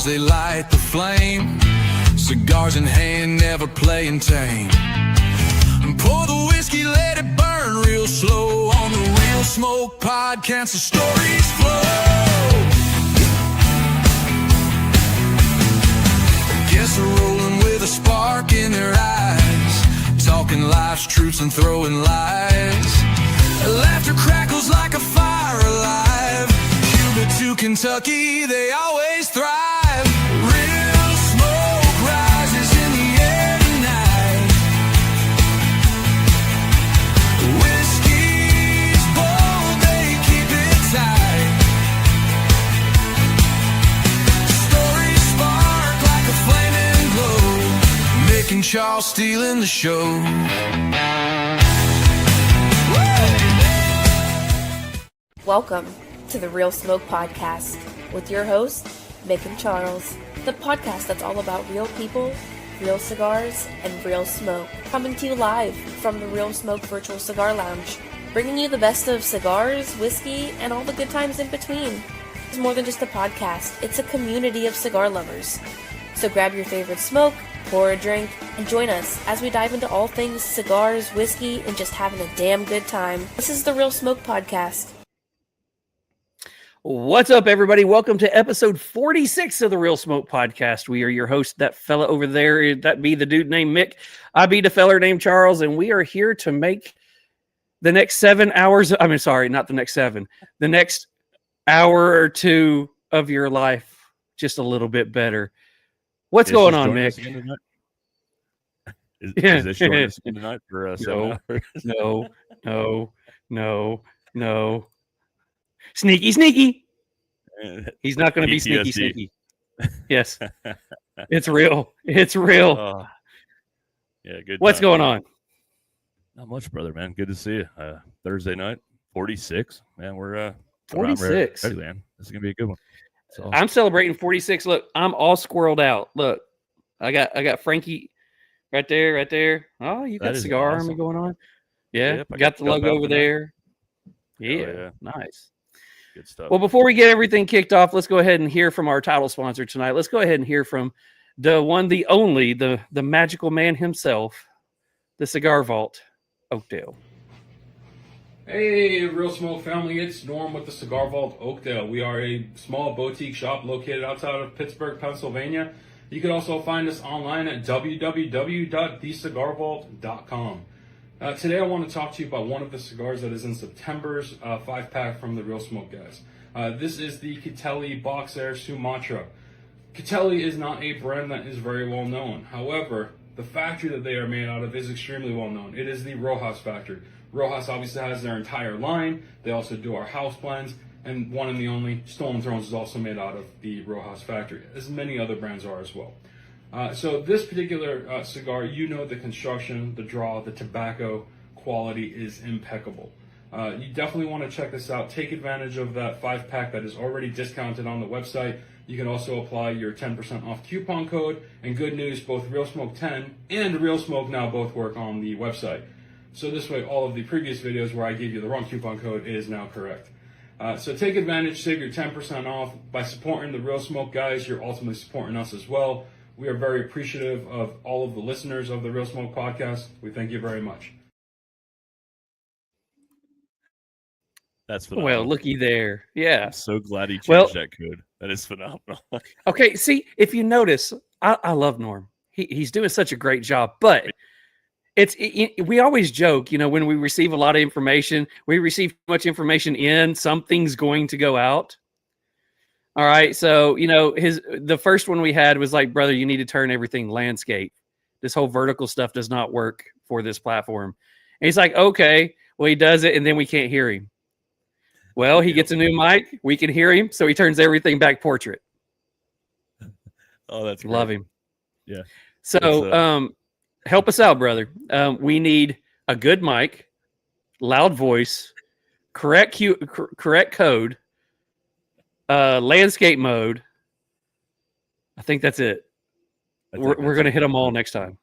cigars, they light the flame. Cigars in hand, never playing tame. And pour the whiskey, let it burn real slow. On the Real Smoke Podcast, the stories flow. Guess they're rolling with a spark in their eyes, talking life's truths and throwing lies. Laughter crackles like a fire alive. Cuba to Kentucky, they always thrive. Real smoke rises in the air tonight. Whiskey's bold, they keep it tight. Stories spark like a flaming glow. Mick and Charles stealing the show. Welcome to the Real Smoke Podcast with your host, Mick and Charles, the podcast that's all about real people, real cigars, and real smoke. Coming to you live from the Real Smoke Virtual Cigar Lounge, bringing you the best of cigars, whiskey, and all the good times in between. It's more than just a podcast, it's a community of cigar lovers. So grab your favorite smoke, pour a drink, and join us as we dive into all things cigars, whiskey, and just having a damn good time. This is the Real Smoke Podcast. What's up, everybody? Welcome to episode 46 of the Real Smoke Podcast. We are your host, that fella over there. That be the dude named Mick. I be the fella named Charles, and we are here to make the next 7 hours. I mean, sorry, not the next 7. The next hour or two of your life just a little bit better. What's going on, Mick? Is this joining us again tonight for 7 hours? No. Sneaky. He's not going to be sneaky. Yes. It's real. Yeah, good. What's going on? Not much, brother, man. Good to see you. Thursday night, 46. Man, we're 46. ready, man. This is going to be a good one. So, I'm celebrating 46. Look, I'm all squirreled out. Look, I got Frankie right there. Oh, you got Cigar Army going on? Yeah, yep, I got the logo over there. Yeah, nice. Good stuff. Well, before we get everything kicked off, let's go ahead and hear from our title sponsor tonight. Let's go ahead and hear from the one, the only, the magical man himself, the Cigar Vault, Oakdale. Hey, Real Smoke family, it's Norm with the Cigar Vault Oakdale. We are a small boutique shop located outside of Pittsburgh, Pennsylvania. You can also find us online at www.thecigarvault.com. Today I want to talk to you about one of the cigars that is in September's 5-pack from the Real Smoke guys. This is the Catelli Box Air Sumatra. Catelli is not a brand that is very well known. However, the factory that they are made out of is extremely well known. It is the Rojas factory. Rojas obviously has their entire line. They also do our house blends, and one and the only, Stolen Thrones, is also made out of the Rojas factory, as many other brands are as well. So this particular cigar, you know, the construction, the draw, the tobacco quality is impeccable. You definitely want to check this out. Take advantage of that 5-pack that is already discounted on the website. You can also apply your 10% off coupon code. And good news, both Real Smoke 10 and Real Smoke Now both work on the website. So this way, all of the previous videos where I gave you the wrong coupon code is now correct. So take advantage, save your 10% off. By supporting the Real Smoke guys, you're ultimately supporting us as well. We are very appreciative of all of the listeners of the Real Smoke Podcast. We thank you very much. That's phenomenal. Well, looky there. Yeah. I'm so glad he changed that code. That is phenomenal. Okay, see, if you notice, I love Norm. He's doing such a great job, but we always joke, you know, when we receive a lot of information, we receive too much information in, something's going to go out. All right, so, you know, the first one we had was like, brother, you need to turn everything landscape. This whole vertical stuff does not work for this platform. And he's like, okay, well, he does it, and then we can't hear him. Well, he gets a new mic, we can hear him, so he turns everything back portrait. Oh, that's great. Love him. Yeah. So, help us out, brother. We need a good mic, loud voice, correct code, landscape mode. I think that's it. We're going to hit them all next time.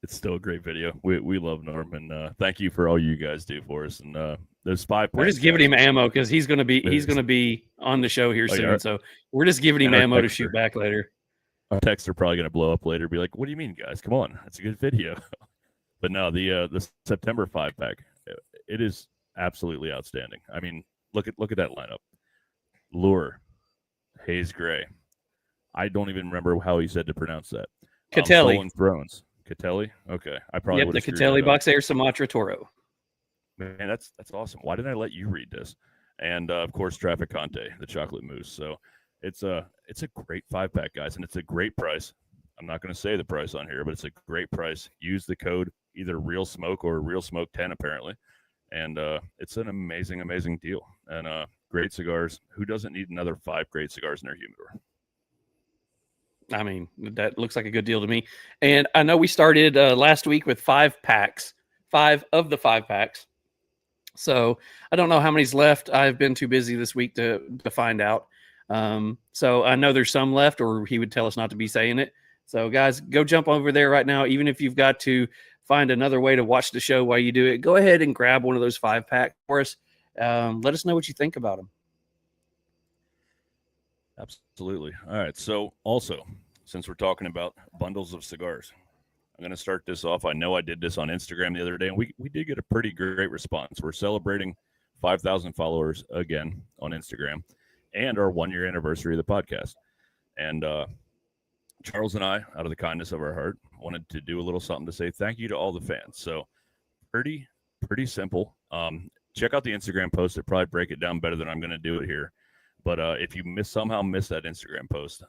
It's still a great video. We love Norm, and thank you for all you guys do for us. And there's 5 We're just giving him ammo because he's gonna be on the show here soon. yeah. So we're just giving him And our ammo to texter. shoot back later. Our texts are probably going to blow up later. Be like, "What do you mean, guys? Come on, it's a good video." But no, the September 5-pack, it is absolutely outstanding. I mean, look at that lineup: Lure, Haze Gray. I don't even remember how he said to pronounce that. Catelli. Stolen Thrones. Catelli. Okay, I probably Yep, would the have Catelli Box Air Sumatra Toro. Man, that's awesome. Why didn't I let you read this? And of course, Traficante, the chocolate mousse. So it's a great 5-pack, guys, and it's a great price. I'm not going to say the price on here, but it's a great price. Use the code either Real Smoke or Real Smoke 10 apparently, and it's an amazing, amazing deal. And great cigars. Who doesn't need another 5 great cigars in their humidor? I mean, that looks like a good deal to me. And I know we started last week with 5 packs, 5 of the 5 packs. So I don't know how many's left. I've been too busy this week to find out. So I know there's some left, or he would tell us not to be saying it. So guys, go jump over there right now. Even if you've got to find another way to watch the show while you do it, go ahead and grab one of those 5-pack for us. Let us know what you think about them. Absolutely. All right. So also, since we're talking about bundles of cigars, I'm going to start this off. I know I did this on Instagram the other day, and we did get a pretty great response. We're celebrating 5,000 followers again on Instagram and our 1-year anniversary of the podcast. And Charles and I, out of the kindness of our heart, wanted to do a little something to say thank you to all the fans. So pretty simple. Check out the Instagram post. It'll probably break it down better than I'm going to do it here. But if you somehow miss that Instagram post,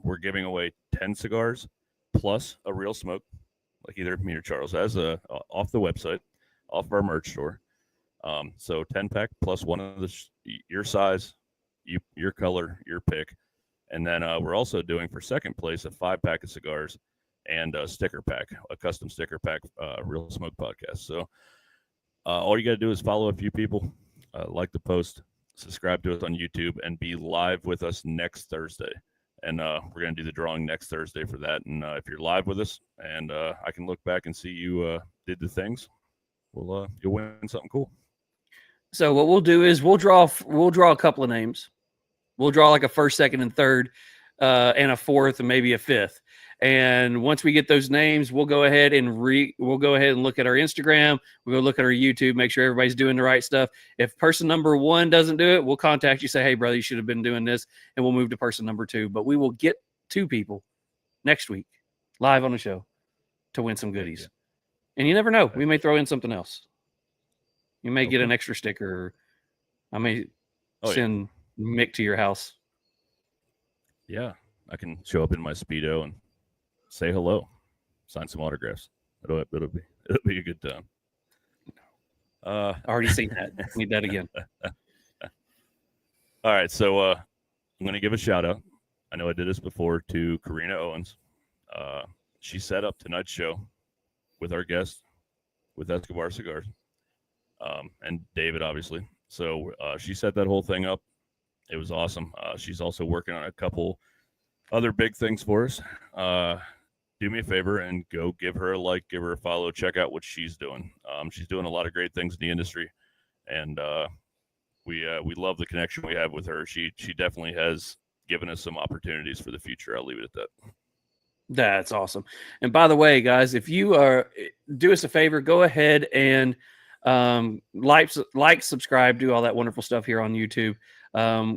we're giving away 10 cigars plus a Real Smoke, like either me or Charles has, off the website, off our merch store. So 10-pack plus one of your size, your color, your pick. And then we're also doing for second place a 5-pack of cigars and a sticker pack, a custom sticker pack, Real Smoke podcast. So all you got to do is follow a few people, like the post, subscribe to us on YouTube, and be live with us next Thursday. And we're going to do the drawing next Thursday for that. And if you're live with us and I can look back and see you did the things, you'll win something cool. So what we'll do is we'll draw a couple of names. We'll draw like a first, second, and third, and a fourth, and maybe a fifth. And once we get those names, we'll go ahead and look at our Instagram. We'll go look at our YouTube, make sure everybody's doing the right stuff. If person number 1 doesn't do it, we'll contact you, say, hey, brother, you should have been doing this, and we'll move to person number 2. But we will get 2 people next week live on the show to win some goodies. And you never know. We may throw in something else. You may get an extra sticker. Or I may send Mick to your house. Yeah, I can show up in my Speedo and say hello, sign some autographs. It'll be a good time. Already seen that. Need that again. All right, so I'm going to give a shout out. I know I did this before to Karina Owens. She set up tonight's show with our guest, with Escobar Cigars, and David, obviously. So she set that whole thing up. It was awesome. She's also working on a couple other big things for us. Do me a favor and go give her a like, give her a follow, check out what she's doing. She's doing a lot of great things in the industry, and we love the connection we have with her. She definitely has given us some opportunities for the future. I'll leave it at that. That's awesome. And by the way, guys, if you do us a favor, go ahead and like, subscribe, do all that wonderful stuff here on YouTube.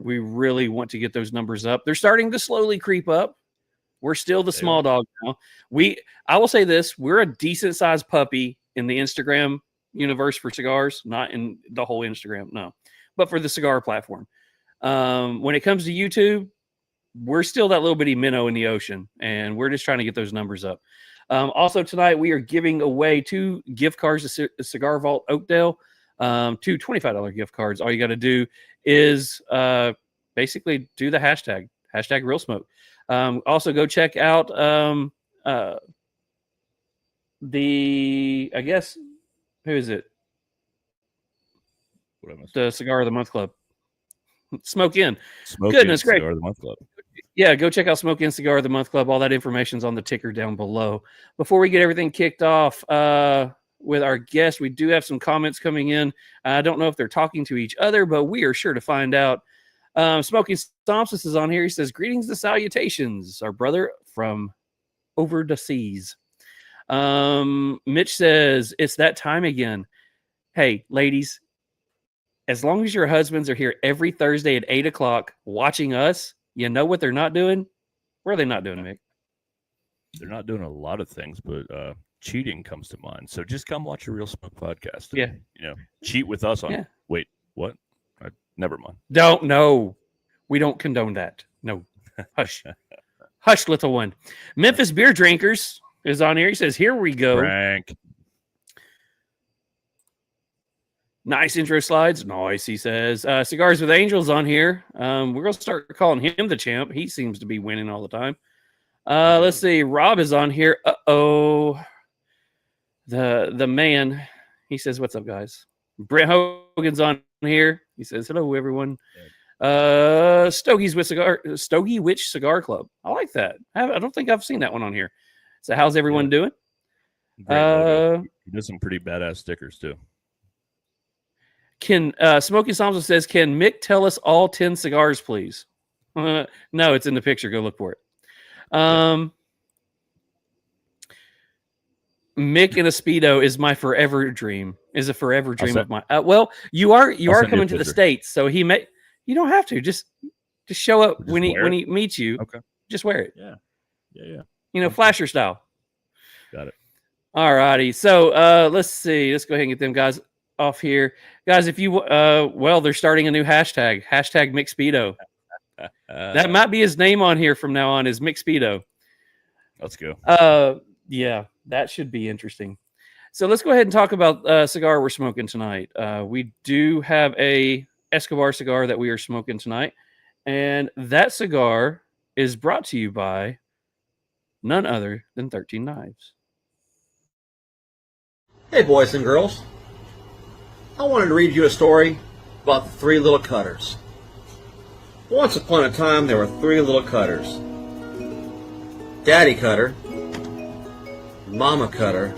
We really want to get those numbers up. They're starting to slowly creep up. We're still the small dog now. I will say this, we're a decent sized puppy in the Instagram universe for cigars, not in the whole Instagram, no, but for the cigar platform. When it comes to YouTube, we're still that little bitty minnow in the ocean, and we're just trying to get those numbers up. Also tonight, we are giving away 2 gift cards to Cigar Vault Oakdale, 2 $25 gift cards. All you got to do is basically do the hashtag Real Smoke. Also go check out I guess, who is it? The Cigar of the Month Club. Smoke In. Goodness gracious. Cigar of the Month Club. Yeah, go check out Smoke and Cigar, the Month Club. All that information's on the ticker down below. Before we get everything kicked off with our guest, we do have some comments coming in. I don't know if they're talking to each other, but we are sure to find out. Smoky Thompson is on here. He says, greetings and salutations, our brother from over the seas. Mitch says, it's that time again. Hey, ladies, as long as your husbands are here every Thursday at 8 o'clock watching us, you know what they're not doing? What are they not doing, Mick? They're not doing a lot of things, but cheating comes to mind. So just come watch a Real Smoke podcast. And, Yeah. Cheat with us on. Wait, what? Never mind. No. We don't condone that. No. Hush. Hush, little one. Memphis Beer Drinkers is on here. He says, here we go. Frank. Nice intro slides. Nice, he says. Cigars with Angels on here. We're going to start calling him the champ. He seems to be winning all the time. Let's see. Rob is on here. Uh-oh. The man. He says, what's up, guys? Brent Hogan's on here. He says, hello, everyone. Stogie Witch Cigar Club. I like that. I don't think I've seen that one on here. So how's everyone doing? He does some pretty badass stickers, too. Can Smokey Thompson says, can Mick tell us all 10 cigars, please? No, it's in the picture. Go look for it. Mick in a Speedo is my forever dream. Is a forever dream of mine. Well, you are coming to the States, so he may. You don't have to just show up when he meets you. Okay, just wear it. Yeah. Flasher style. Got it. All righty. So let's see. Let's go ahead and get them guys off here, guys. If you they're starting a new hashtag Mick Speedo. That might be his name on here from now on. Is Mick Speedo. Let's go. Yeah, that should be interesting. So let's go ahead and talk about cigar we're smoking tonight. We do have a Escobar cigar that we are smoking tonight, and that cigar is brought to you by none other than 13 Knives. Hey boys and girls, I wanted to read you a story about the three little cutters. Once upon a time there were three little cutters. Daddy Cutter, Mama Cutter,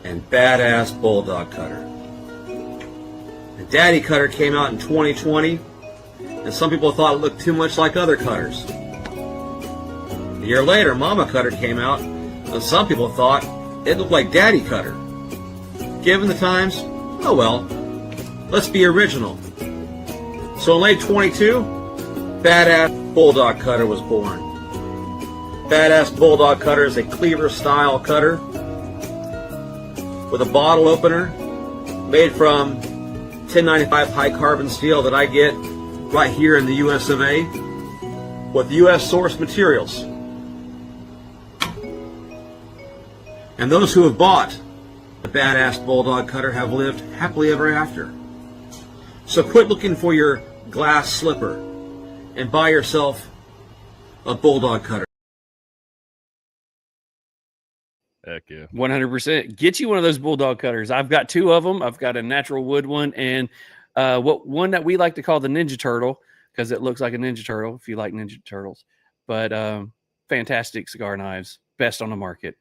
and Badass Bulldog Cutter. The Daddy Cutter came out in 2020, and some people thought it looked too much like other cutters. A year later, Mama Cutter came out, and some people thought it looked like Daddy Cutter. Given the times, oh well, let's be original. So in late 22, Badass Bulldog Cutter was born. Badass Bulldog Cutter is a cleaver-style cutter with a bottle opener made from 1095 high-carbon steel that I get right here in the US of A with US-sourced materials. And those who have bought the Badass Bulldog Cutter have lived happily ever after. So quit looking for your glass slipper and buy yourself a Bulldog Cutter. Heck yeah. 100%. Get you one of those Bulldog Cutters. I've got two of them. I've got a natural wood one and one that we like to call the Ninja Turtle because it looks like a Ninja Turtle if you like Ninja Turtles. But fantastic cigar knives. Best on the market.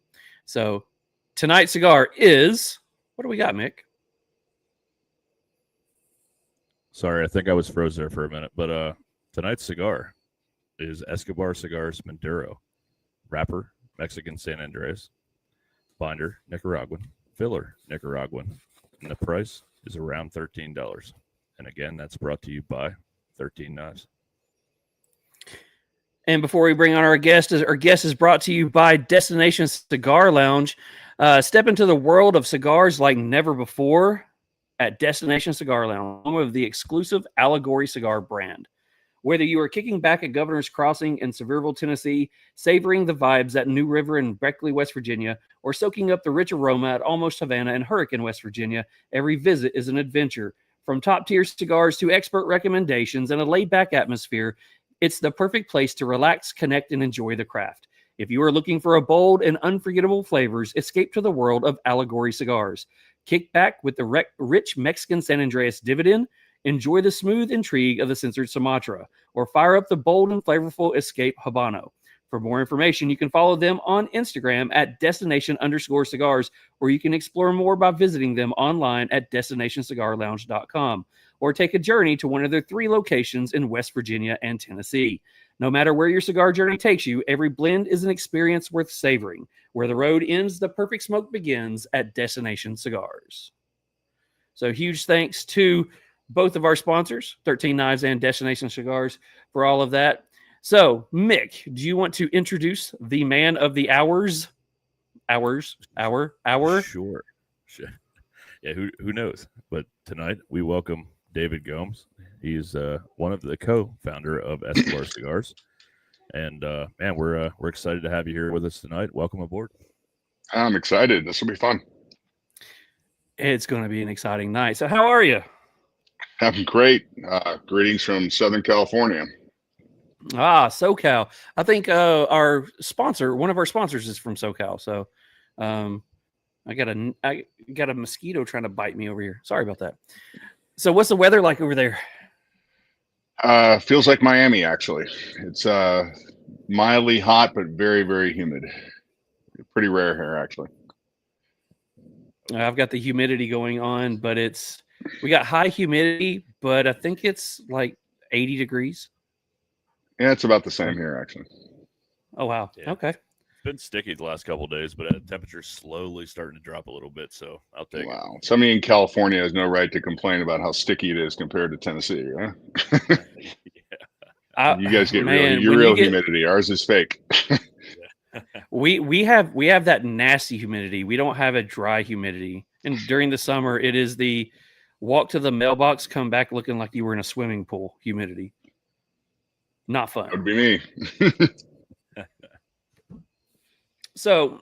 So tonight's cigar is, what do we got, Mick? Sorry, I think I was froze there for a minute. But tonight's cigar is Escobar Cigars Maduro. Wrapper, Mexican San Andres. Binder, Nicaraguan. Filler, Nicaraguan. And the price is around $13. And again, that's brought to you by 13 Knives. And before we bring on our guest is brought to you by Destination Cigar Lounge. Step into the world of cigars like never before at Destination Cigar Lounge, home of the exclusive Allegory cigar brand. Whether you are kicking back at Governor's Crossing in Sevierville, Tennessee, savoring the vibes at New River in Beckley, West Virginia, or soaking up the rich aroma at Almost Havana and Hurricane, West Virginia, every visit is an adventure. From top-tier cigars to expert recommendations and a laid-back atmosphere, it's the perfect place to relax, connect, and enjoy the craft. If you are looking for a bold and unforgettable flavors, escape to the world of Allegory cigars. Kick back with the rich Mexican San Andreas Dividend, enjoy the smooth intrigue of the censored Sumatra, or fire up the bold and flavorful Escape Habano. For more information, you can follow them on Instagram at destination_cigars, or you can explore more by visiting them online at destinationcigarlounge.com, or take a journey to one of their 3 locations in West Virginia and Tennessee. No matter where your cigar journey takes you, every blend is an experience worth savoring. Where the road ends, the perfect smoke begins at Destination Cigars. So huge thanks to both of our sponsors, 13 Knives and Destination Cigars, for all of that. So, Mick, do you want to introduce the man of the hours? Hour? Sure. Yeah, who knows? But tonight we welcome David Gomes. He's one of the co-founder of Escobar Cigars. And man, we're excited to have you here with us tonight. Welcome aboard. I'm excited. This will be fun. It's going to be an exciting night. So how are you? I'm great. Greetings from Southern California. SoCal. I think one of our sponsors is from SoCal. So I got a mosquito trying to bite me over here. Sorry about that. So what's the weather like over there? Feels like Miami, actually. It's mildly hot, but very, very humid. Pretty rare here, actually. I've got the humidity going on, but we got high humidity, but I think it's like 80 degrees. Yeah, it's about the same here, actually. Oh, wow. Yeah. Okay. It's been sticky the last couple of days, but temperature's slowly starting to drop a little bit, so I'll take it. Wow. Somebody in California has no right to complain about how sticky it is compared to Tennessee, huh? Yeah. You guys get real real humidity. Ours is fake. We have that nasty humidity. We don't have a dry humidity. And during the summer, it is the walk to the mailbox, come back looking like you were in a swimming pool humidity. Not fun. That would be me. So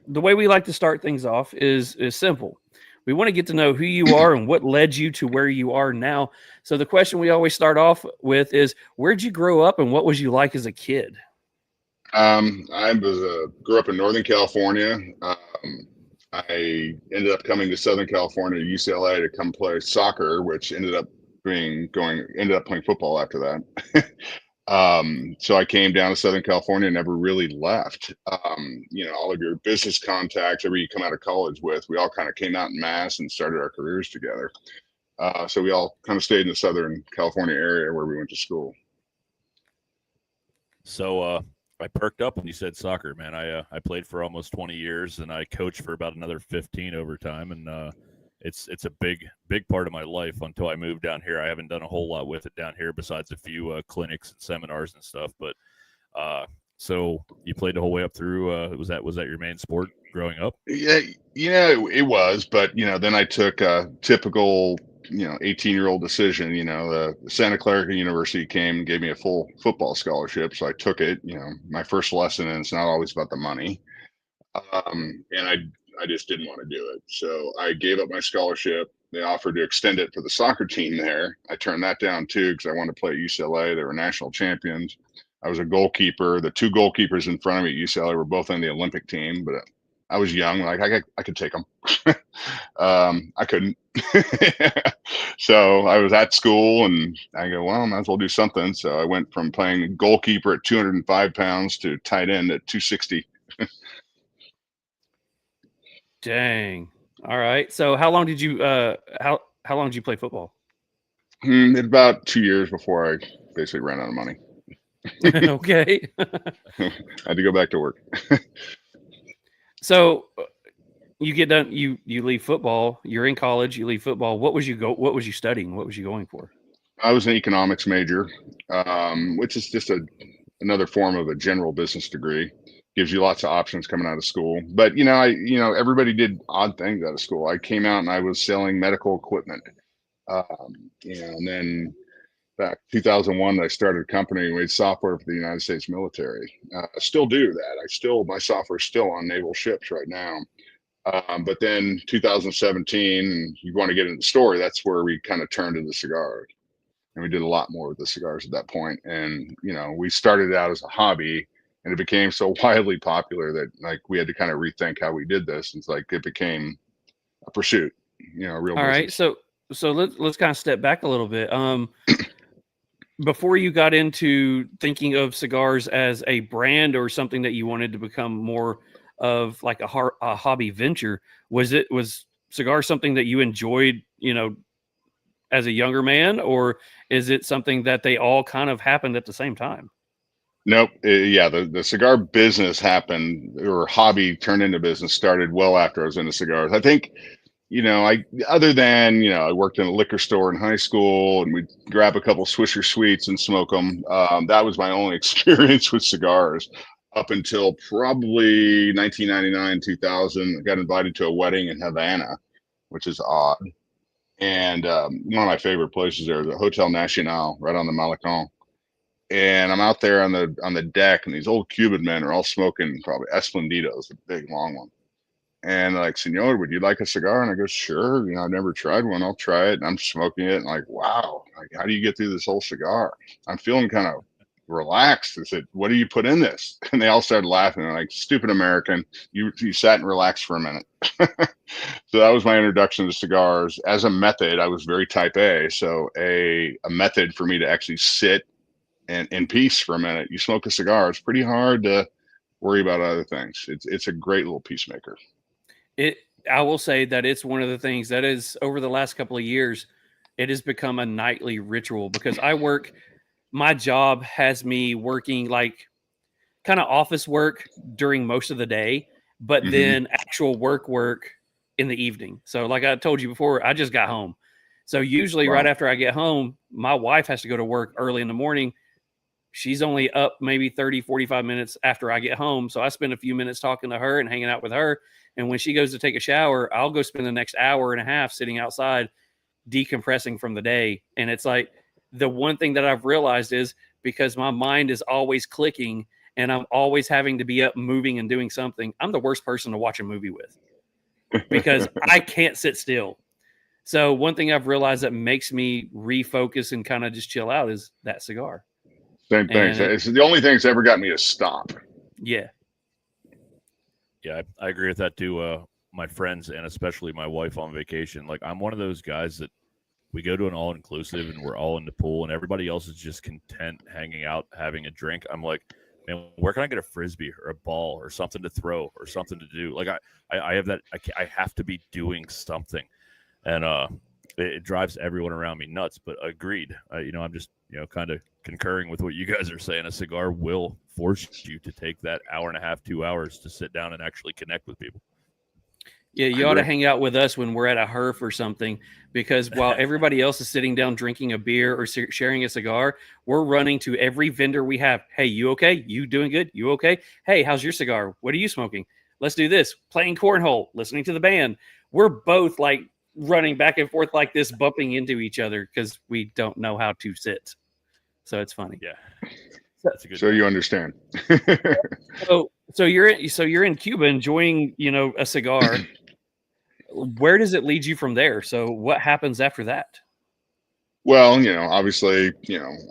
the way we like to start things off is simple. We want to get to know who you are and what led you to where you are now. So the question we always start off with is, where'd you grow up and what was you like as a kid? I grew up in Northern California. I ended up coming to Southern California, UCLA, to come play soccer, which ended up playing football after that. So I came down to Southern California and never really left. All of your business contacts, everybody you come out of college with, we all kind of came out in mass and started our careers together. So we all kind of stayed in the Southern California area where we went to school. So I perked up when you said soccer, man. I played for almost 20 years and I coached for about another 15 over time. And it's a big part of my life until I moved down here. I haven't done a whole lot with it down here besides a few clinics and seminars and stuff. But so you played the whole way up through. Was that your main sport growing up? Yeah, it was. But then I took a typical 18-year-old decision. The Santa Clara University came and gave me a full football scholarship, so I took it. My first lesson, and it's not always about the money. And I just didn't want to do it. So I gave up my scholarship. They offered to extend it for the soccer team there. I turned that down too because I wanted to play at UCLA. They were national champions. I was a goalkeeper. The 2 goalkeepers in front of me at UCLA were both on the Olympic team, but I was young. Like I could take them. I couldn't. So I was at school and I go, well, I might as well do something. So I went from playing goalkeeper at 205 pounds to tight end at 260. Dang. All right. So how long did you how long did you play football? About 2 years before I basically ran out of money. Okay. I had to go back to work. So you get done, you leave football, you're in college, you leave football. What was you studying? What was you going for? I was an economics major, which is just another form of a general business degree. Gives you lots of options coming out of school. But everybody did odd things out of school. I came out and I was selling medical equipment. And then back 2001, I started a company and made software for the United States military. I still do that. My software is still on naval ships right now. But then 2017, you want to get into the story, that's where we kind of turned to the cigars. And we did a lot more with the cigars at that point. And, we started out as a hobby and it became so wildly popular that we had to kind of rethink how we did this. It's like it became a pursuit, a real All business. right. So let's kind of step back a little bit. Before you got into thinking of cigars as a brand or something that you wanted to become more of like a hobby venture, was cigar something that you enjoyed, as a younger man, or is it something that they all kind of happened at the same time? Nope. Yeah, the cigar business happened, or hobby turned into business, started well after I was into cigars. I think, other than, I worked in a liquor store in high school and we'd grab a couple Swisher Sweets and smoke them. That was my only experience with cigars up until probably 1999, 2000. I got invited to a wedding in Havana, which is odd. And one of my favorite places there is the Hotel Nacional right on the Malecon. And I'm out there on the deck, and these old Cuban men are all smoking probably Esplendidos, a big long one. And like, "Senor, would you like a cigar?" And I go, "Sure. I've never tried one. I'll try it." And I'm smoking it, and like, wow, like, how do you get through this whole cigar? I'm feeling kind of relaxed. I said, "What do you put in this?" And they all started laughing. They're like, "Stupid American, you sat and relaxed for a minute." So that was my introduction to cigars. As a method, I was very type A. So a method for me to actually sit and in peace for a minute. You smoke a cigar, it's pretty hard to worry about other things. It's a great little peacemaker. I will say that it's one of the things that is, over the last couple of years, it has become a nightly ritual, because my job has me working like kind of office work during most of the day, but then actual work in the evening. So like I told you before, I just got home. So usually right after I get home, my wife has to go to work early in the morning. She's only up maybe 30, 45 minutes after I get home. So I spend a few minutes talking to her and hanging out with her. And when she goes to take a shower, I'll go spend the next hour and a half sitting outside decompressing from the day. And it's like, the one thing that I've realized is, because my mind is always clicking and I'm always having to be up moving and doing something, I'm the worst person to watch a movie with, because I can't sit still. So one thing I've realized that makes me refocus and kind of just chill out is that cigar. Same thing. It's the only thing that's ever got me to stop. Yeah. Yeah, I agree with that too. My friends, and especially my wife on vacation, like, I'm one of those guys that we go to an all-inclusive and we're all in the pool and everybody else is just content hanging out, having a drink. I'm like, man, where can I get a Frisbee or a ball or something to throw or something to do? Like, I have that. I have to be doing something. And it drives everyone around me nuts, but agreed. I'm just, kind of concurring with what you guys are saying. A cigar will force you to take that hour and a half, 2 hours to sit down and actually connect with people. Yeah, you ought to hang out with us when we're at a herf or something, because while everybody else is sitting down drinking a beer or sharing a cigar, we're running to every vendor we have. "Hey, you okay? You doing good? You okay? Hey, how's your cigar? What are you smoking? Let's do this." Playing cornhole, listening to the band. We're both like running back and forth like this, bumping into each other because we don't know how to sit. So it's funny. Yeah. So you understand. So you're in Cuba enjoying, a cigar. Where does it lead you from there? So what happens after that? Well, obviously,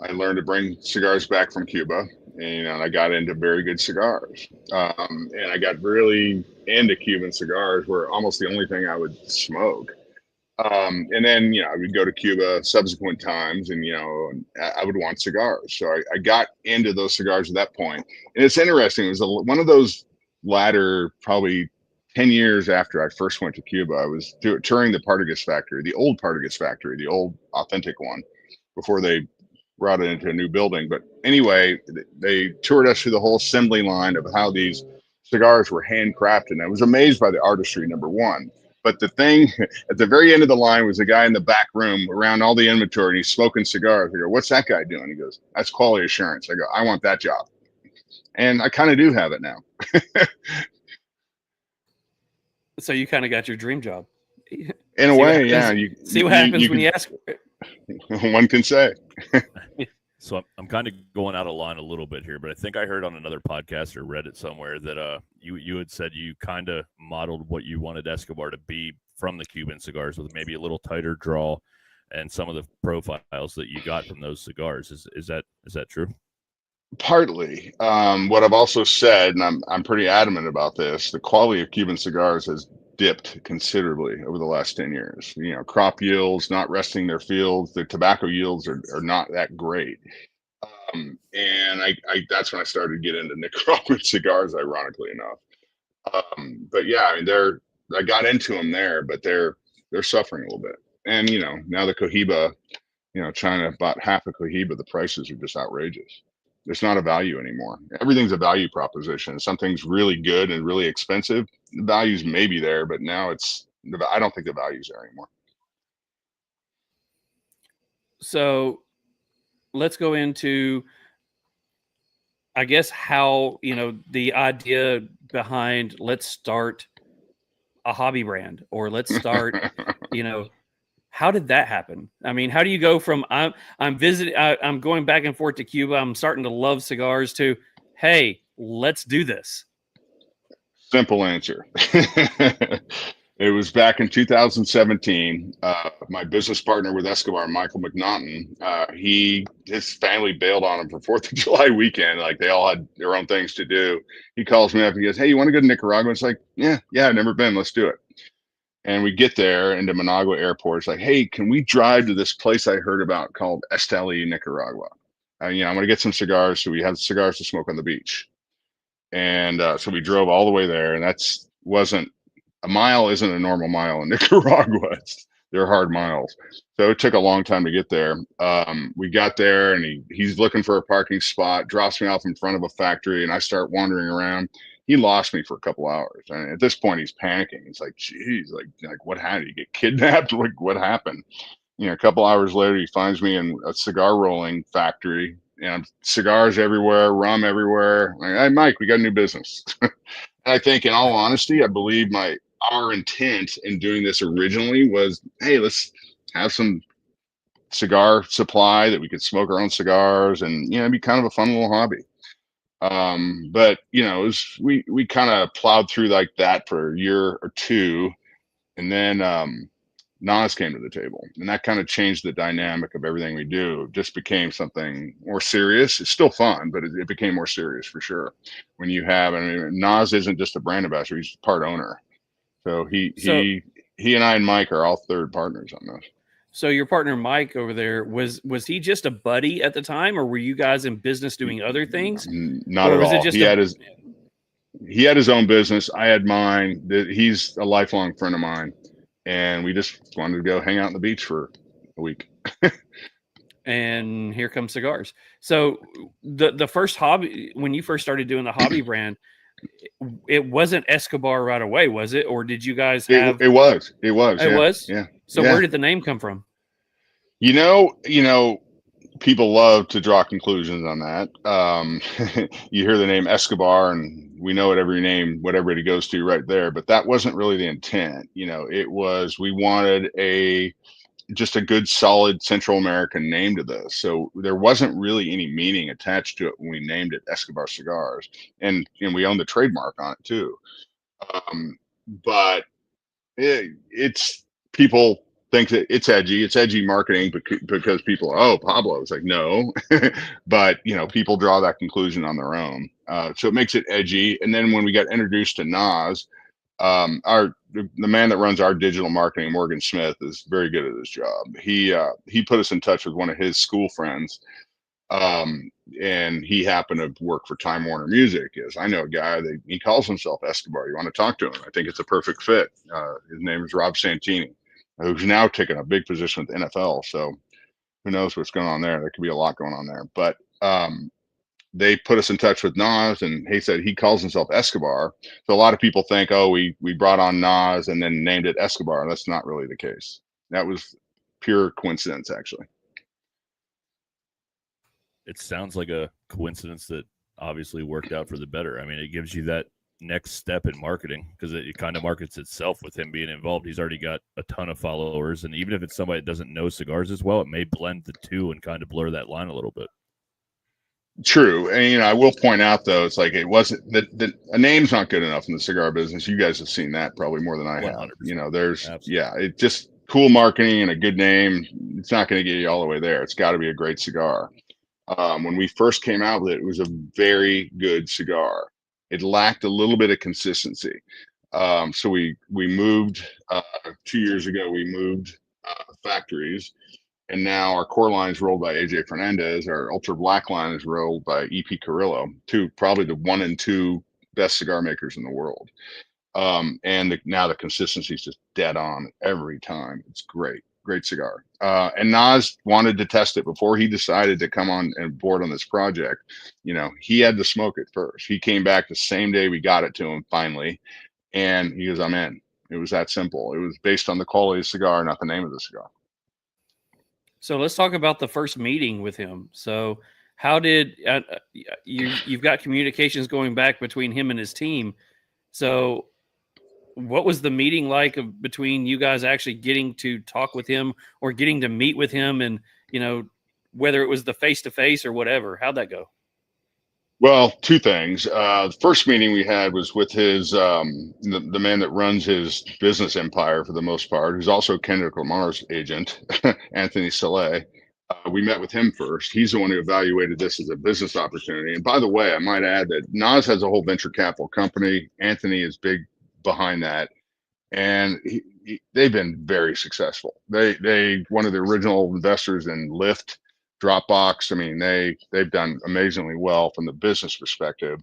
I learned to bring cigars back from Cuba, and I got into very good cigars. And I got really into Cuban cigars, were almost the only thing I would smoke. And then, I would go to Cuba subsequent times, and, I would want cigars. So I got into those cigars at that point. And it's interesting. It was one of those latter, probably 10 years after I first went to Cuba. I was touring the Partagas factory, the old Partagas factory, the old authentic one, before they brought it into a new building. But anyway, they toured us through the whole assembly line of how these cigars were handcrafted. And I was amazed by the artistry, number one. But the thing at the very end of the line was a guy in the back room around all the inventory, and he's smoking cigars. I go, "What's that guy doing?" He goes, "That's quality assurance." I go, "I want that job." And I kind of do have it now. So you kind of got your dream job. In a way, yeah. You see what happens when you ask for it. One can say. So I'm kind of going out of line a little bit here, but I think I heard on another podcast or read it somewhere that you had said you kind of modeled what you wanted Escobar to be from the Cuban cigars, with maybe a little tighter draw and some of the profiles that you got from those cigars. Is that true? Partly. What I've also said, and I'm pretty adamant about this, the quality of Cuban cigars has dipped considerably over the last 10 years. Crop yields not resting their fields. The tobacco yields are not that great. And I that's when I started to get into Nicaraguan cigars, ironically enough. But yeah, I mean, I got into them there, but they're suffering a little bit. And now the Cohiba, China bought half a Cohiba. The prices are just outrageous. There's not a value anymore. Everything's a value proposition. Something's really good and really expensive. The values may be there, but now I don't think the value's there anymore. So let's go into, I guess, how, the idea behind let's start a hobby brand, or let's start, how did that happen? I mean, how do you go from I'm going back and forth to Cuba, I'm starting to love cigars, to, hey, let's do this? Simple answer. It was back in 2017. My business partner with Escobar, Michael McNaughton, his family bailed on him for 4th of July weekend. Like, they all had their own things to do. He calls me up and he goes, "Hey, you want to go to Nicaragua?" It's like, yeah, I've never been. Let's do it. And we get there into Managua Airport. It's like, "Hey, can we drive to this place I heard about called Esteli, Nicaragua? I'm going to get some cigars, so we have cigars to smoke on the beach." And so we drove all the way there, and a mile isn't a normal mile in Nicaragua. They're hard miles. So it took a long time to get there. We got there, and he's looking for a parking spot, drops me off in front of a factory, and I start wandering around. He lost me for a couple hours. And at this point, he's panicking. He's like, "Geez, like what happened? Did you get kidnapped? Like, what happened?" A couple hours later, he finds me in a cigar rolling factory, and cigars everywhere, rum everywhere. Like, "Hey, Mike, we got a new business." And I think, in all honesty, I believe our intent in doing this originally was, hey, let's have some cigar supply that we could smoke our own cigars, and it'd be kind of a fun little hobby. But we kind of plowed through like that for a year or two, and then Nas came to the table, and that kind of changed the dynamic of everything we do. It just became something more serious. It's still fun, but it became more serious for sure. When you have, Nas isn't just a brand ambassador; he's part owner. So he and I and Mike are all third partners on this. So your partner Mike over there, was he just a buddy at the time, or were you guys in business doing other things? Not at all. He had his own business. I had mine. He's a lifelong friend of mine, and we just wanted to go hang out on the beach for a week. And here comes cigars. So the first hobby, when you first started doing the hobby brand, it wasn't Escobar right away, was it? Or did you guys have? It was. It yeah. was. Yeah. So where did the name come from? People love to draw conclusions on that. You hear the name Escobar, and we know what everybody goes to right there. But that wasn't really the intent. It was, we wanted just a good, solid Central American name to this. So there wasn't really any meaning attached to it when we named it Escobar Cigars, and we own the trademark on it too. But it's, people think that it's edgy marketing because people, "Oh, Pablo." It's like, no. But people draw that conclusion on their own. So it makes it edgy. And then when we got introduced to Nas, the man that runs our digital marketing, Morgan Smith, is very good at his job. He put us in touch with one of his school friends, and he happened to work for Time Warner Music. I know a guy that he calls himself Escobar. You want to talk to him? I think it's a perfect fit. His name is Rob Santini, who's now taken a big position with the NFL. So who knows what's going on there? There could be a lot going on there. But they put us in touch with Nas, and he said he calls himself Escobar. So a lot of people think, oh, we brought on Nas and then named it Escobar. That's not really the case. That was pure coincidence, actually. It sounds like a coincidence that obviously worked out for the better. I mean, it gives you that next step in marketing, because it kind of markets itself with him being involved. He's already got a ton of followers, and even if it's somebody that doesn't know cigars as well, it may blend the two and kind of blur that line a little bit. True. And I will point out, though, it's like, it wasn't that a name's not good enough in the cigar business. You guys have seen that probably more than I have. 100%. There's Absolutely. It's just cool marketing and a good name. It's not going to get you all the way there. It's got to be a great cigar. When we first came out with it, it was a very good cigar. It lacked a little bit of consistency. So we moved 2 years ago. We moved factories, and now our core line is rolled by AJ Fernandez. Our ultra black line is rolled by EP Carrillo, probably the 1 and 2 best cigar makers in the world. And now the consistency is just dead on every time. It's great cigar. And Nas wanted to test it before he decided to come on and board on this project. He had to smoke it first. He came back the same day we got it to him finally, and he goes, "I'm in." It was that simple. It was based on the quality of the cigar, not the name of the cigar. So let's talk about the first meeting with him. So how did you've got communications going back between him and his team. So what was the meeting like between you guys actually getting to talk with him or getting to meet with him, and whether it was the face-to-face or whatever? How'd that go? Well, two things. The first meeting we had was with his the man that runs his business empire for the most part, who's also Kendrick Lamar's agent, Anthony Saleh. We met with him first. He's the one who evaluated this as a business opportunity. And by the way, I might add that Nas has a whole venture capital company. Anthony is big behind that, and they've been very successful. They one of the original investors in Lyft, Dropbox. I mean, they've done amazingly well from the business perspective.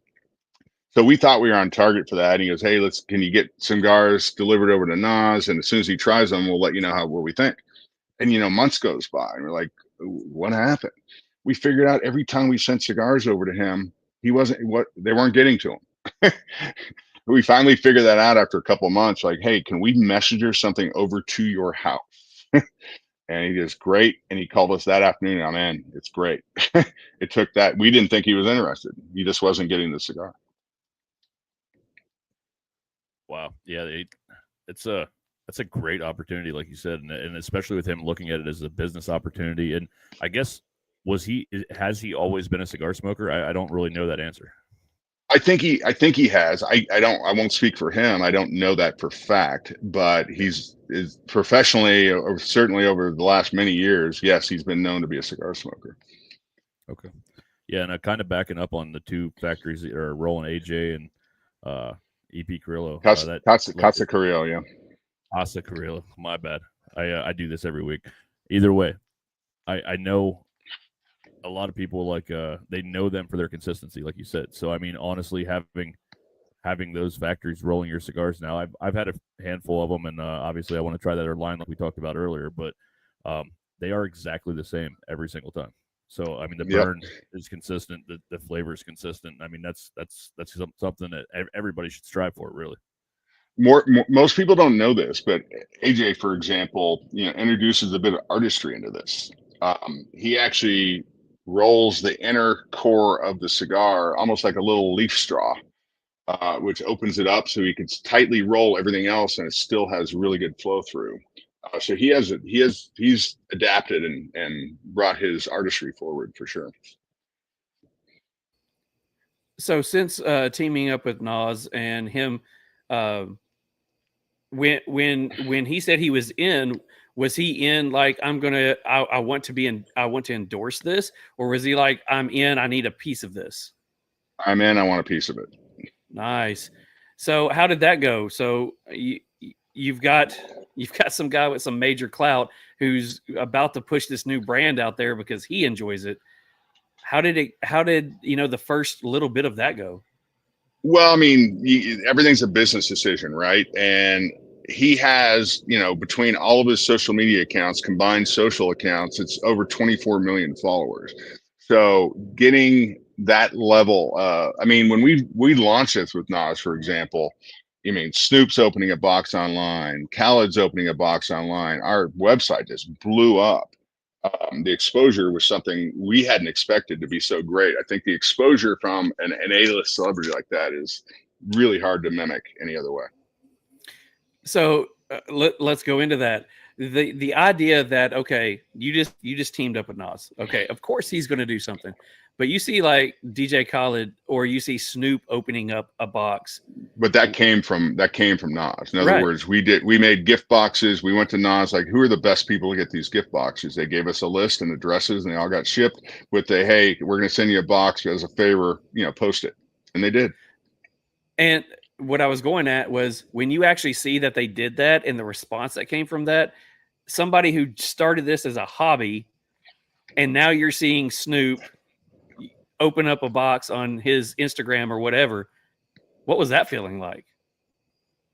So we thought we were on target for that. And he goes, "Hey, can you get cigars delivered over to Nas? And as soon as he tries them, we'll let you know what we think." And months goes by, and we're like, "What happened?" We figured out every time we sent cigars over to him, they weren't getting to him. We finally figured that out after a couple of months. Like, "Hey, can we messenger something over to your house?" And he goes, "Great." And he called us that afternoon. "I'm in. It's great." It took that. We didn't think he was interested. He just wasn't getting the cigar. Wow. Yeah. It's a great opportunity, like you said. And especially with him looking at it as a business opportunity. And I guess, has he always been a cigar smoker? I don't really know that answer. I think he has. I won't speak for him. I don't know that for fact, but is professionally, or certainly over the last many years, yes, he's been known to be a cigar smoker. Okay. Yeah. And kind of backing up on the two factories that are rolling, AJ and EP Carrillo. Casa Carrillo, yeah. Casa Carrillo. My bad. I do this every week. Either way, I know a lot of people they know them for their consistency, like you said. So I mean, honestly, having those factories rolling your cigars now, I've had a handful of them, and obviously I want to try that other line like we talked about earlier, but they are exactly the same every single time. So I mean, the burn is consistent, the flavor is consistent. I mean, that's something that everybody should strive for, really. Most people don't know this, but AJ, for example, introduces a bit of artistry into this. He actually rolls the inner core of the cigar almost like a little leaf straw, which opens it up so he can tightly roll everything else, and it still has really good flow through. So he's adapted and brought his artistry forward for sure. So since teaming up with Nas and him, when he said he was in, was he in like, I want to endorse this, or was he like, "I'm in, I need a piece of this"? "I'm in, I want a piece of it." Nice. So how did that go? So you've got some guy with some major clout who's about to push this new brand out there because he enjoys it. How did the first little bit of that go? Well, I mean, everything's a business decision, right? And he has, between all of his social media accounts, combined social accounts, it's over 24 million followers. So getting that level, I mean, when we launched this with Nas, for example, Snoop's opening a box online, Khaled's opening a box online, our website just blew up. The exposure was something we hadn't expected to be so great. I think the exposure from an A-list celebrity like that is really hard to mimic any other way. So let's go into that. The idea that, okay, you just teamed up with Nas. Okay, of course he's going to do something, but you see like DJ Khaled or you see Snoop opening up a box. But that came from Nas. In other words, we made gift boxes. We went to Nas, like, who are the best people to get these gift boxes? They gave us a list and addresses, and they all got shipped with hey, we're going to send you a box as a favor, post it. And they did. And what I was going at was when you actually see that they did that and the response that came from that, somebody who started this as a hobby, and now you're seeing Snoop open up a box on his Instagram or whatever. What was that feeling like?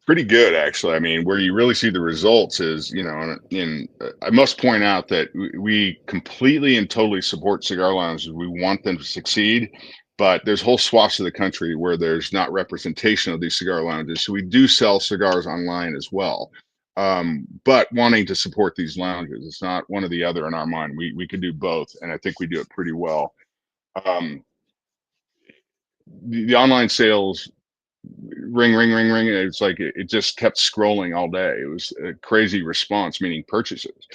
Pretty good, actually. I mean, where you really see the results is, I must point out that we completely and totally support cigar lounges. We want them to succeed, but there's whole swaths of the country where there's not representation of these cigar lounges. So we do sell cigars online as well. But wanting to support these lounges, it's not one or the other in our mind. We could do both, and I think we do it pretty well. The online sales ring, ring, ring, ring. It's like it just kept scrolling all day. It was a crazy response, meaning purchases.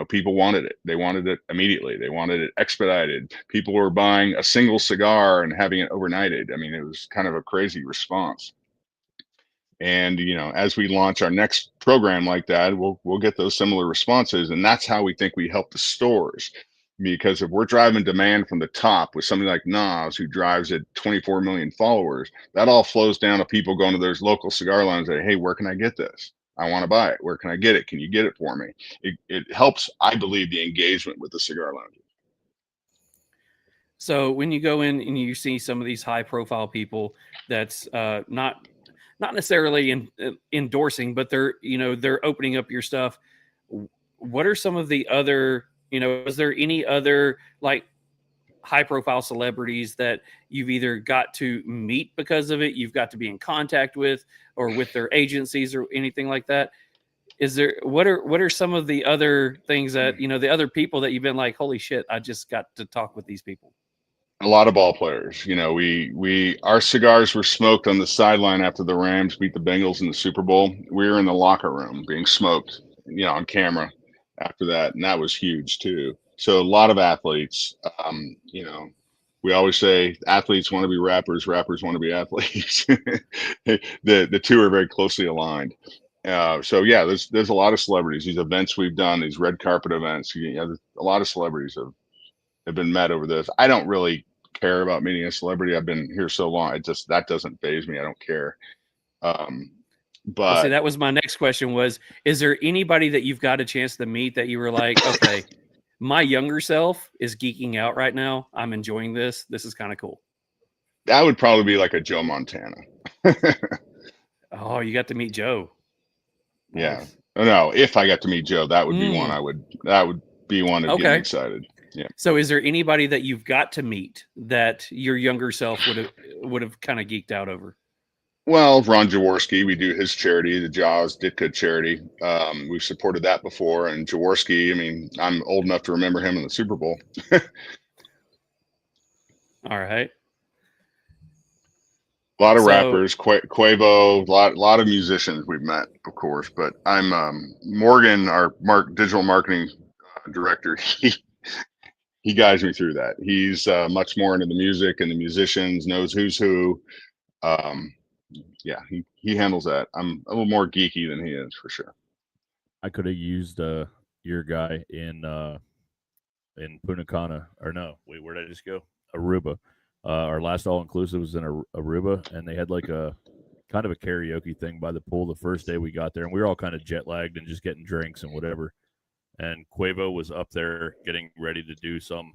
People wanted it. They wanted it immediately. They wanted it expedited. People were buying a single cigar and having it overnighted. I mean, it was kind of a crazy response. And as we launch our next program like that, we'll get those similar responses, and that's how we think we help the stores. Because if we're driving demand from the top with somebody like Nas, who drives at 24 million followers, that all flows down to people going to those local cigar lounges and say, hey, where can I get this? I want to buy it. Where can I get it? Can you get it for me? It helps, I believe, the engagement with the cigar lounges. So when you go in and you see some of these high profile people that's not necessarily endorsing, but they're opening up your stuff. What are some of the other, is there any other like high profile celebrities that you've either got to meet because of it, you've got to be in contact with, or with their agencies or anything like that? What are some of the other things that, the other people that you've been like, holy shit, I just got to talk with these people? A lot of ball players. Our cigars were smoked on the sideline after the Rams beat the Bengals in the Super Bowl. We were in the locker room being smoked, on camera after that, and that was huge too. So a lot of athletes. We always say athletes want to be rappers, rappers want to be athletes. The two are very closely aligned. So yeah, there's a lot of celebrities. These events we've done, these red carpet events. A lot of celebrities have been met over this. I don't really care about meeting a celebrity. I've been here so long. That doesn't faze me. I don't care. But see, that was my next question was, is there anybody that you've got a chance to meet that you were like, okay, my younger self is geeking out right now. I'm enjoying this. This is kind of cool. That would probably be like a Joe Montana. Oh, you got to meet Joe. Yeah. Nice. No, if I got to meet Joe, that would be one that would be one of getting excited. Yeah. So is there anybody that you've got to meet that your younger self would have kind of geeked out over? Well, Ron Jaworski, we do his charity, the Jaws Ditka charity. We've supported that before. And Jaworski, I mean, I'm old enough to remember him in the Super Bowl. All right. A lot of rappers, Quavo, a lot of musicians we've met, of course. But I'm Morgan, our digital marketing director. He guides me through that. He's much more into the music and the musicians, knows who's who. Yeah, he handles that. I'm a little more geeky than he is, for sure. I could have used your guy in Punta Cana, or no, wait, where did I just go? Aruba. Our last all-inclusive was in Aruba, and they had like a kind of a karaoke thing by the pool the first day we got there, and we were all kind of jet-lagged and just getting drinks and whatever. And Quavo was up there getting ready to do some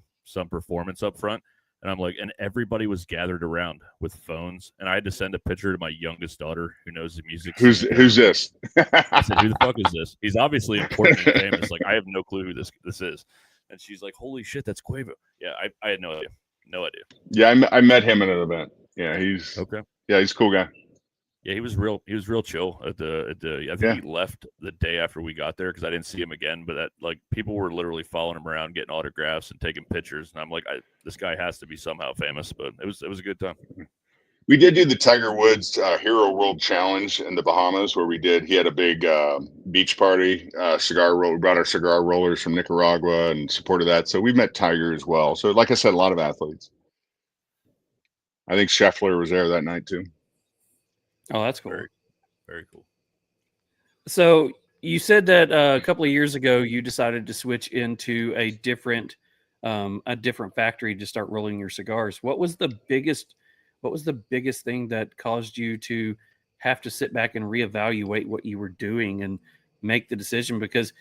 performance up front. And I'm like, and everybody was gathered around with phones. And I had to send a picture to my youngest daughter who knows the music. Who's this? I said, who the fuck is this? He's obviously important and famous. Like, I have no clue who this is. And she's like, holy shit, that's Quavo. Yeah, I had no idea. No idea. Yeah, I met him at an event. Yeah, he's okay. Yeah, he's a cool guy. Yeah, he was real chill at the I think he left the day after we got there because I didn't see him again. But that, like, people were literally following him around, getting autographs and taking pictures. And I'm like, this guy has to be somehow famous. But it was a good time. We did do the Tiger Woods Hero World Challenge in the Bahamas, where he had a big beach party, cigar roll. We brought our cigar rollers from Nicaragua and supported that. So we met Tiger as well. So like I said, a lot of athletes. I think Scheffler was there that night too. Oh, that's cool. Very, very cool. So you said that a couple of years ago you decided to switch into a different factory to start rolling your cigars. What was the biggest thing that caused you to have to sit back and reevaluate what you were doing and make the decision. Because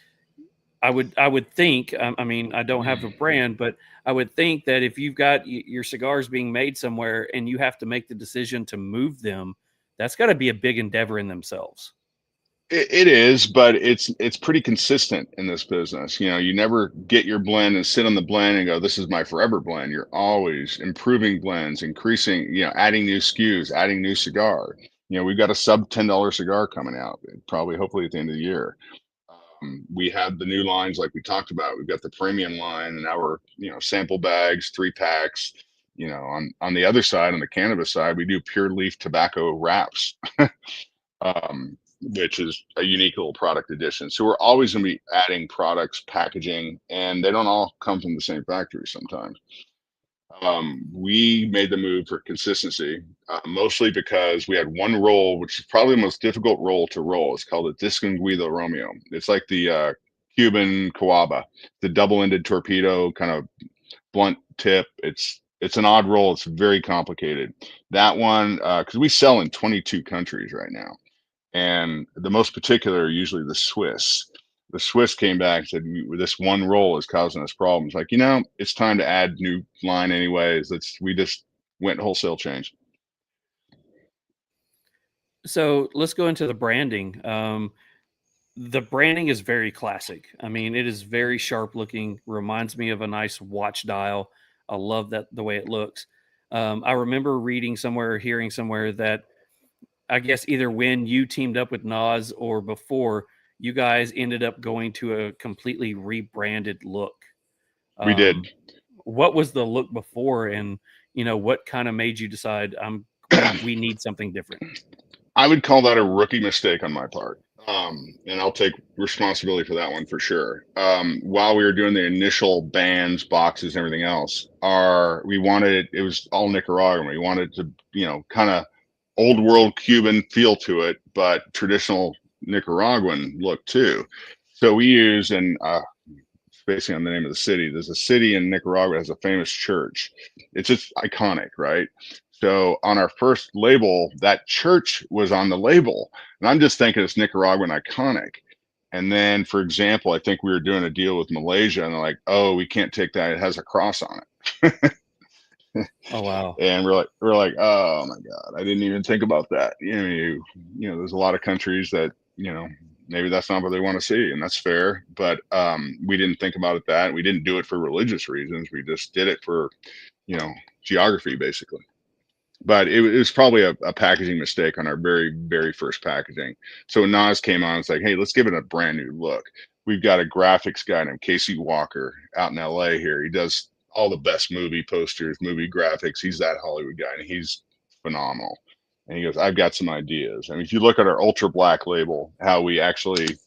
I would think, I mean, I don't have a brand, but I would think that if you've got your cigars being made somewhere and you have to make the decision to move them, that's got to be a big endeavor in themselves. It is, but it's pretty consistent in this business. You know, you never get your blend and sit on the blend and go, this is my forever blend. You're always improving blends, increasing, you know, adding new SKUs, adding new cigar. You know, we've got a sub $10 cigar coming out, probably hopefully at the end of the year. We have the new lines like we talked about. We've got the premium line, and now we're, you know, sample bags, 3-packs. You know, on the other side, on the cannabis side, we do pure leaf tobacco wraps. Which is a unique little product addition. So we're always going to be adding products, packaging, and they don't all come from the same factory sometimes. We made the move for consistency, mostly because we had one roll, which is probably the most difficult roll to roll. It's called a Disconguido Romeo. It's like the Cuban Coaba, the double-ended torpedo kind of blunt tip. It's an odd roll. It's very complicated. That one, because we sell in 22 countries right now. And the most particular are usually the Swiss. The Swiss came back and said, this one roll is causing us problems. Like, you know, it's time to add new line anyways. We just went wholesale change. So let's go into the branding. The branding is very classic. I mean, it is very sharp looking, reminds me of a nice watch dial. I love that, the way it looks. I remember reading somewhere or hearing somewhere that I guess either when you teamed up with Nas or before, you guys ended up going to a completely rebranded look. We did. What was the look before, and you know, what kind of made you decide we need something different? I would call that a rookie mistake on my part. And I'll take responsibility for that one for sure. While we were doing the initial bands, boxes, and everything else, it was all Nicaraguan. We wanted to, you know, kind of old world Cuban feel to it, but traditional Nicaraguan look too. So we use, and spacing on the name of the city, there's a city in Nicaragua that has a famous church. It's just iconic, right? So on our first label, that church was on the label. And I'm just thinking it's Nicaraguan iconic. And then, for example, I think we were doing a deal with Malaysia, and they're like, oh, we can't take that. It has a cross on it. Oh wow! And we're like, oh my God, I didn't even think about that. You know, there's a lot of countries that, you know, maybe that's not what they want to see, and that's fair. But we didn't think about it that. We didn't do it for religious reasons. We just did it for, you know, geography basically. But it was probably a packaging mistake on our very, very first packaging. So when Nas came on, it's like, hey, let's give it a brand new look. We've got a graphics guy named Casey Walker out in LA here. He does all the best movie posters, movie graphics. He's that Hollywood guy, and he's phenomenal. And he goes, I've got some ideas. I mean, if you look at our ultra black label, how we actually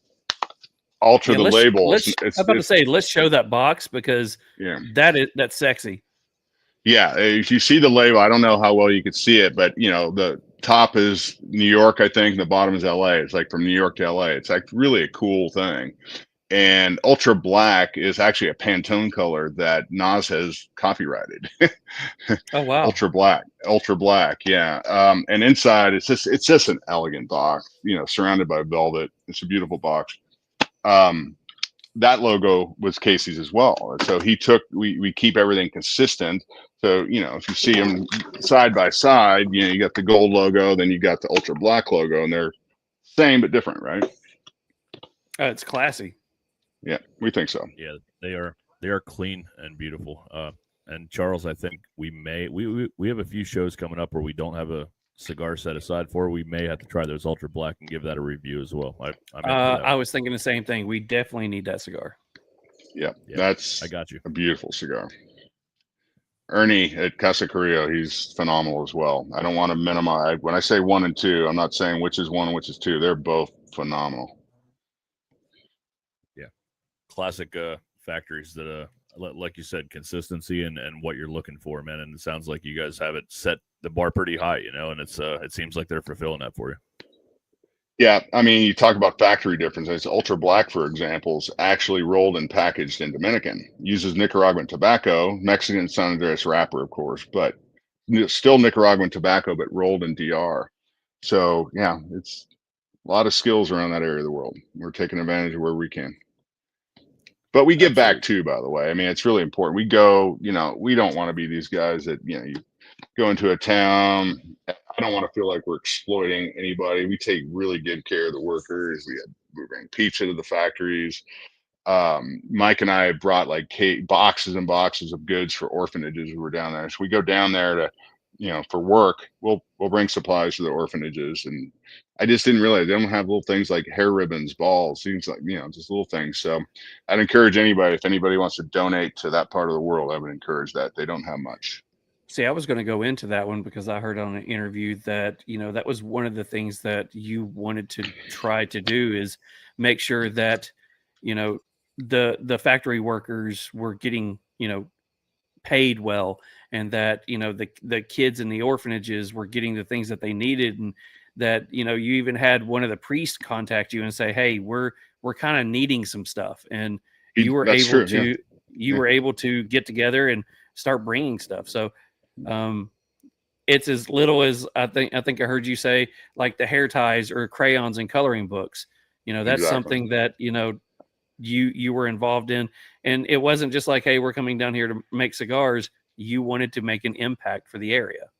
alter the label. I'm about to say, let's show that box, because that's sexy. Yeah, if you see the label, I don't know how well you could see it, but you know, the top is New York, I think, the bottom is LA. It's like from New York to LA. It's like really a cool thing. And ultra black is actually a Pantone color that Nas has copyrighted. Oh wow! Ultra black, yeah. And inside, it's just an elegant box, you know, surrounded by velvet. It's a beautiful box. That logo was Casey's as well. So we keep everything consistent. So, you know, if you see them side by side, you know, you got the gold logo, then you got the ultra black logo, and they're same but different, right? It's classy. Yeah, we think so. Yeah, they are clean and beautiful. And Charles, I think we have a few shows coming up where we don't have a cigar set aside for. We may have to try those ultra black and give that a review as well. I was thinking the same thing. We definitely need that cigar. Yeah, I got you. A beautiful cigar. Ernie at Casa Carrillo, he's phenomenal as well. I don't want to minimize. When I say 1 and 2, I'm not saying which is 1 and which is 2. They're both phenomenal. Yeah, classic factories that, like you said, consistency and what you're looking for, man. And it sounds like you guys have it set the bar pretty high, you know, and it seems like they're fulfilling that for you. Yeah, I mean, you talk about factory differences. Ultra Black, for example, is actually rolled and packaged in Dominican. Uses Nicaraguan tobacco, Mexican San Andreas wrapper, of course, but still Nicaraguan tobacco, but rolled in DR. So yeah, it's a lot of skills around that area of the world. We're taking advantage of where we can. But we give back too, by the way. I mean, it's really important. We go, we don't want to be these guys that, you go into a town. I don't want to feel like we're exploiting anybody. We take really good care of the workers. We bring pizza to the factories. Mike and I brought like boxes and boxes of goods for orphanages who were down there. So we go down there to, for work. We'll bring supplies to the orphanages, and I just didn't realize they don't have little things like hair ribbons, balls, things like just little things. So I'd encourage anybody, if anybody wants to donate to that part of the world, I would encourage that. They don't have much. See, I was going to go into that one because I heard on an interview that, that was one of the things that you wanted to try to do is make sure that, the factory workers were getting, paid well, and that, the kids in the orphanages were getting the things that they needed, and that, you even had one of the priests contact you and say, hey, we're kind of needing some stuff. And you were able to, were able to get together and start bringing stuff. So, it's as little as I think I heard you say, like the hair ties or crayons and coloring books. That's something that, you were involved in. And it wasn't just like, hey, we're coming down here to make cigars. You wanted to make an impact for the area.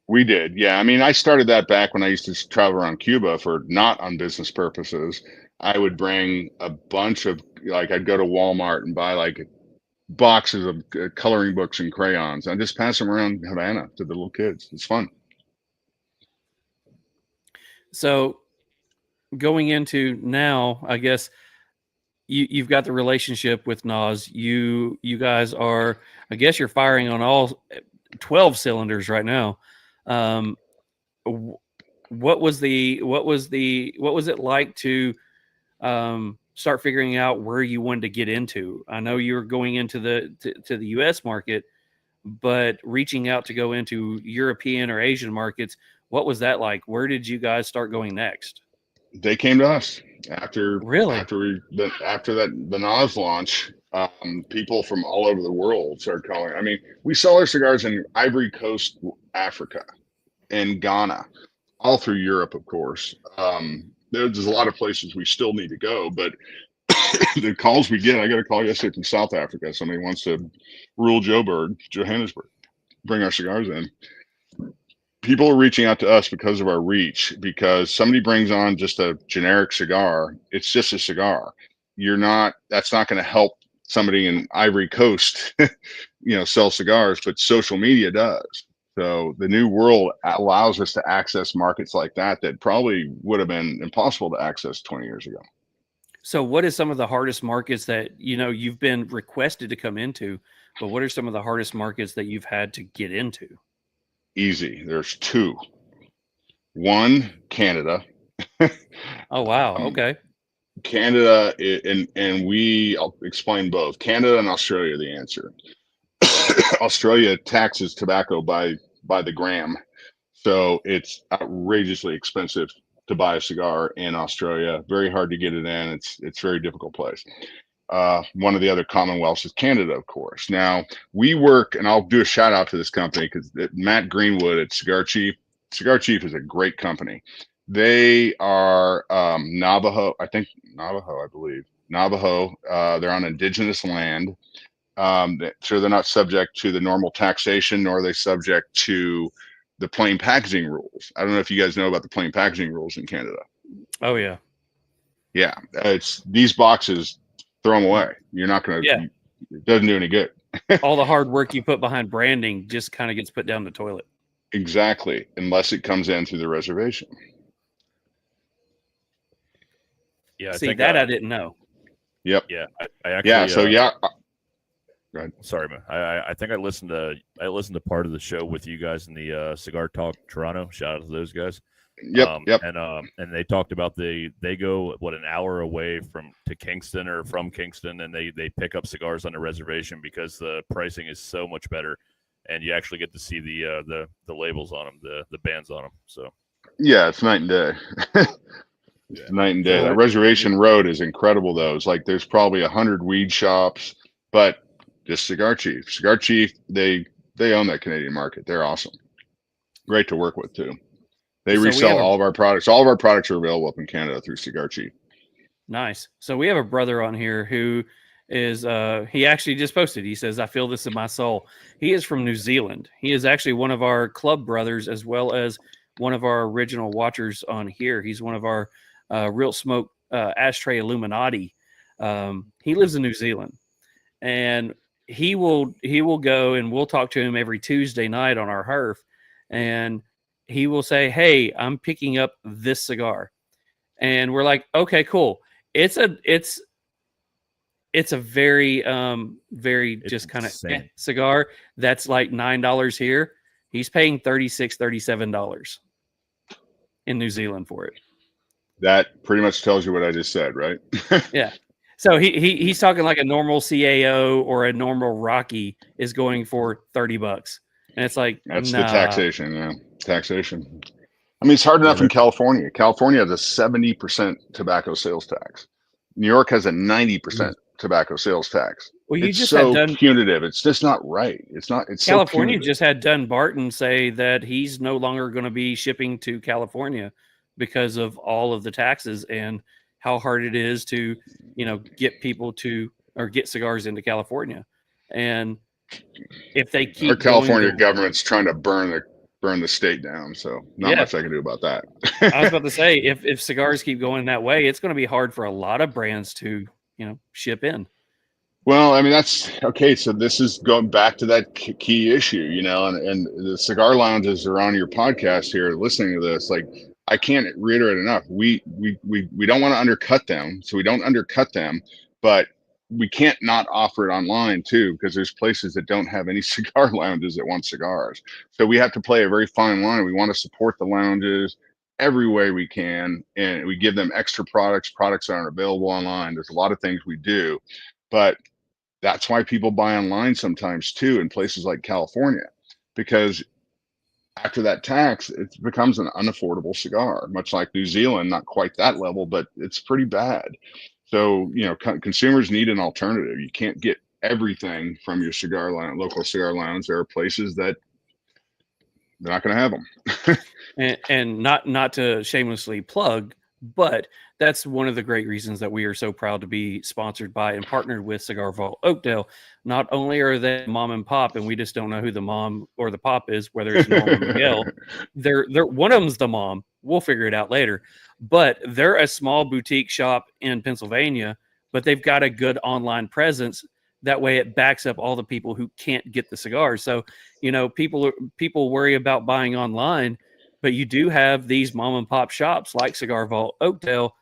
We did. Yeah. I mean, I started that back when I used to travel around Cuba for not on business purposes. I would bring a bunch of, I'd go to Walmart and buy like boxes of coloring books and crayons. I just pass them around Havana to the little kids. It's fun. So going into now, I guess you've got the relationship with Nas. You guys are, I guess you're firing on all 12 cylinders right now. What was it like to start figuring out where you wanted to get into? I know you were going into to the US market, but reaching out to go into European or Asian markets, what was that like? Where did you guys start going next? They came to us after the Nas launch. People from all over the world started calling. I mean, we sell our cigars in Ivory Coast, Africa, and Ghana, all through Europe, of course. There's a lot of places we still need to go, but the calls we get, I got a call yesterday from South Africa. Somebody wants to rule Johannesburg, bring our cigars in. People are reaching out to us because of our reach, because somebody brings on just a generic cigar. It's just a cigar. That's not going to help somebody in Ivory Coast, sell cigars, but social media does. So the new world allows us to access markets like that probably would have been impossible to access 20 years ago. So what is some of the hardest markets that, you've been requested to come into, but what are some of the hardest markets that you've had to get into? Easy. There's two. One, Canada. Oh, wow. Okay. Canada, I'll explain both. Canada and Australia are the answer. Australia taxes tobacco by the gram. So it's outrageously expensive to buy a cigar in Australia. Very hard to get it in. It's a very difficult place. One of the other commonwealths is Canada, of course. Now we work, and I'll do a shout out to this company because Matt Greenwood at Cigar Chief. Cigar Chief is a great company. They are Navajo, I believe. Navajo. They're on indigenous land. So they're not subject to the normal taxation, nor are they subject to the plain packaging rules. I don't know if you guys know about the plain packaging rules in Canada. Oh, yeah. Yeah. It's these boxes, throw them away. You're not going to, it doesn't do any good. All the hard work you put behind branding just kind of gets put down the toilet. Exactly. Unless it comes in through the reservation. Yeah. I didn't know. Yep. Yeah. I actually, Go ahead. Sorry, man. I think I listened to part of the show with you guys in the Cigar Talk Toronto. Shout out to those guys. Yep. And they talked about they go an hour away from Kingston or from Kingston, and they pick up cigars on the reservation because the pricing is so much better, and you actually get to see the labels on them, the bands on them. So yeah, it's night and day. Night and day. The reservation road is incredible, though. It's like there's probably 100 weed shops, but just Cigar Chief. Cigar Chief, they own that Canadian market. They're awesome. Great to work with too. They So we resell have all of our products. All of our products are available up in Canada through Cigar Chief. Nice. So we have a brother on here who is he actually just posted. He says, "I feel this in my soul." He is from New Zealand. He is actually one of our club brothers as well as one of our original watchers on here. He's one of our Real Smoke Ashtray Illuminati. He lives in New Zealand, and he will go, and we'll talk to him every Tuesday night on our Herf, and he will say, "Hey, I'm picking up this cigar," and we're like, "Okay, cool." It's a very very It's just kind of insane. cigar that's like $9 here. He's paying $37 in New Zealand for it. That pretty much tells you what I just said, right? Yeah. So he's talking like a normal CAO or a normal Rocky is going for $30. And it's like, That's nah. the taxation. Yeah, taxation. I mean, it's hard enough in California. California has a 70% tobacco sales tax. New York has a 90% tobacco sales tax. Well, you It's just so had done punitive. It's just not right. It's not. It's so California punitive. just had Dunbarton say that he's no longer going to be shipping to California because of all of the taxes and how hard it is to, get people to or get cigars into California. And if they Our keep California going, government's trying to burn the state down. So not much I can do about that. I was about to say, if cigars keep going that way, it's going to be hard for a lot of brands to, ship in. Well, I mean, that's okay. So this is going back to that key issue, and the cigar lounges are on your podcast here listening to this. Like, I can't reiterate enough. We don't want to undercut them. So we don't undercut them, but we can't not offer it online too, because there's places that don't have any cigar lounges that want cigars. So we have to play a very fine line. We want to support the lounges every way we can. And we give them extra products that aren't available online. There's a lot of things we do, but that's why people buy online sometimes too in places like California, because after that tax, it becomes an unaffordable cigar, much like New Zealand, not quite that level, but it's pretty bad. So, consumers need an alternative. You can't get everything from your local cigar lounge. There are places that they're not going to have them. and not to shamelessly plug, but that's one of the great reasons that we are so proud to be sponsored by and partnered with Cigar Vault Oakdale. Not only are they mom and pop, and we just don't know who the mom or the pop is, whether it's Norm or Miguel. They're one of them's the mom. We'll figure it out later. But they're a small boutique shop in Pennsylvania, but they've got a good online presence. That way it backs up all the people who can't get the cigars. So, people worry about buying online, but you do have these mom and pop shops like Cigar Vault Oakdale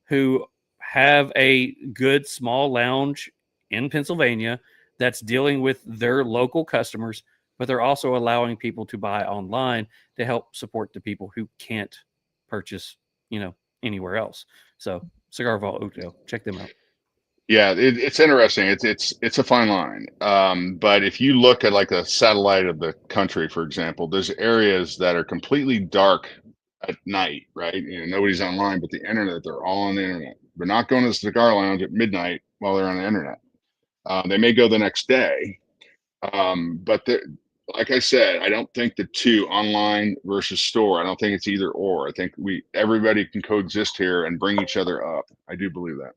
who have a good small lounge in Pennsylvania that's dealing with their local customers, but they're also allowing people to buy online to help support the people who can't purchase, anywhere else. So Cigar Vault Oakdale, check them out. Yeah, it's interesting. It's a fine line. But if you look at like a satellite of the country, for example, there's areas that are completely dark at night, right? Nobody's online, but the internet, they're all on the internet. They're not going to the cigar lounge at midnight while they're on the internet. They may go the next day. But like I said, I don't think the two, online versus store, I don't think it's either or. I think everybody can coexist here and bring each other up. I do believe that.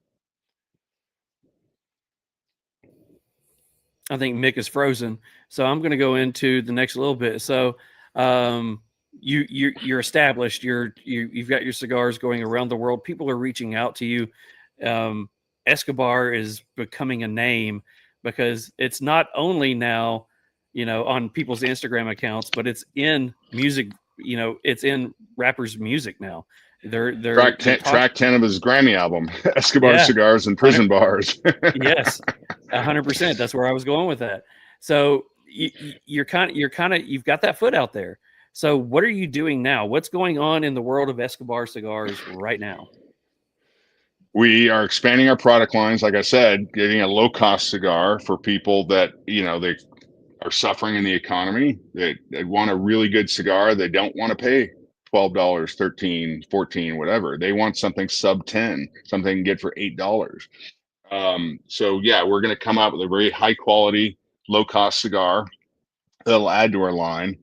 I think Mick is frozen, so I'm going to go into the next little bit. So, you're established. You've got your cigars going around the world. People are reaching out to you. Escobar is becoming a name because it's not only now, on people's Instagram accounts, but it's in music. It's in rappers' music now. They're track 10 of his Grammy album, Escobar Cigars and Prison Bars. Yes, 100%. That's where I was going with that. So you've got that foot out there. So what are you doing now? What's going on in the world of Escobar Cigars right now? We are expanding our product lines. Like I said, getting a low cost cigar for people that, they are suffering in the economy. They want a really good cigar. They don't want to pay $12, $13, $14, whatever. They want something sub 10, something they can get for $8. So yeah, we're going to come out with a very high quality, low cost cigar that'll add to our line.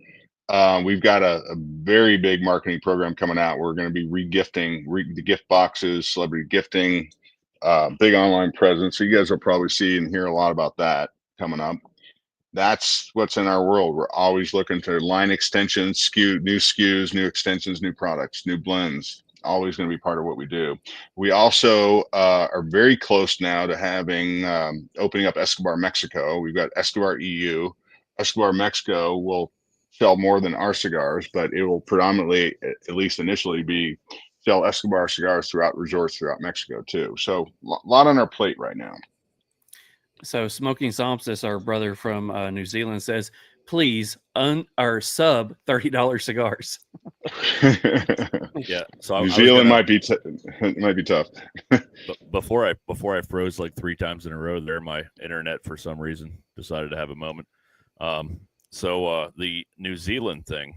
We've got a very big marketing program coming out. We're going to be regifting the gift boxes, celebrity gifting, big online presence. So you guys will probably see and hear a lot about that coming up. That's what's in our world. We're always looking to line extensions, new SKUs, new extensions, new products, new blends. Always going to be part of what we do. We also are very close now to having opening up Escobar Mexico. We've got Escobar EU. Escobar Mexico will sell more than our cigars, but it will predominantly, at least initially, be sell Escobar cigars throughout resorts throughout Mexico too. So a lot on our plate right now. So Smoking Solstice, our brother from New Zealand, says, please our sub $30 cigars. Yeah. So New Zealand might be tough. Before I froze like 3 times in a row there, my internet for some reason decided to have a moment. So the New Zealand thing,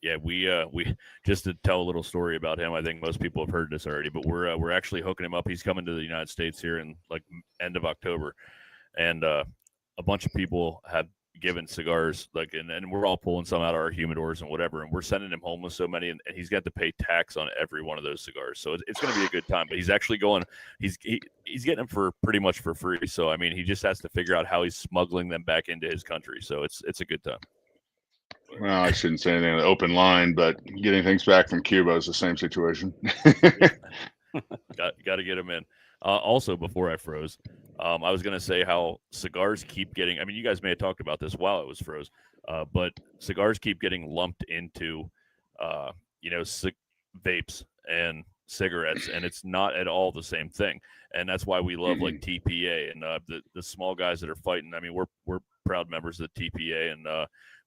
yeah, we just to tell a little story about him. I think most people have heard this already, but we're actually hooking him up. He's coming to the United States here in like end of October, and a bunch of people have given cigars and we're all pulling some out of our humidors and whatever, and we're sending him home with so many, and he's got to pay tax on every one of those cigars. So it's going to be a good time. But he's actually going. He's getting them for pretty much for free. So I mean, he just has to figure out how he's smuggling them back into his country. So it's a good time. Well, I shouldn't say anything on the open line, but getting things back from Cuba is the same situation. Got to get them in. Also, before I froze, I was going to say how cigars keep getting, I mean, you guys may have talked about this while it was froze, but cigars keep getting lumped into, vapes and cigarettes, and it's not at all the same thing. And that's why we love like TPA and the small guys that are fighting. I mean, we're proud members of the TPA, and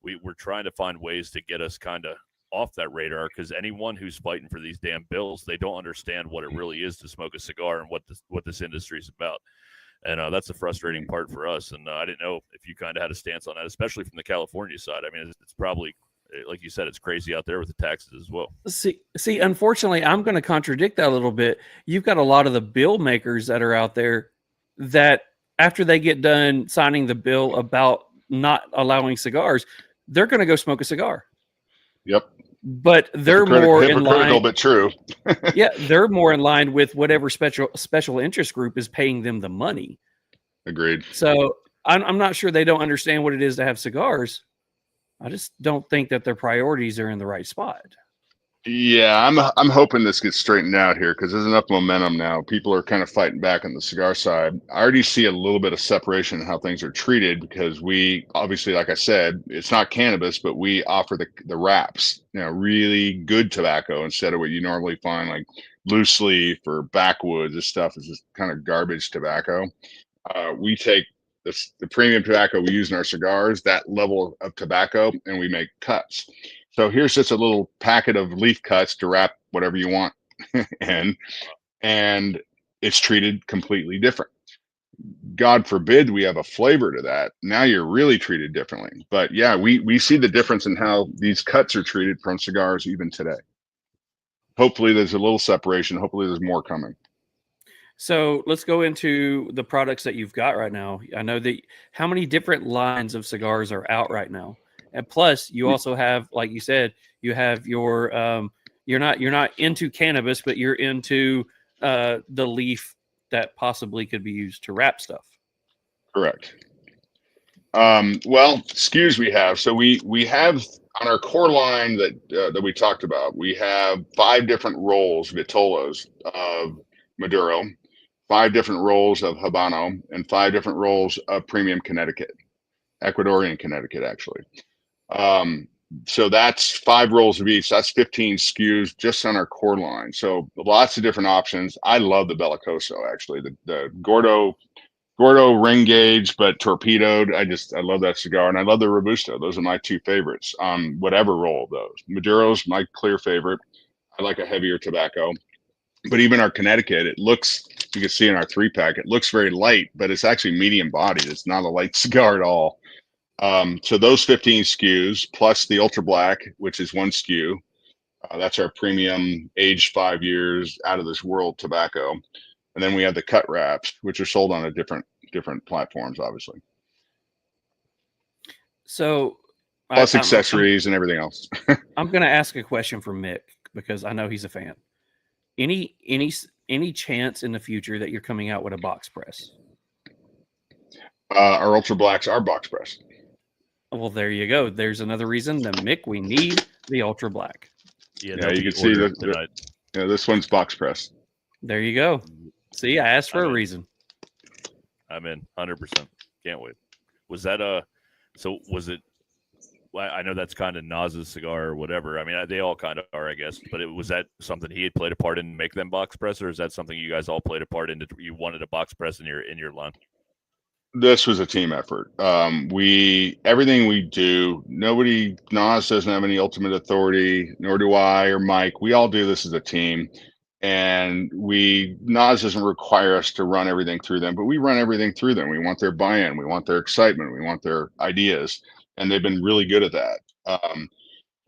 we're trying to find ways to get us kind of off that radar, because anyone who's fighting for these damn bills, they don't understand what it really is to smoke a cigar and what this industry is about. And that's the frustrating part for us. And I didn't know if you kind of had a stance on that, especially from the California side. I mean, it's probably, like you said, it's crazy out there with the taxes as well. See, unfortunately, I'm going to contradict that a little bit. You've got a lot of the bill makers that are out there that after they get done signing the bill about not allowing cigars, they're going to go smoke a cigar. Yep. But they're more in line. But true. Yeah, they're more in line with whatever special interest group is paying them the money. Agreed. So I'm not sure they don't understand what it is to have cigars. I just don't think that their priorities are in the right spot. Yeah, I'm hoping this gets straightened out here, because there's enough momentum now. People are kind of fighting back on the cigar side. I already see a little bit of separation in how things are treated, because we obviously, like I said, it's not cannabis, but we offer the wraps, really good tobacco instead of what you normally find like loose leaf or backwoods. This stuff is just kind of garbage tobacco. We take the premium tobacco we use in our cigars, that level of tobacco, and we make cuts. So here's just a little packet of leaf cuts to wrap whatever you want in, and it's treated completely different. God forbid we have a flavor to that. Now you're really treated differently. But yeah, we see the difference in how these cuts are treated from cigars even today. Hopefully there's a little separation. Hopefully there's more coming. So let's go into the products that you've got right now. I know that how many different lines of cigars are out right now? And plus, you also have, like you said, you have your you're not into cannabis, but you're into the leaf that possibly could be used to wrap stuff. Correct. Well, SKUs we have. So we have on our core line that we talked about, we have 5 different rolls, vitolas of Maduro, 5 different rolls of Habano, and 5 different rolls of premium Connecticut, Ecuadorian Connecticut, actually. So that's 5 rolls of each. That's 15 SKUs just on our core line. So lots of different options. I love the Bellicoso, actually, the Gordo ring gauge, but torpedoed. I love that cigar, and I love the Robusto. Those are my 2 favorites on whatever roll of those. Maduro's my clear favorite. I like a heavier tobacco, but even our Connecticut, it looks, you can see in our 3-pack, it looks very light, but it's actually medium bodied. It's not a light cigar at all. So those 15 SKUs plus the Ultra Black, which is 1 SKU. That's our premium, aged 5 years, out of this world tobacco. And then we have the cut wraps, which are sold on a different platforms, obviously. So plus accessories and everything else. I'm going to ask a question for Mick because I know he's a fan. Any chance in the future that you're coming out with a box press? Our Ultra Blacks are box press. Well, there you go. There's another reason that Mick, we need the Ultra Black. Yeah, you can see this one's box press. There you go. See, I asked for a reason. I'm in 100%. Can't wait. Was that so was it, I know that's kind of Nas's cigar or whatever. I mean, they all kind of are, I guess, but was that something he had played a part in make them box press, or is that something you guys all played a part in that you wanted a box press in your line? This was a team effort. Everything we do, Nas doesn't have any ultimate authority, nor do I or Mike. We all do this as a team. And Nas doesn't require us to run everything through them, but we run everything through them. We want their buy-in, we want their excitement, we want their ideas, and they've been really good at that.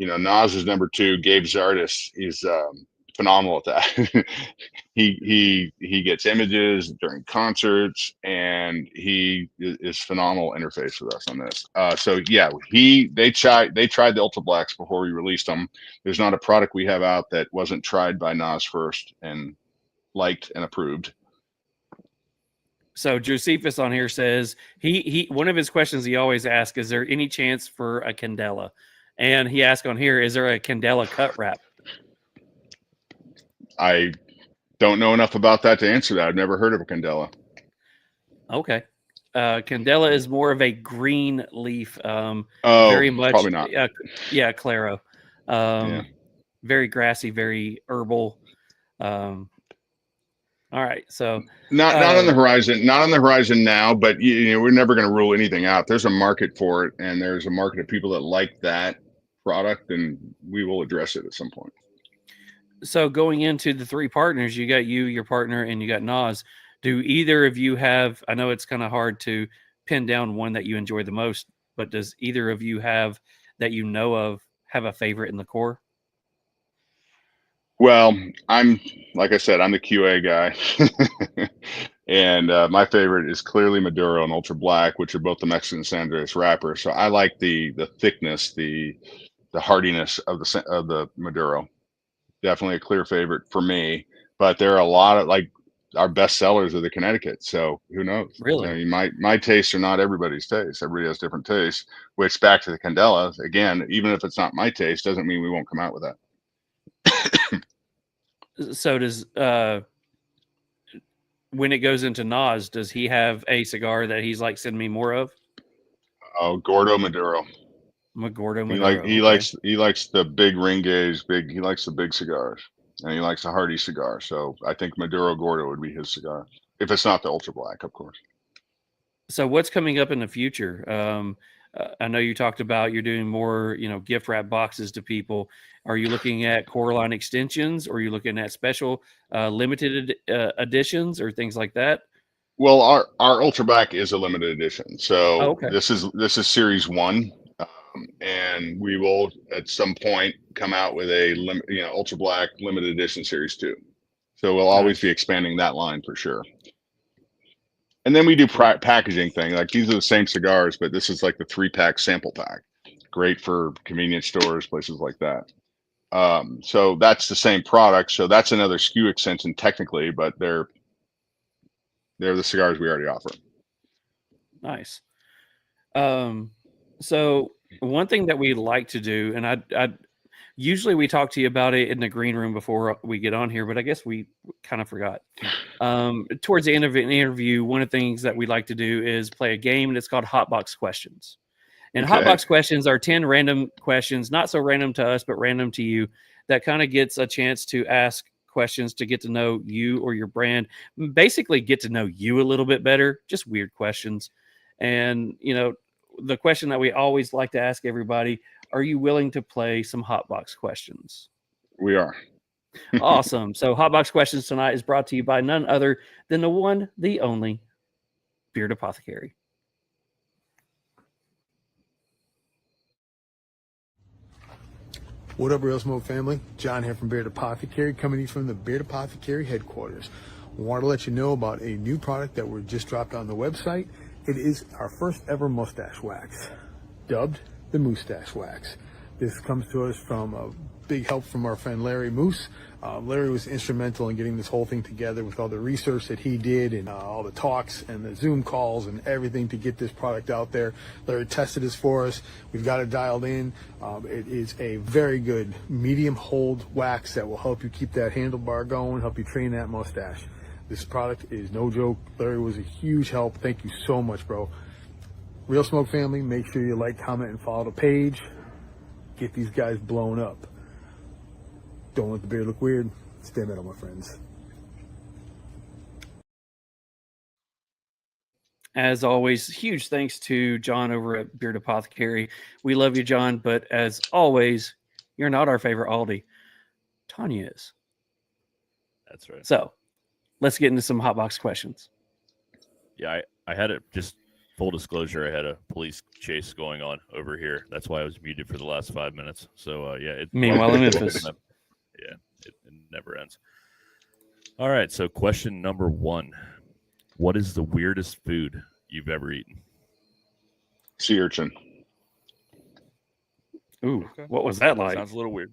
Nas is number 2. Gabe Zardis is phenomenal at that. he gets images during concerts, and he is phenomenal interface with us on this. So yeah, they tried the Ultra Blacks before we released them. There's not a product we have out that wasn't tried by Nas first and liked and approved. So Josephus on here says he one of his questions he always asks, is there any chance for a Candela? And he asked on here, is there a Candela cut wrap? I don't know enough about that to answer that. I've never heard of a Candela. Okay. Candela is more of a green leaf. Very much. Probably not. Yeah, Claro. Very grassy, very herbal. All right. So not on the horizon, not on the horizon now, but we're never going to rule anything out. There's a market for it, and there's a market of people that like that product, and we will address it at some point. So going into the 3 partners, you got you, your partner, and you got Nas. Do either of you have, I know it's kind of hard to pin down one that you enjoy the most, but does either of you have, that you know of, have a favorite in the core? Well, like I said, I'm the QA guy. And my favorite is clearly Maduro and Ultra Black, which are both the Mexican San Andreas wrappers. So I like the thickness, the hardiness of the Maduro. Definitely a clear favorite for me, but there are a lot of, like, our best sellers are the Connecticut. So who knows? Really? My tastes are not everybody's taste. Everybody has different tastes, which back to the Candela again, even if it's not my taste, doesn't mean we won't come out with that. So does, when it goes into Nas, does he have a cigar that he's like, send me more of? Oh, Gordo Maduro. Maduro. He likes the big ring gauge, he likes the big cigars, and he likes the hardy cigar. So I think Maduro Gordo would be his cigar, if it's not the Ultra Black, of course. So what's coming up in the future? I know you talked about you're doing more, gift wrap boxes to people. Are you looking at core line extensions, or are you looking at special limited editions or things like that? Well, our Ultra Black is a limited edition. So okay. This is series 1. And we will at some point come out with a Ultra Black limited edition series 2. So we'll always be expanding that line for sure. And then we do packaging thing. Like, these are the same cigars, but this is like the 3-pack sample pack. Great for convenience stores, places like that. So that's the same product. So that's another SKU extension technically, but they're the cigars we already offer. Nice. So one thing that we like to do, and I usually we talk to you about it in the green room before we get on here, but I guess we kind of forgot. Towards the end of an interview, one of the things that we like to do is play a game, and it's called Hotbox Questions. And Hotbox Questions are 10 random questions, not so random to us, but random to you, that kind of gets a chance to ask questions to get to know you or your brand, basically get to know you a little bit better, just weird questions. And, the question that we always like to ask everybody, are you willing to play some Hotbox Questions? We are. Awesome. So Hotbox Questions tonight is brought to you by none other than the one, the only Beard Apothecary. What up, Real Smoke family? John here from Beard Apothecary, coming to you from the Beard Apothecary headquarters. Want to let you know about a new product that we just dropped on the website. It is our first ever mustache wax, dubbed the Moustache Wax. This comes to us from a big help from our friend Larry Moose. Larry was instrumental in getting this whole thing together with all the research that he did and all the talks and the Zoom calls and everything to get this product out there. Larry tested this for us. We've got it dialed in. It is a very good medium hold wax that will help you keep that handlebar going, help you train that mustache. This product is no joke. Larry was a huge help. Thank you so much, bro. Real Smoke family, make sure you like, comment, and follow the page. Get these guys blown up. Don't let the beard look weird. Stay metal, my friends. As always, huge thanks to John over at Beard Apothecary. We love you, John, but as always, you're not our favorite Aldi. Tanya is. That's right. So let's get into some hotbox questions. Yeah, I had it just full disclosure. I had a police chase going on over here. That's why I was muted for the last 5 minutes. So yeah. Meanwhile in Memphis. Yeah, it never ends. All right. So question number 1. What is the weirdest food you've ever eaten? Sea urchin. Ooh, what was that like? Sounds a little weird.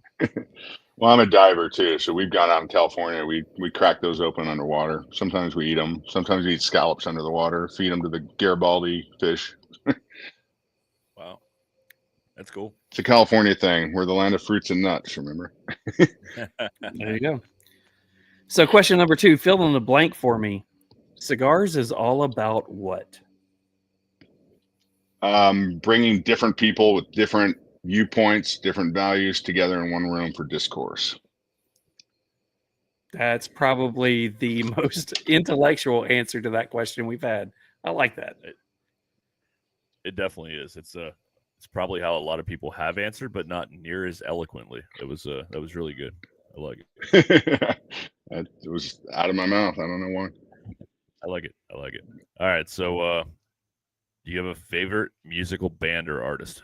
Well, I'm a diver too, so we've gone out in California. We crack those open underwater. Sometimes we eat them. Sometimes we eat scallops under the water. Feed them to the Garibaldi fish. Wow, that's cool. It's a California thing. We're the land of fruits and nuts. Remember? There you go. So question number 2, fill in the blank for me. Cigars is all about what? Bringing different people with different viewpoints, different values together in one room for discourse. That's probably the most intellectual answer to that question we've had. I like that. It definitely is. It's probably how a lot of people have answered, but not near as eloquently. That was really good. I like it. It was out of my mouth. I don't know why. I like it. All right. So, do you have a favorite musical band or artist?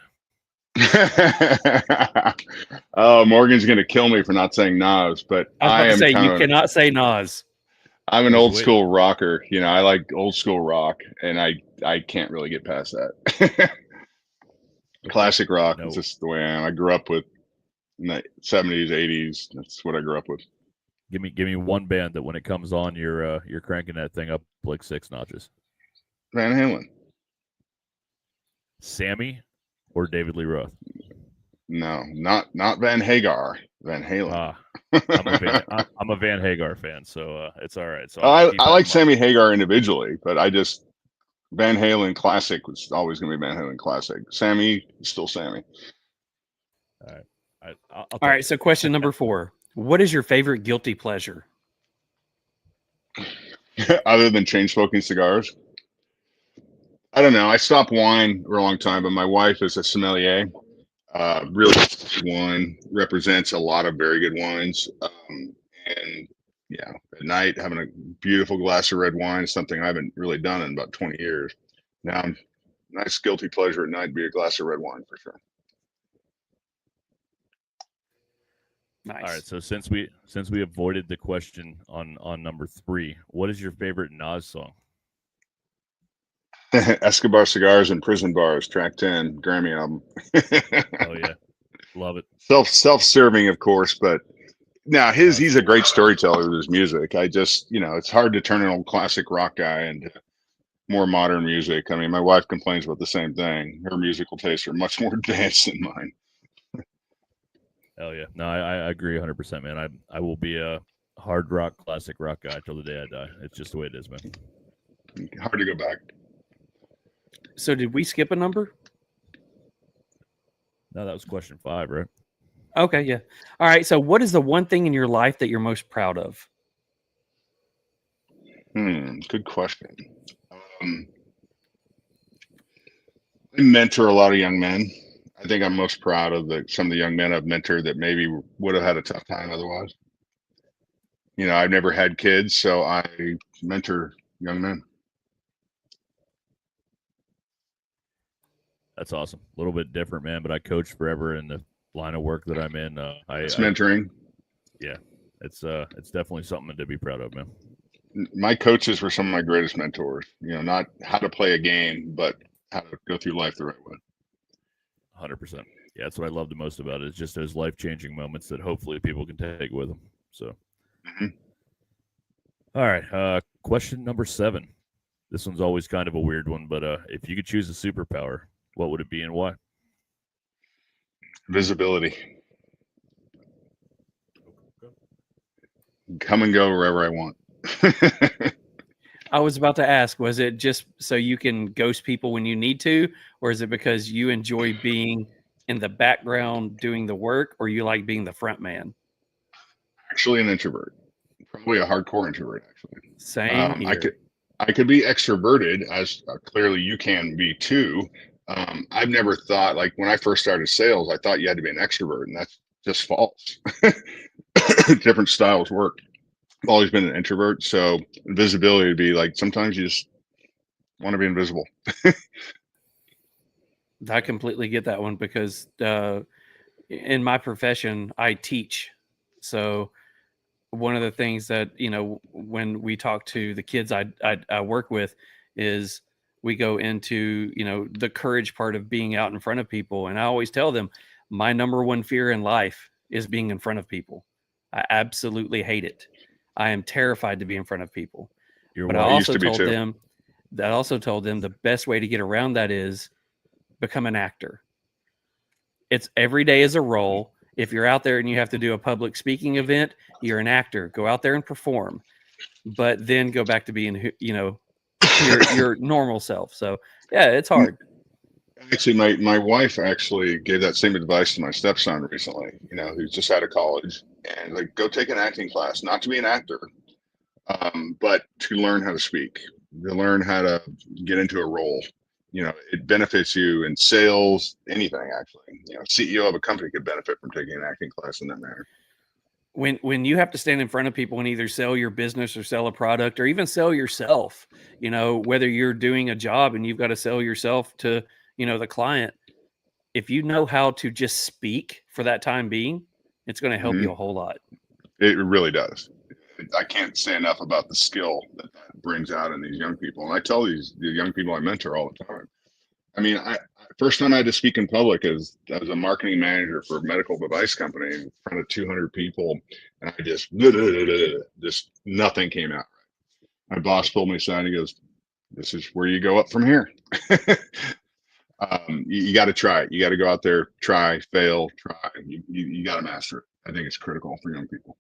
Oh, Morgan's gonna kill me for not saying Nas, but I was about to say you cannot say Nas. I'm an old school rocker. You know, I like old school rock, and I can't really get past that. Classic rock is just the way I am. I grew up with in the 70s, 80s. That's what I grew up with. Give me one band that when it comes on, you're cranking that thing up like 6 notches. Van Halen. Sammy or David Lee Roth? No, not Van Hagar. Van Halen. I'm a Van Hagar fan, so it's all right. So I like Sammy Hagar individually, but Van Halen classic was always going to be Van Halen classic. Sammy is still Sammy. All right. All right. So question number 4. What is your favorite guilty pleasure? Other than chain smoking cigars? I don't know. I stopped wine for a long time, but my wife is a sommelier. Really good wine, represents a lot of very good wines. And yeah, at night having a beautiful glass of red wine is something I haven't really done in about 20 years. Now, nice guilty pleasure at night would be a glass of red wine for sure. Nice. All right. So since we avoided the question on number 3, what is your favorite Nas song? Escobar Cigars and Prison Bars, track 10, Grammy album. Oh yeah, love it. Self-serving, of course, but now he's a great storyteller with his music. I just, it's hard to turn an old classic rock guy into more modern music. I mean, my wife complains about the same thing. Her musical tastes are much more advanced than mine. Hell yeah. No, I agree 100%, man. I will be a hard rock, classic rock guy till the day I die. It's just the way it is, man. Hard to go back. So did we skip a number? No, that was question 5, right? Okay, yeah. All right. So what is the one thing in your life that you're most proud of? Good question. I mentor a lot of young men. I think I'm most proud of some of the young men I've mentored that maybe would have had a tough time otherwise. I've never had kids, so I mentor young men. That's awesome. A little bit different, man, but I coached forever in the line of work that I'm in. It's mentoring. Yeah, it's definitely something to be proud of, man. My coaches were some of my greatest mentors. Not how to play a game, but how to go through life the right way. 100%. Yeah, that's what I love the most about it. It's just those life-changing moments that hopefully people can take with them. So, All right. Question number 7. This one's always kind of a weird one, but if you could choose a superpower, what would it be and why? Visibility. Come and go wherever I want. I was about to ask, was it just so you can ghost people when you need to, or is it because you enjoy being in the background doing the work, or you like being the front man? Actually, an introvert. Probably a hardcore introvert, actually. Same here. I could be extroverted, as clearly you can be too. I've never thought, like when I first started sales, I thought you had to be an extrovert, and that's just false. Different styles work. I've always been an introvert, so visibility would be like sometimes you just want to be invisible. I completely get that one because in my profession, I teach. So one of the things that, when we talk to the kids I work with is we go into, the courage part of being out in front of people. And I always tell them my number one fear in life is being in front of people. I absolutely hate it. I am terrified to be in front of people. But I also told them the best way to get around that is become an actor. It's every day is a role. If you're out there and you have to do a public speaking event, you're an actor. Go out there and perform, but then go back to being, your normal self. So yeah, it's hard. Actually, my wife actually gave that same advice to my stepson recently, who's just out of college, and like, go take an acting class, not to be an actor, but to learn how to speak, to learn how to get into a role. It benefits you in sales, anything actually. CEO of a company could benefit from taking an acting class in that manner. When you have to stand in front of people and either sell your business or sell a product or even sell yourself, whether you're doing a job and you've got to sell yourself to, the client, if you know how to just speak for that time being, it's going to help you a whole lot. It really does. I can't say enough about the skill that brings out in these young people. And I tell the young people I mentor all the time. I mean, first time I had to speak in public as a marketing manager for a medical device company in front of 200 people, and I just nothing came out right. My boss pulled me aside and he goes, "This is where you go up from here." You got to try it. You got to go out there, try, fail, try. You got to master it. I think it's critical for young people.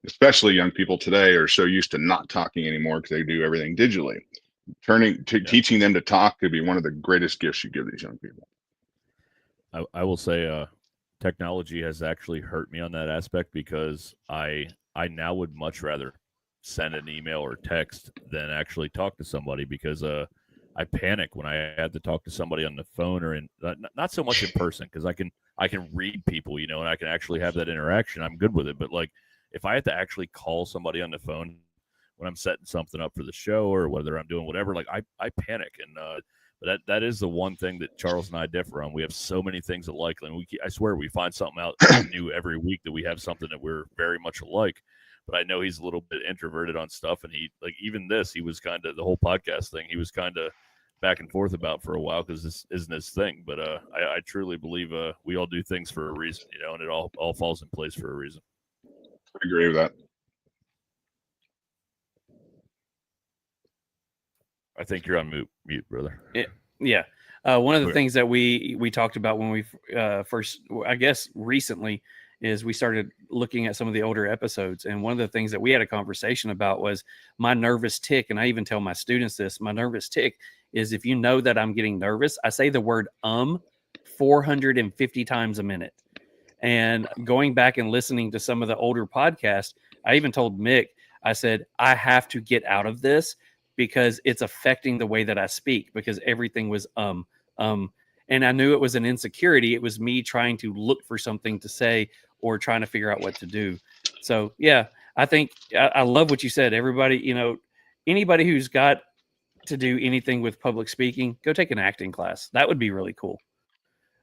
Especially young people today are so used to not talking anymore because they do everything digitally. Teaching them to talk could be one of the greatest gifts you give these young people. I will say technology has actually hurt me on that aspect because I now would much rather send an email or text than actually talk to somebody because I panic when I had to talk to somebody on the phone or not so much in person because I can read people, and I can actually have that interaction. I'm good with it, but like if I had to actually call somebody on the phone when I'm setting something up for the show or whether I'm doing whatever, like I panic. And but that is the one thing that Charles and I differ on. We have so many things alike, and I swear we find something out new every week that we have something that we're very much alike. But I know he's a little bit introverted on stuff, and he he was kind of the whole podcast thing. He was kind of back and forth about for a while because this isn't his thing. But I truly believe we all do things for a reason, and it all falls in place for a reason. I agree with that. I think you're on mute, brother. Yeah. One of the things that we talked about when we first, I guess recently, is we started looking at some of the older episodes. And one of the things that we had a conversation about was my nervous tick. And I even tell my students this, my nervous tick is if you know that I'm getting nervous, I say the word 450 times a minute. And going back and listening to some of the older podcasts, I even told Mick, I said, I have to get out of this because it's affecting the way that I speak because everything was and I knew it was an insecurity. It was me trying to look for something to say or trying to figure out what to do. So yeah, I think I love what you said. Everybody, anybody who's got to do anything with public speaking, go take an acting class. That would be really cool.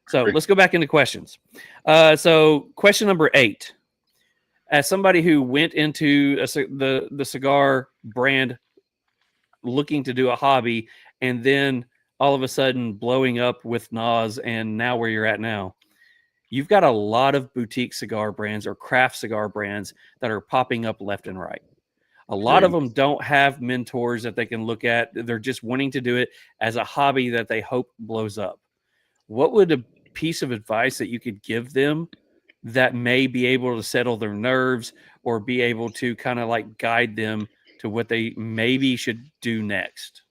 So let's go back into questions. So question number 8, as somebody who went into the cigar brand looking to do a hobby and then all of a sudden blowing up with Nas and now where you're at now, you've got a lot of boutique cigar brands or craft cigar brands that are popping up left and right. A lot of them don't have mentors that they can look at. They're just wanting to do it as a hobby that they hope blows up. What would a piece of advice that you could give them that may be able to settle their nerves or be able to kind of like guide them to what they maybe should do next?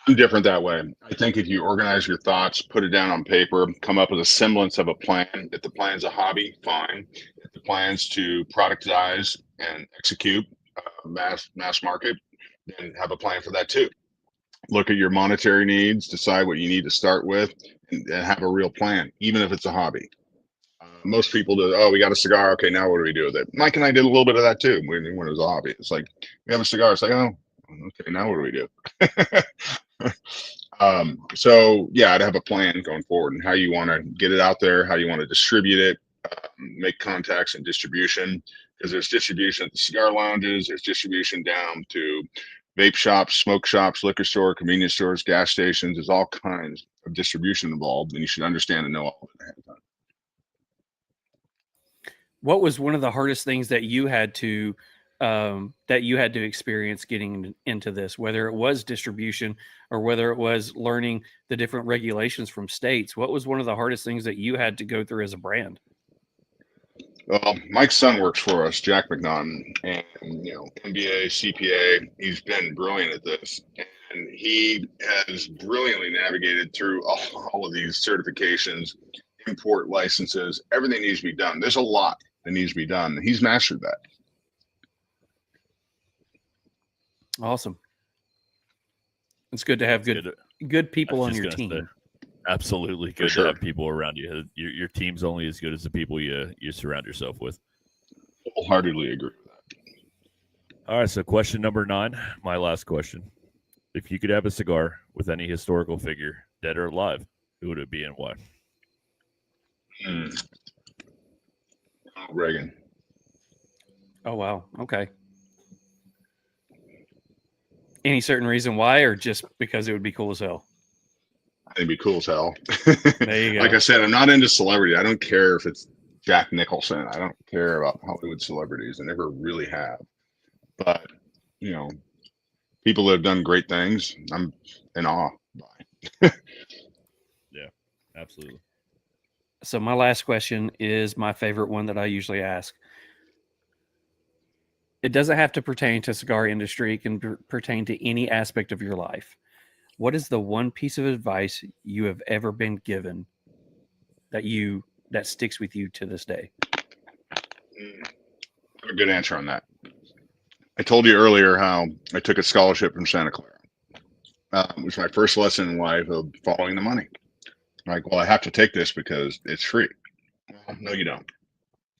I'm different that way. I think if you organize your thoughts, put it down on paper, come up with a semblance of a plan. If the plan's a hobby, fine. If the plan's to productize and execute mass market, then have a plan for that too. Look at your monetary needs, decide what you need to start with, and have a real plan, even if it's a hobby. Most people do, oh, we got a cigar. Okay, now what do we do with it? Mike and I did a little bit of that too when it was a hobby. It's like, we have a cigar. It's like, oh, okay, now what do we do? So yeah, I'd have a plan going forward and how you want to get it out there, how you want to distribute it, make contacts and distribution, because there's distribution at the cigar lounges, there's distribution down to vape shops, smoke shops, liquor store, convenience stores, gas stations. There's all kinds of distribution involved, and you should understand and know all of it ahead of time. What was one of the hardest things that you had to experience getting into this, whether it was distribution or whether it was learning the different regulations from states? What was one of the hardest things that you had to go through as a brand? Well, Mike's son works for us, Jack McNaughton, and MBA, CPA. He's been brilliant at this, and he has brilliantly navigated through all of these certifications, import licenses. Everything needs to be done. There's a lot that needs to be done. He's mastered that. Awesome. It's good to have good people on your team. Absolutely good to have people around you. Your team's only as good as the people you surround yourself with. Wholeheartedly agree with that. All right, so question number 9, my last question. If you could have a cigar with any historical figure, dead or alive, who would it be and why? Reagan. Oh, wow. Okay. Any certain reason why, or just because it would be cool as hell? It'd be cool as hell. There you go. Like I said, I'm not into celebrity. I don't care if it's Jack Nicholson. I don't care about Hollywood celebrities. I never really have. But, people that have done great things, I'm in awe by. Yeah, absolutely. So my last question is my favorite one that I usually ask. It doesn't have to pertain to cigar industry. It can pertain to any aspect of your life. What is the one piece of advice you have ever been given that sticks with you to this day? I have a good answer on that. I told you earlier how I took a scholarship from Santa Clara. It was my first lesson in life of following the money. Like, well, I have to take this because it's free. Well, no, you don't.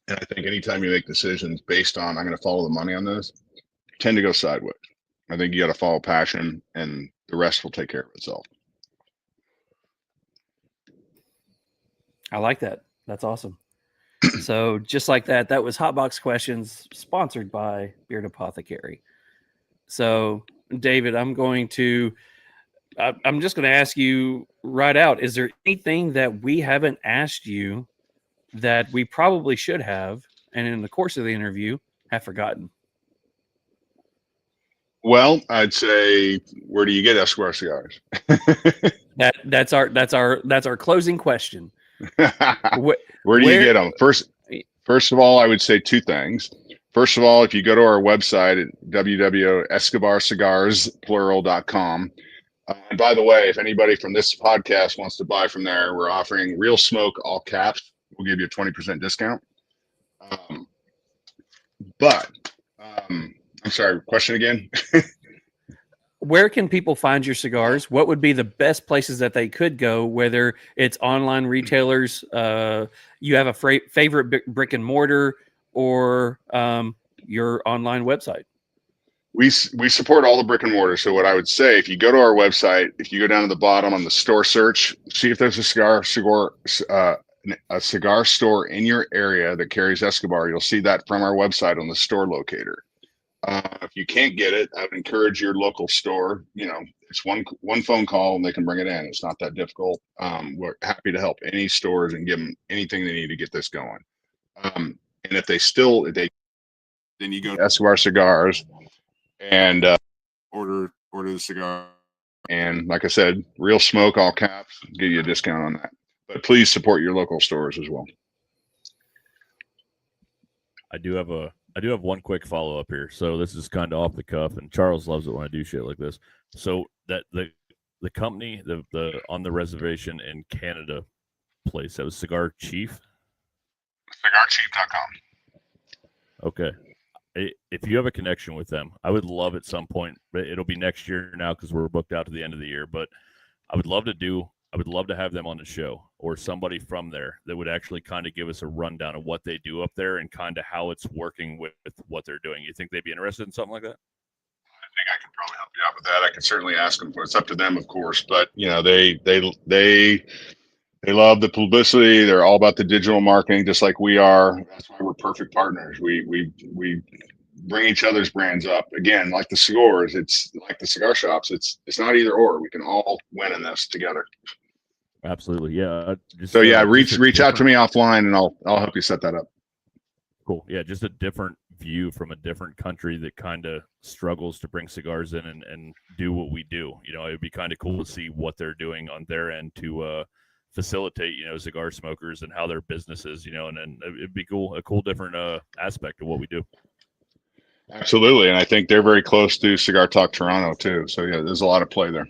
And I think anytime you make decisions based on, I'm going to follow the money on this, tend to go sideways. I think you got to follow passion and the rest will take care of itself. I like that. That's awesome. So just like that, that was Hotbox Questions sponsored by Beard Apothecary. So David, I'm just going to ask you right out. Is there anything that we haven't asked you that we probably should have, and in the course of the interview have forgotten? Well, I'd say, where do you get Escobar Cigars? That's our closing question. Where do you get them? First of all, I would say 2 things. First of all, if you go to our website at www.escobarcigars.com, and by the way, if anybody from this podcast wants to buy from there, we're offering Real Smoke, all caps. We'll give you a 20% discount. I'm sorry, question again? Where can people find your cigars? What would be the best places that they could go, whether it's online retailers, you have a favorite brick and mortar, or your online website? We support all the brick and mortar. So what I would say, if you go to our website, if you go down to the bottom on the store search, see if there's a cigar store in your area that carries Escobar. You'll see that from our website on the store locator. If you can't get it, I would encourage your local store. It's one phone call and they can bring it in. It's not that difficult. We're happy to help any stores and give them anything they need to get this going. And if then you go to Escobar Cigars and order the cigar. And like I said, Real Smoke, all caps, give you a discount on that. But please support your local stores as well. I do have one quick follow up here. So this is kind of off the cuff, and Charles loves it when I do shit like this. So that the company, the on the reservation in Canada place, that was Cigar Chief. CigarChief.com. Okay. If you have a connection with them, I would love at some point. It'll be next year now because we're booked out to the end of the year. But I would love to have them on the show, or somebody from there that would actually kind of give us a rundown of what they do up there and kind of how it's working with what they're doing. You think they'd be interested in something like that? I think I can probably help you out with that. I can certainly ask them. It's up to them, of course. But they love the publicity. They're all about the digital marketing, just like we are. That's why we're perfect partners. We bring each other's brands up. Again, like the cigars, it's like the cigar shops. It's not either or. We can all win in this together. Absolutely, yeah. Reach out to me offline, and I'll help you set that up. Cool. Yeah, just a different view from a different country that kind of struggles to bring cigars in and do what we do. It'd be kind of cool to see what they're doing on their end to facilitate, cigar smokers and how their business is, and then it'd be a cool different aspect of what we do. Absolutely. And I think they're very close to Cigar Talk Toronto too. So yeah, there's a lot of play there.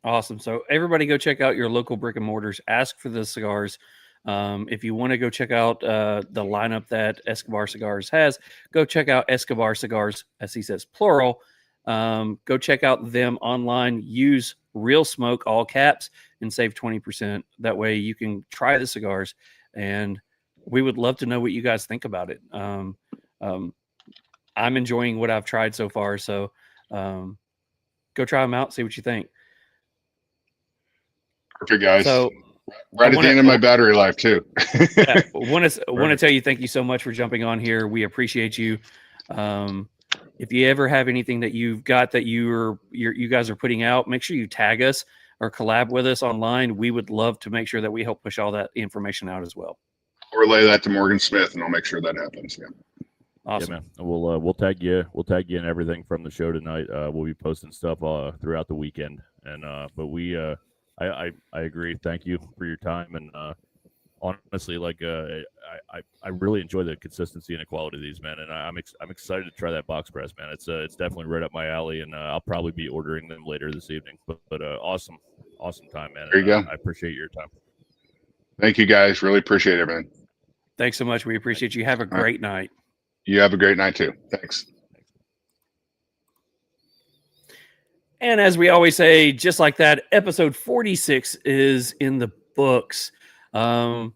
Awesome. So everybody go check out your local brick and mortars, ask for the cigars. If you want to go check out the lineup that Escobar Cigars has, go check out Escobar Cigars, as he says, plural. Go check out them online, use Real Smoke, all caps, and save 20%. That way you can try the cigars, and we would love to know what you guys think about it. I'm enjoying what I've tried so far, so go try them out, see what you think. Perfect, guys. So right at the end of my battery life too. Yeah, want to tell you thank you so much for jumping on here. We appreciate you. If you ever have anything that you've got that you guys are putting out, make sure you tag us or collab with us online. We would love to make sure that we help push all that information out as well. I'll relay that to Morgan Smith, and I'll make sure that happens. Yeah. Awesome. Yeah, man. We'll tag you. We'll tag you in everything from the show tonight. We'll be posting stuff throughout the weekend. And but I agree. Thank you for your time. And honestly, I really enjoy the consistency and the quality of these, man. And I'm excited to try that box press, man. It's definitely right up my alley, and I'll probably be ordering them later this evening. But awesome time, man. There you go. I appreciate your time. Thank you, guys. Really appreciate it, man. Thanks so much. We appreciate you. Have a great night. You have a great night too. Thanks. And as we always say, just like that, episode 46 is in the books. Hour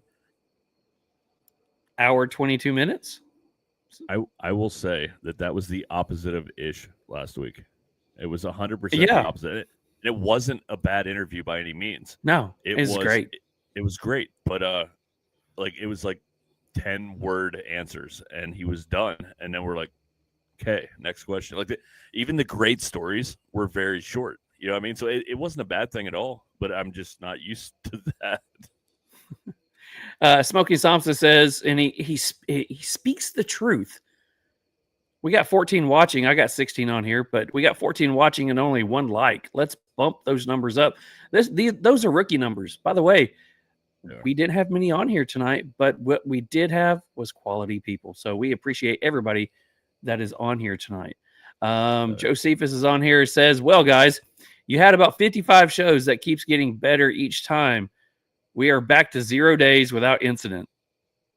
22 minutes. I will say that was the opposite of ish last week. It was 100% the opposite. It wasn't a bad interview by any means. No, it was great. It was great, but it was like 10-word answers, and he was done. And then we're like, okay, next question. Even the great stories were very short. You know what I mean? So it wasn't a bad thing at all, but I'm just not used to that. Smokey Thompson says, and he speaks the truth. We got 14 watching. I got 16 on here, but we got 14 watching and only 1 like. Let's bump those numbers up. Those are rookie numbers. By the way, we didn't have many on here tonight, but what we did have was quality people. So we appreciate everybody that is on here tonight. Josephus is on here. Says, well, guys, you had about 55 shows that keeps getting better each time. We are back to 0 days without incident.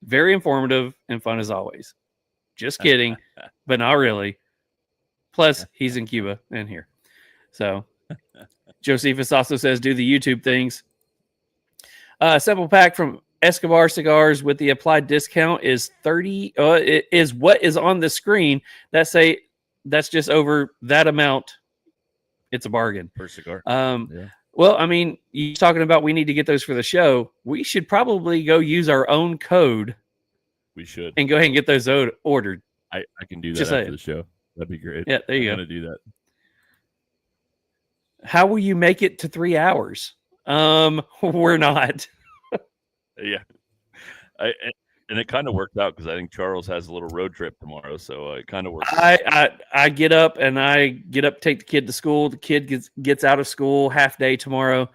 Very informative and fun as always. Just kidding, but not really. Plus, he's in Cuba and here. So Josephus also says, do the YouTube things. Simple pack from Escobar Cigars with the applied discount is 30. It is what is on the screen. That's just over that amount. It's a bargain per cigar. Yeah. Well, I mean, you're talking about we need to get those for the show. We should probably go use our own code. We should. And go ahead and get those ordered. I can do that after the show. That'd be great. Yeah, there you go. I'm going to do that. How will you make it to 3 hours? We're not. Yeah. And it kind of worked out because I think Charles has a little road trip tomorrow, so it kind of works. I get up to take the kid to school. The kid gets out of school half day tomorrow.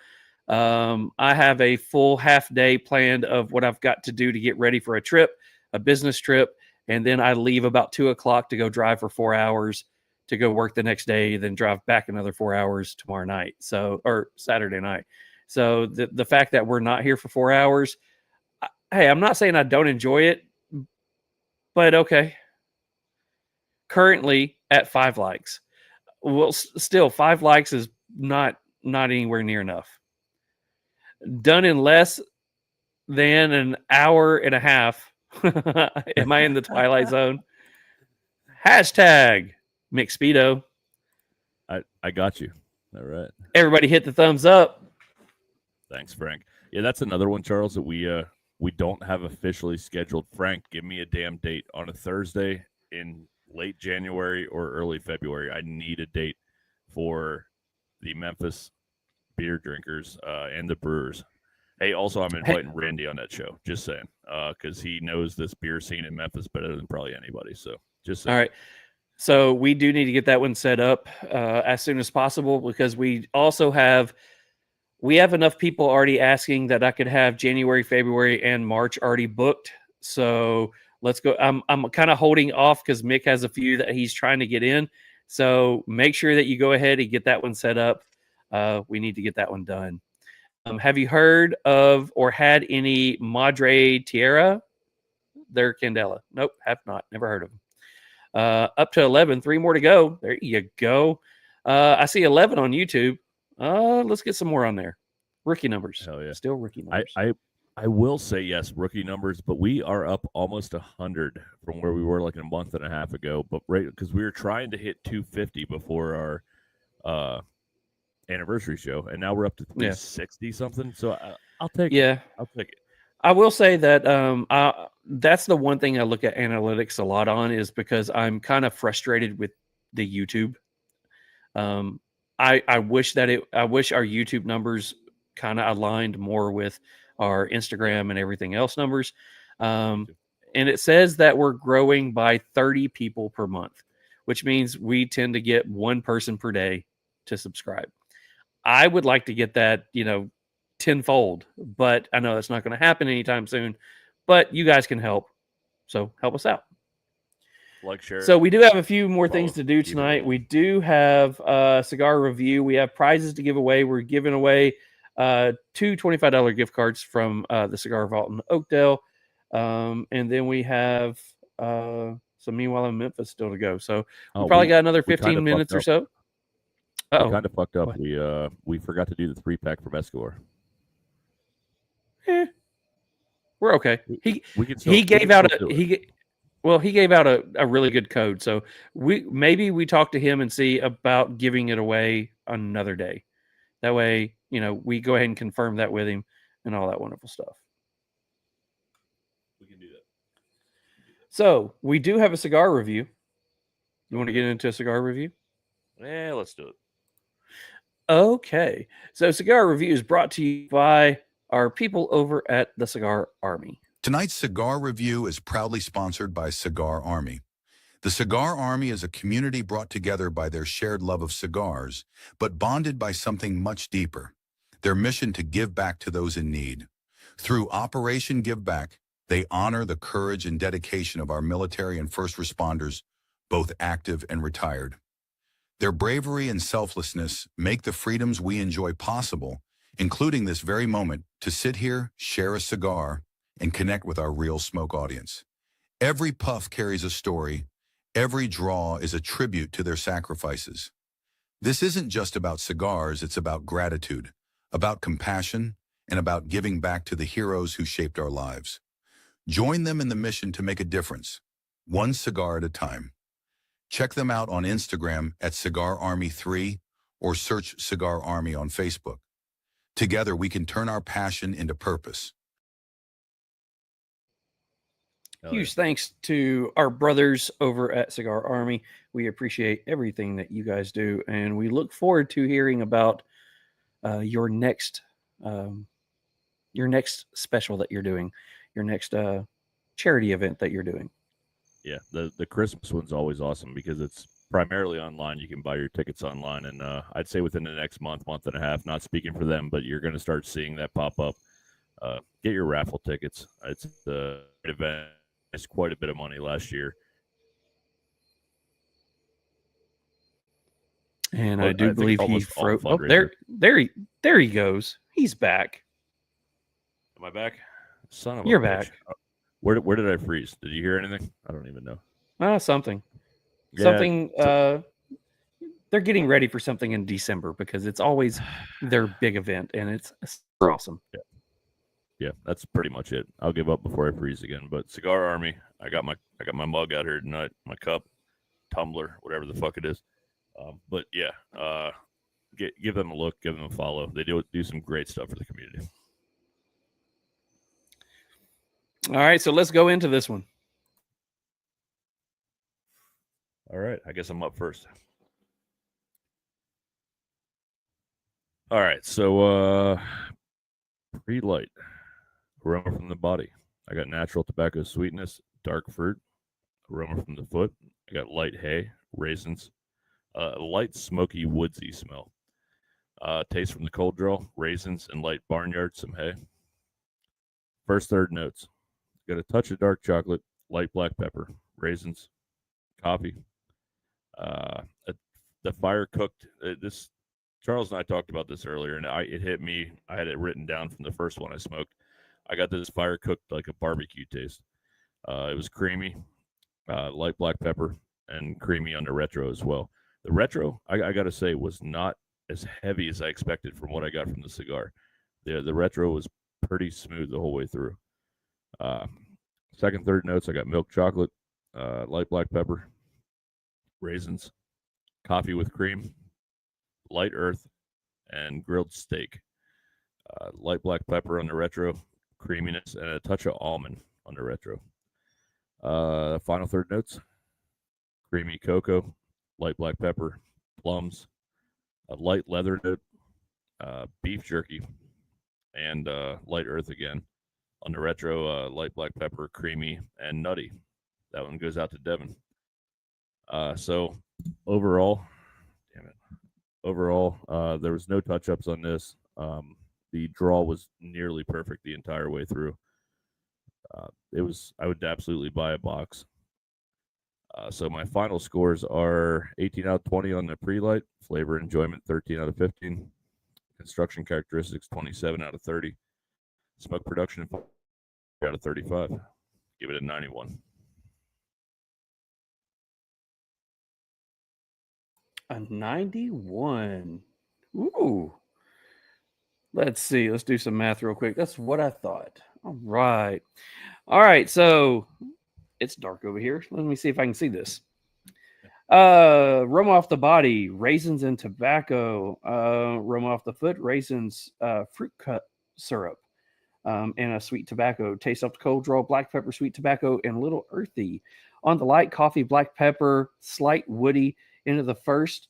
I have a full half day planned of what I've got to do to get ready for a business trip, and then I leave about 2:00 to go drive for 4 hours to go work the next day, then drive back another 4 hours tomorrow night. Or Saturday night. So the fact that we're not here for 4 hours, hey, I'm not saying I don't enjoy it, but okay. Currently at 5 likes. Well, still 5 likes is not anywhere near enough. Done in less than an hour and a half. Am I in the twilight zone? Hashtag McSpeedo. I got you. All right. Everybody hit the thumbs up. Thanks, Frank. Yeah, that's another one, Charles, that we don't have officially scheduled. Frank, give me a damn date on a Thursday in late January or early February. I need a date for the Memphis beer drinkers and the brewers. Hey, also, I'm inviting Randy on that show. Just saying, because he knows this beer scene in Memphis better than probably anybody. So just saying. All right. So we do need to get that one set up as soon as possible, because we also have enough people already asking that I could have January, February, and March already booked. So let's go. I'm kind of holding off because Mick has a few that he's trying to get in. So make sure that you go ahead and get that one set up. We need to get that one done. Have you heard of or had any Madre Tierra? They're Candela. Nope, have not. Never heard of them. Up to 11, 3 more to go. There you go. I see 11 on YouTube. Let's get some more on there. Rookie numbers. Hell yeah. Still rookie numbers. I will say yes, rookie numbers, but we are up almost 100 from where we were like a month and a half ago. But right, because we were trying to hit 250 before our anniversary show, and now we're up to 360 something. So I'll take it. I'll take it. I will say that that's the one thing I look at analytics a lot on, is because I'm kind of frustrated with the YouTube. I wish our YouTube numbers kind of aligned more with our Instagram and everything else numbers. And it says that we're growing by 30 people per month, which means we tend to get one person per day to subscribe. I would like to get that, tenfold, but I know that's not going to happen anytime soon, but you guys can help. So help us out. Like, share. So we do have a few more things to do tonight. We do have a cigar review. We have prizes to give away. We're giving away 2 $25 gift cards from the Cigar Vault in Oakdale. And then we have some Meanwhile in Memphis still to go. So we probably got another 15 minutes or so. We kind of fucked up. We forgot to do the 3-pack from Escobar. We're okay. He gave out a really good code. So we talk to him and see about giving it away another day. That way, we go ahead and confirm that with him and all that wonderful stuff. We can do that. So we do have a cigar review. You want to get into a cigar review? Yeah, let's do it. Okay. So cigar review is brought to you by our people over at the Cigar Army. Tonight's cigar review is proudly sponsored by Cigar Army. The Cigar Army is a community brought together by their shared love of cigars, but bonded by something much deeper, their mission to give back to those in need. Through Operation Give Back, they honor the courage and dedication of our military and first responders, both active and retired. Their bravery and selflessness make the freedoms we enjoy possible, including this very moment to sit here, share a cigar, and connect with our Real Smoke audience. Every puff carries a story. Every draw is a tribute to their sacrifices. This isn't just about cigars, it's about gratitude, about compassion, and about giving back to the heroes who shaped our lives. Join them in the mission to make a difference, one cigar at a time. Check them out on Instagram at Cigar Army 3 or search Cigar Army on Facebook. Together, we can turn our passion into purpose. Huge thanks to our brothers over at Cigar Army. We appreciate everything that you guys do, and we look forward to hearing about your next special that you're doing, your next charity event that you're doing. Yeah, the Christmas one's always awesome because it's primarily online. You can buy your tickets online, and I'd say within the next month and a half, not speaking for them, but you're going to start seeing that pop up. Get your raffle tickets. It's the event. It's quite a bit of money last year. And I do believe he froze. Oh, there he goes. He's back. Am I back? Son of a You're bitch. back. Where did I freeze? Did you hear anything? I don't even know. Something. Yeah, something. They're getting ready for something in December because it's always their big event, and it's awesome. Yeah, that's pretty much it. I'll give up before I freeze again. But Cigar Army, I got my mug out here tonight, my cup, tumbler, whatever the fuck it is. But yeah, give them a look, give them a follow. They do some great stuff for the community. All right, so let's go into this one. All right, I guess I'm up first. All right, so pre-light, aroma from the body. I got natural tobacco sweetness, dark fruit, aroma from the foot. I got light hay, raisins, light smoky woodsy smell. Taste from the cold draw, raisins and light barnyard, some hay. First third notes. Got a touch of dark chocolate, light black pepper, raisins, coffee. The fire cooked. This Charles and I talked about this earlier, and it hit me. I had it written down from the first one I smoked. I got this fire cooked like a barbecue taste. It was creamy, light black pepper, and creamy on the retro as well. The retro, I got to say, was not as heavy as I expected from what I got from the cigar. The retro was pretty smooth the whole way through. Second, third notes, I got milk chocolate, light black pepper, raisins, coffee with cream, light earth, and grilled steak. Light black pepper on the retro, creaminess, and a touch of almond on the retro. Final third notes, creamy cocoa, light black pepper, plums, a light leather note, beef jerky, and light earth again. On the retro, light black pepper, creamy, and nutty. That one goes out to Devin. So overall, there was no touch-ups on this. The draw was nearly perfect the entire way through. I would absolutely buy a box. So my final scores are 18 out of 20 on the pre-light, flavor enjoyment 13 out of 15, construction characteristics 27 out of 30, smoke production out of 35. Give it a 91. A 91. Ooh. Let's see. Let's do some math real quick. That's what I thought. All right. So it's dark over here. Let me see if I can see this. Aroma off the body, raisins and tobacco. Aroma off the foot, raisins, fruit cut syrup, and a sweet tobacco. Taste off the cold draw, black pepper, sweet tobacco, and a little earthy. On the light, coffee, black pepper, slight woody. Into the first,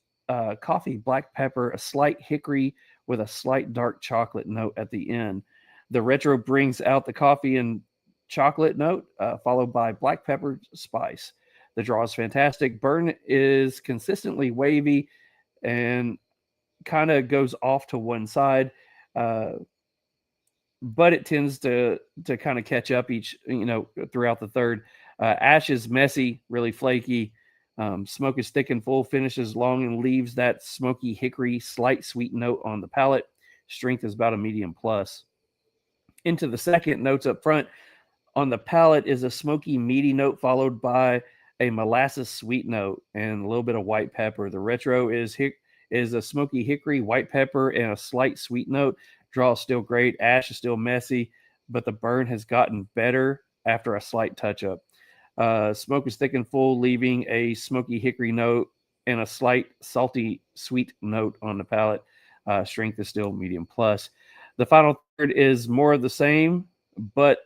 coffee, black pepper, a slight hickory with a slight dark chocolate note at the end. The retro brings out the coffee and chocolate note, followed by black pepper spice. The draw is fantastic. Burn is consistently wavy and kind of goes off to one side, but it tends to kind of catch up throughout the third. Ash is messy, really flaky. Smoke is thick and full, finishes long and leaves that smoky hickory, slight sweet note on the palate. Strength is about a medium plus. Into the second, notes up front. On the palate is a smoky, meaty note followed by a molasses sweet note and a little bit of white pepper. The retro is a smoky hickory, white pepper, and a slight sweet note. Draw is still great. Ash is still messy, but the burn has gotten better after a slight touch-up. Smoke is thick and full, leaving a smoky hickory note and a slight salty sweet note on the palate. Strength is still medium plus. The final third is more of the same, but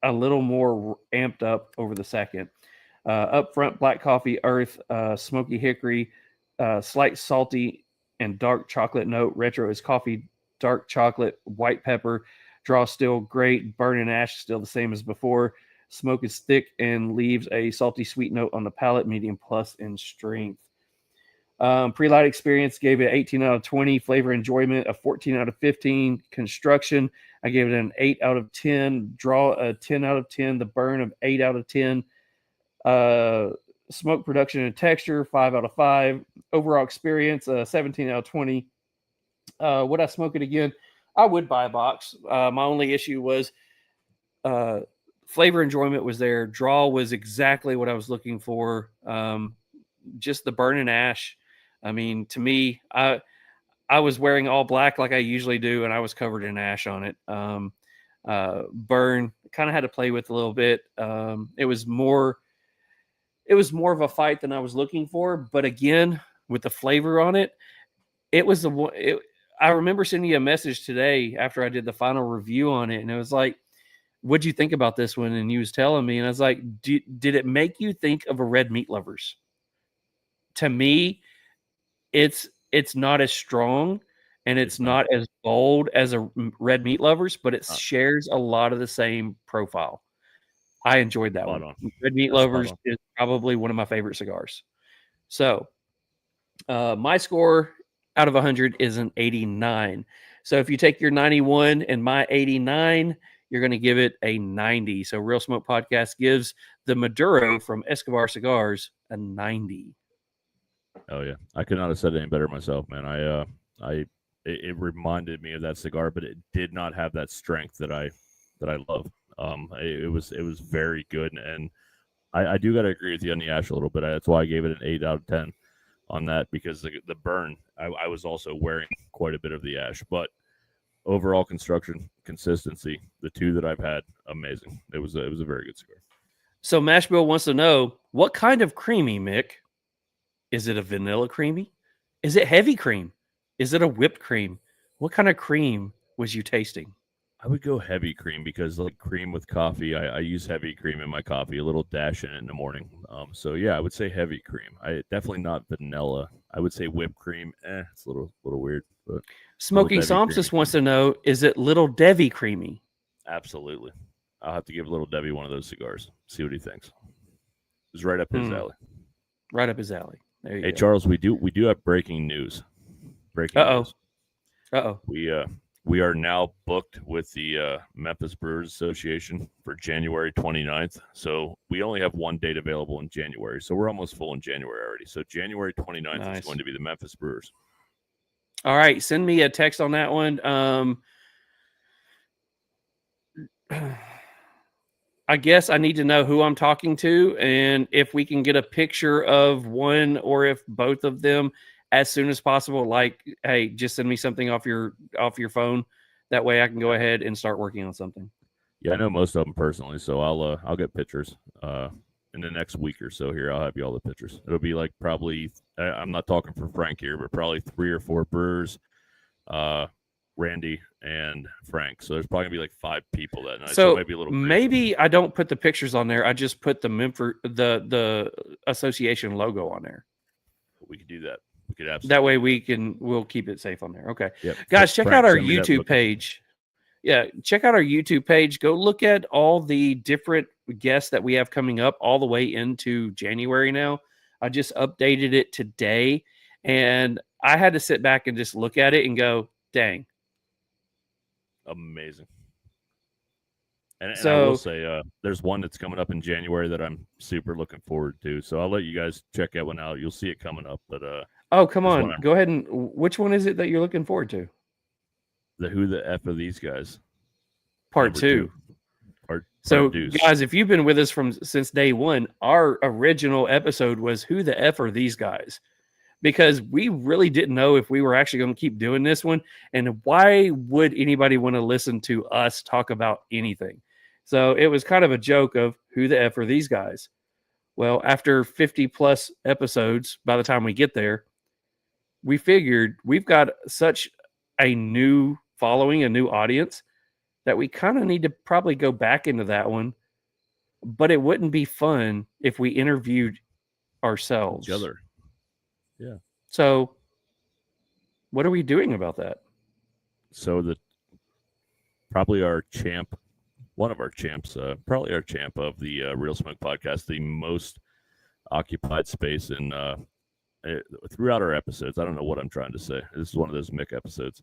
a little more amped up over the second. Up front, black coffee, earth, smoky hickory, slight salty and dark chocolate note. Retro is coffee, dark chocolate, white pepper. Draw still great. Burn and ash still the same as before. Smoke is thick and leaves a salty sweet note on the palate, medium plus in strength. Pre-light experience gave it 18 out of 20. Flavor enjoyment, a 14 out of 15. Construction, I gave it an 8 out of 10. Draw, a 10 out of 10. The burn of 8 out of 10. Smoke production and texture, 5 out of 5. Overall experience, 17 out of 20. Would I smoke it again? I would buy a box. My only issue was flavor enjoyment was there. Draw was exactly what I was looking for. Just the burn and ash. I mean, to me, I was wearing all black like I usually do, and I was covered in ash on it. Burn kind of had to play with a little bit. It was more of a fight than I was looking for. But again, with the flavor on it, it was I remember sending you a message today after I did the final review on it, and it was like, "What'd you think about this one?" And you was telling me, and I was like, "Did it make you think of a Red Meat Lovers?" To me, it's not as strong and it's not as bold as a Red Meat Lovers, but it shares a lot of the same profile. I enjoyed that one. Red Meat Lovers is probably one of my favorite cigars. So my score out of 100 is an 89. So if you take your 91 and my 89, you're going to give it a 90. So Real Smoke Podcast gives the Maduro from Escobar Cigars a 90. Oh yeah, I could not have said it any better myself, man. It reminded me of that cigar, but it did not have that strength that I love. It was very good, and I do got to agree with you on the ash a little bit. That's why I gave it an 8 out of 10 on that, because the burn, I was also wearing quite a bit of the ash, but overall construction consistency, the two that I've had, amazing. It was a very good cigar. So Mashbill wants to know, what kind of creamy, Mick? Is it a vanilla creamy? Is it heavy cream? Is it a whipped cream? What kind of cream was you tasting? I would go heavy cream, because like cream with coffee, I use heavy cream in my coffee, a little dash in it in the morning. So yeah, I would say heavy cream. I definitely not vanilla. I would say whipped cream. It's a little weird. But Smoking Somsis wants to know, is it Little Debbie creamy? Absolutely. I'll have to give Little Debbie one of those cigars. See what he thinks. It's right up his alley. Right up his alley. There you go. Charles, we do have breaking news. News. We are now booked with the Memphis Brewers Association for January 29th. So we only have one date available in January. So we're almost full in January already. So January 29th is going to be the Memphis Brewers. All right. Send me a text on that one. I guess I need to know who I'm talking to, and if we can get a picture of one or if both of them as soon as possible. Like, hey, just send me something off your phone. That way I can go ahead and start working on something. Yeah, I know most of them personally, so I'll get pictures in the next week or so here. I'll have you all the pictures. It'll be like probably, I'm not talking for Frank here, but probably 3 or 4 brewers, Randy and Frank. So there's probably gonna be like 5 people that night. So maybe a little crazy. Maybe I don't put the pictures on there. I just put the association logo on there. We could do that. We could absolutely. That way we'll keep it safe on there. Okay. Yep. Guys, check out our YouTube page. Yeah, check out our YouTube page. Go look at all the different guests that we have coming up all the way into January now. I just updated it today, and I had to sit back and just look at it and go, dang. Amazing. And I will say there's one that's coming up in January that I'm super looking forward to. So I'll let you guys check that one out. You'll see it coming up. But oh, come on. Go ahead and which one is it that you're looking forward to? The Who the F are these guys? Part 2. So guys, if you've been with us since day one, our original episode was Who the F are these guys? Because we really didn't know if we were actually going to keep doing this one. And why would anybody want to listen to us talk about anything? So it was kind of a joke of who the F are these guys? Well, after 50 plus episodes, by the time we get there, we figured we've got such a new following, a new audience, that we kind of need to probably go back into that one, but it wouldn't be fun if we interviewed ourselves. Each other. Yeah. So what are we doing about that? So probably our champ, one of our champs, probably our champ of the Real Smoke podcast, the most occupied space in throughout our episodes. I don't know what I'm trying to say. This is one of those Mick episodes.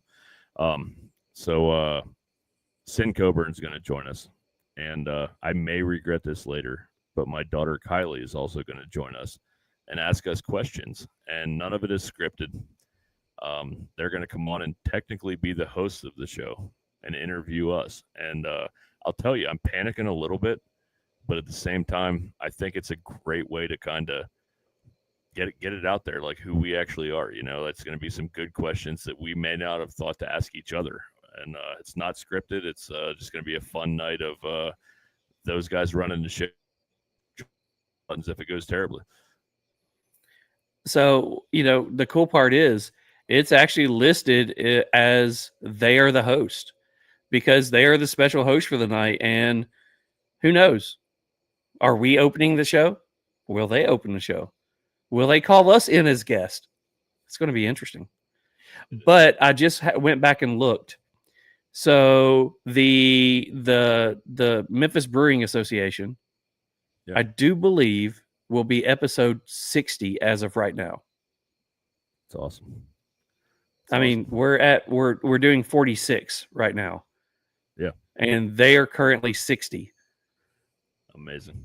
So Sin Coburn's going to join us, and I may regret this later, but my daughter Kylie is also going to join us and ask us questions, and none of it is scripted. They're going to come on and technically be the hosts of the show and interview us. And I'll tell you, I'm panicking a little bit, but at the same time, I think it's a great way to kind of get it out there, like who we actually are. You know, that's going to be some good questions that we may not have thought to ask each other. And it's not scripted. It's just going to be a fun night of those guys running the show if it goes terribly. So, you know, the cool part is it's actually listed as they are the host because they are the special host for the night. And who knows? Are we opening the show? Will they open the show? Will they call us in as guests? It's going to be interesting. But I just went back and looked. So the Memphis Brewing Association, Yeah. I do believe, will be episode 60 as of right now. It's awesome. I mean, we're doing 46 right now. Yeah. And they are currently 60. Amazing.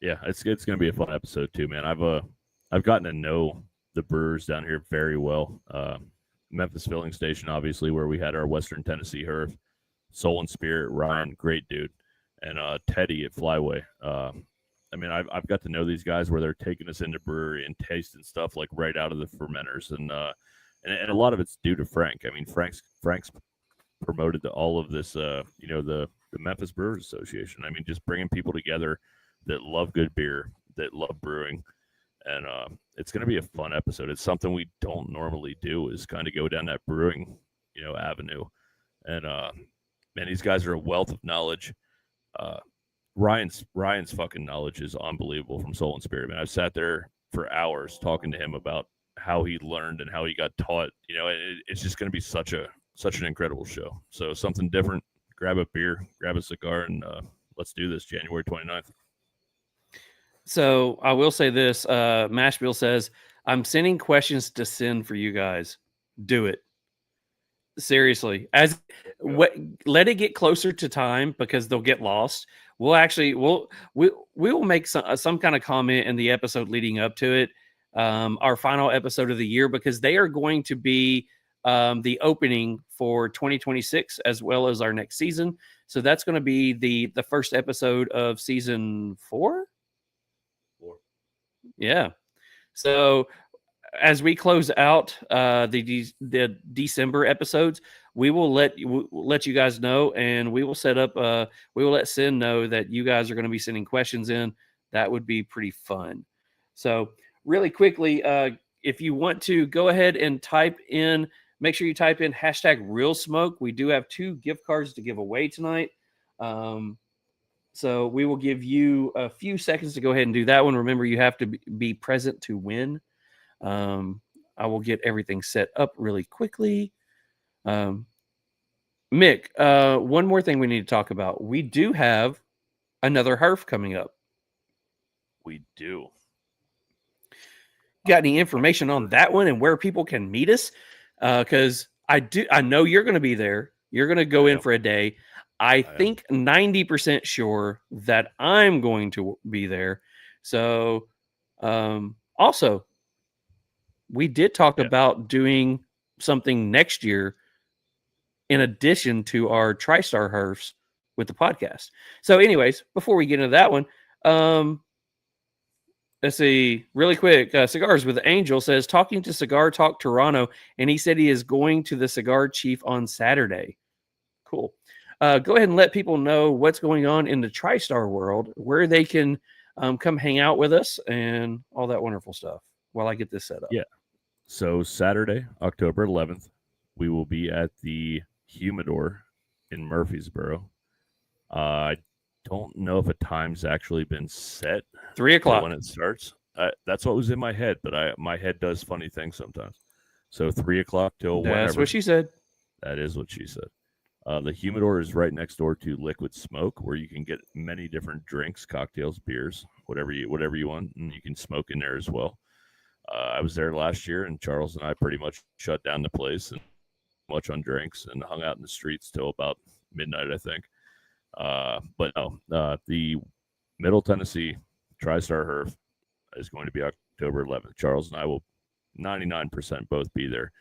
Yeah, it's going to be a fun episode too, man. I've gotten to know the brewers down here very well. Memphis Filling Station, obviously, where we had our Western Tennessee Herf, Soul and Spirit, Ryan, great dude, and Teddy at Flyway. I mean, I've got to know these guys where they're taking us into brewery and tasting stuff like right out of the fermenters, and a lot of it's due to Frank. I mean, Frank's promoted to all of this, you know, the Memphis Brewers Association. I mean, just bringing people together that love good beer, that love brewing, and it's going to be a fun episode. It's something we don't normally do, is kind of go down that brewing, you know, avenue. And man, these guys are a wealth of knowledge. Ryan's fucking knowledge is unbelievable from Soul and Spirit, man. I've sat there for hours talking to him about how he learned and how he got taught. You know, it's just going to be such an incredible show. So something different. Grab a beer, grab a cigar, and let's do this January 29th. So I will say this, Mashbill says, I'm sending questions to send for you guys. Do it. Seriously. Let it get closer to time because they'll get lost. We will make some kind of comment in the episode leading up to it. Our final episode of the year, because they are going to be the opening for 2026 as well as our next season. So that's going to be the first episode of season 4. Yeah. So as we close out the December episodes, we will let you guys know, and we will set up. We will let Sin know that you guys are going to be sending questions in. That would be pretty fun. So really quickly, if you want to go ahead and make sure you type in #RealSmoke. We do have 2 gift cards to give away tonight. So we will give you a few seconds to go ahead and do that one. Remember, you have to be present to win. I will get everything set up really quickly. Mick, one more thing we need to talk about. We do have another Herf coming up. We do. Got any information on that one and where people can meet us? Because I know you're going to be there. You're going to go in for a day. I think 90% sure that I'm going to be there. So, also, we did talk about doing something next year in addition to our TriStar Herfs with the podcast. So anyways, before we get into that one, let's see really quick. Cigars with Angel says, talking to Cigar Talk Toronto, and he said he is going to the Cigar Chief on Saturday. Cool. Go ahead and let people know what's going on in the TriStar world, where they can come hang out with us and all that wonderful stuff while I get this set up. Yeah. So Saturday, October 11th, we will be at the Humidor in Murfreesboro. I don't know if a time's actually been set. 3 o'clock. When it starts. That's what was in my head, but my head does funny things sometimes. So 3 o'clock till whenever. That's what she said. That is what she said. The humidor is right next door to Liquid Smoke, where you can get many different drinks, cocktails, beers, whatever you want, and you can smoke in there as well. I was there last year, and Charles and I pretty much shut down the place and much on drinks and hung out in the streets till about midnight, I think. But no, the Middle Tennessee TriStar Herf is going to be October 11th. Charles and I will 99% both be there,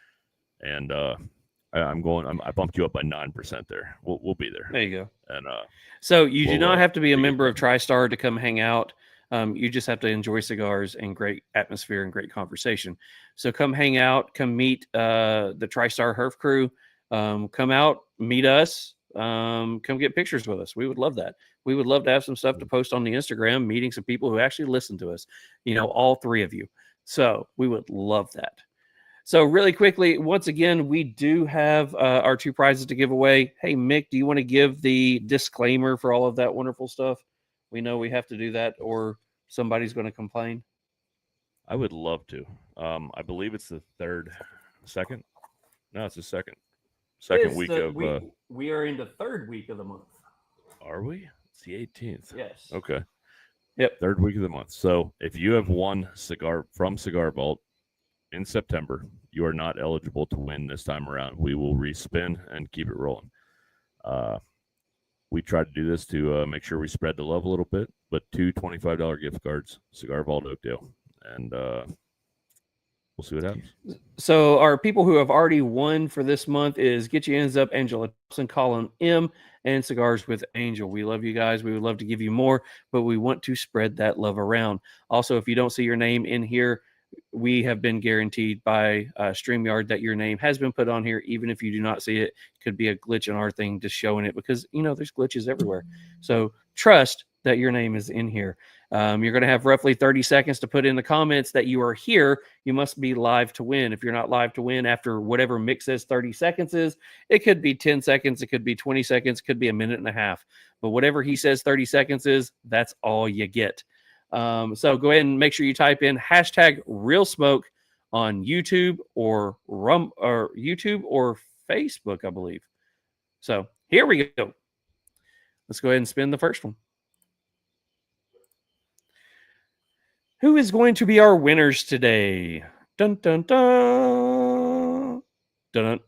and I bumped you up by 9% there. We'll be there. There you go. And so you do not have to be a member of TriStar to come hang out. You just have to enjoy cigars and great atmosphere and great conversation. So come hang out, come meet the TriStar Herf crew. Come out, meet us. Come get pictures with us. We would love that. We would love to have some stuff to post on the Instagram, meeting some people who actually listen to us, all 3 of you. So we would love that. So really quickly, once again, we do have our 2 prizes to give away. Hey, Mick, do you want to give the disclaimer for all of that wonderful stuff? We know we have to do that or somebody's going to complain. I would love to. I believe it's the second. No, it's the second week of. We are in the 3rd week of the month. Are we? It's the 18th. Yes. Okay. Yep. 3rd week of the month. So if you have won cigar from Cigar Vault in September, you are not eligible to win this time around. We will respin and keep it rolling. We try to do this to make sure we spread the love a little bit, but 2 $25 gift cards, Cigar Vault Oakdale, and we'll see what happens. So our people who have already won for this month is Get Your Ends Up, Angela Thompson, Colin M, and Cigars with Angel. We love you guys. We would love to give you more, but we want to spread that love around. Also, if you don't see your name in here, we have been guaranteed by StreamYard that your name has been put on here, even if you do not see it. Could be a glitch in our thing just showing it because, there's glitches everywhere. So trust that your name is in here. You're going to have roughly 30 seconds to put in the comments that you are here. You must be live to win. If you're not live to win after whatever Mick says 30 seconds is, it could be 10 seconds. It could be 20 seconds. It could be a minute and a half. But whatever he says 30 seconds is, that's all you get. So go ahead and make sure you type in hashtag Real Smoke on YouTube or YouTube or Facebook, I believe. So here we go. Let's go ahead and spin the first one. Who is going to be our winners today? Dun, dun, dun. Dun, dun.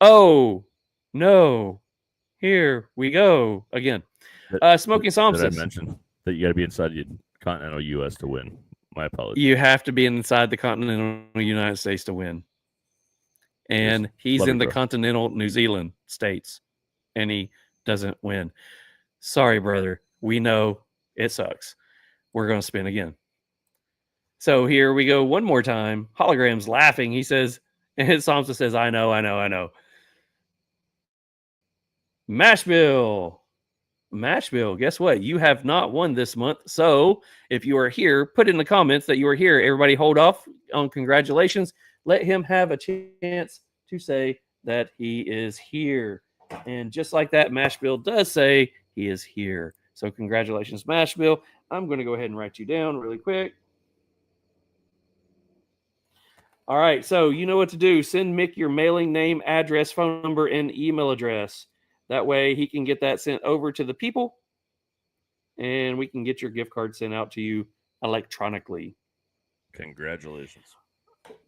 Oh, no. Here we go again. Smoking Psalm says, did I mention that you got to be inside the continental U.S. to win? My apologies. You have to be inside the continental United States to win. And Yes. he's Love in it, the bro. continental New Zealand states, and he doesn't win. Sorry, brother. We know it sucks. We're going to spin again. So here we go one more time. Hologram's laughing. He says, and his Samsa says, I know. Mashville, guess what? You have not won this month. So if you are here, put in the comments that you are here. Everybody hold off on congratulations. Let him have a chance to say that he is here. And just like that, Mashville does say he is here. So congratulations, Mashville. I'm going to go ahead and write you down really quick. All right, so you know what to do. Send Mick your mailing name, address, phone number, and email address. That way he can get that sent over to the people, and we can get your gift card sent out to you electronically. Congratulations.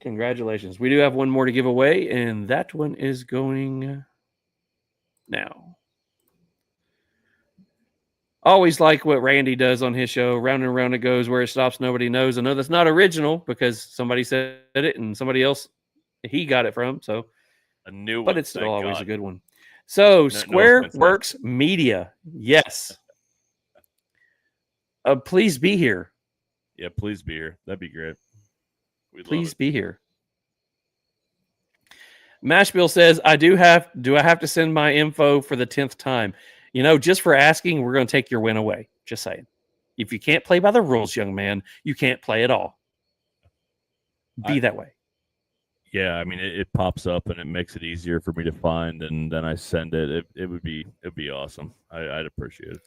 Congratulations. We do have one more to give away, and that one is going now. Always like what Randy does on his show. Round and round it goes, where it stops, nobody knows. I know that's not original because somebody said it and somebody else he got it from. So, A new but one, it's still thank always God. a good one. So, Square offense, Works Media. Yes. Please be here. Yeah, please be here. That'd be great. We'd Please love it. be here. Mashbill says, do I have to send my info for the 10th time? Just for asking, we're going to take your win away. Just saying. If you can't play by the rules, young man, you can't play at all. Be that way. Yeah, I mean, it pops up and it makes it easier for me to find, and then I send it. It'd be awesome. I'd appreciate it.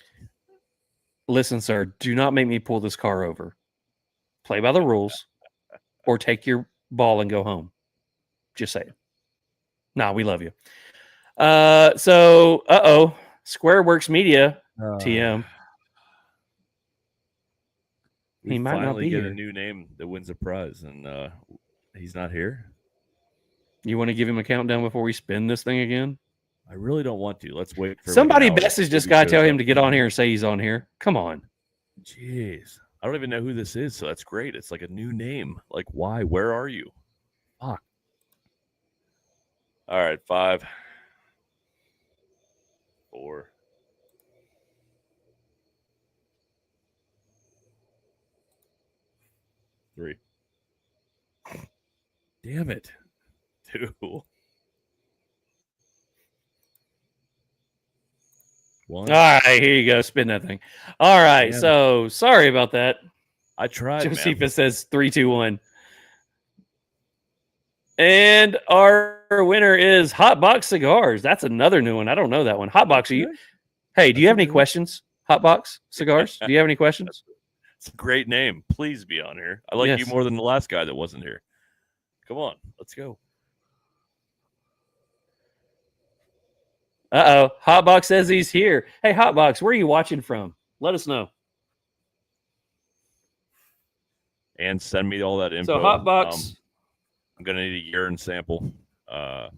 Listen, sir, do not make me pull this car over. Play by the rules, or take your ball and go home. Just saying. Nah, we love you. Squareworks Media, TM. We He might not finally be get here. a new name that wins a prize, and he's not here. You want to give him a countdown before we spin this thing again? I really don't want to. Let's wait for Somebody like an hour. message this Maybe guy, shows tell him up. to get on here and say he's on here. Come on. Jeez, I don't even know who this is, so that's great. It's like a new name. Like, why? Where are you? Fuck. All right, 5, 4. Three. Damn it. 2. 1. All right, here you go. Spin that thing. All right, Damn. so sorry about that. I tried, man. Josephus says 3, 2, 1. And our winner is Hotbox Cigars. That's another new one. I don't know that one. Hotbox, are you? Hey, do you have any questions? Hotbox Cigars? Do you have any questions? It's a great name. Please be on here. I like you Yes. more than the last guy that wasn't here. Come on, let's go. Hotbox says he's here. Hey, Hotbox, where are you watching from? Let us know. And send me all that info. So Hotbox. I'm gonna need a urine sample. Yeah.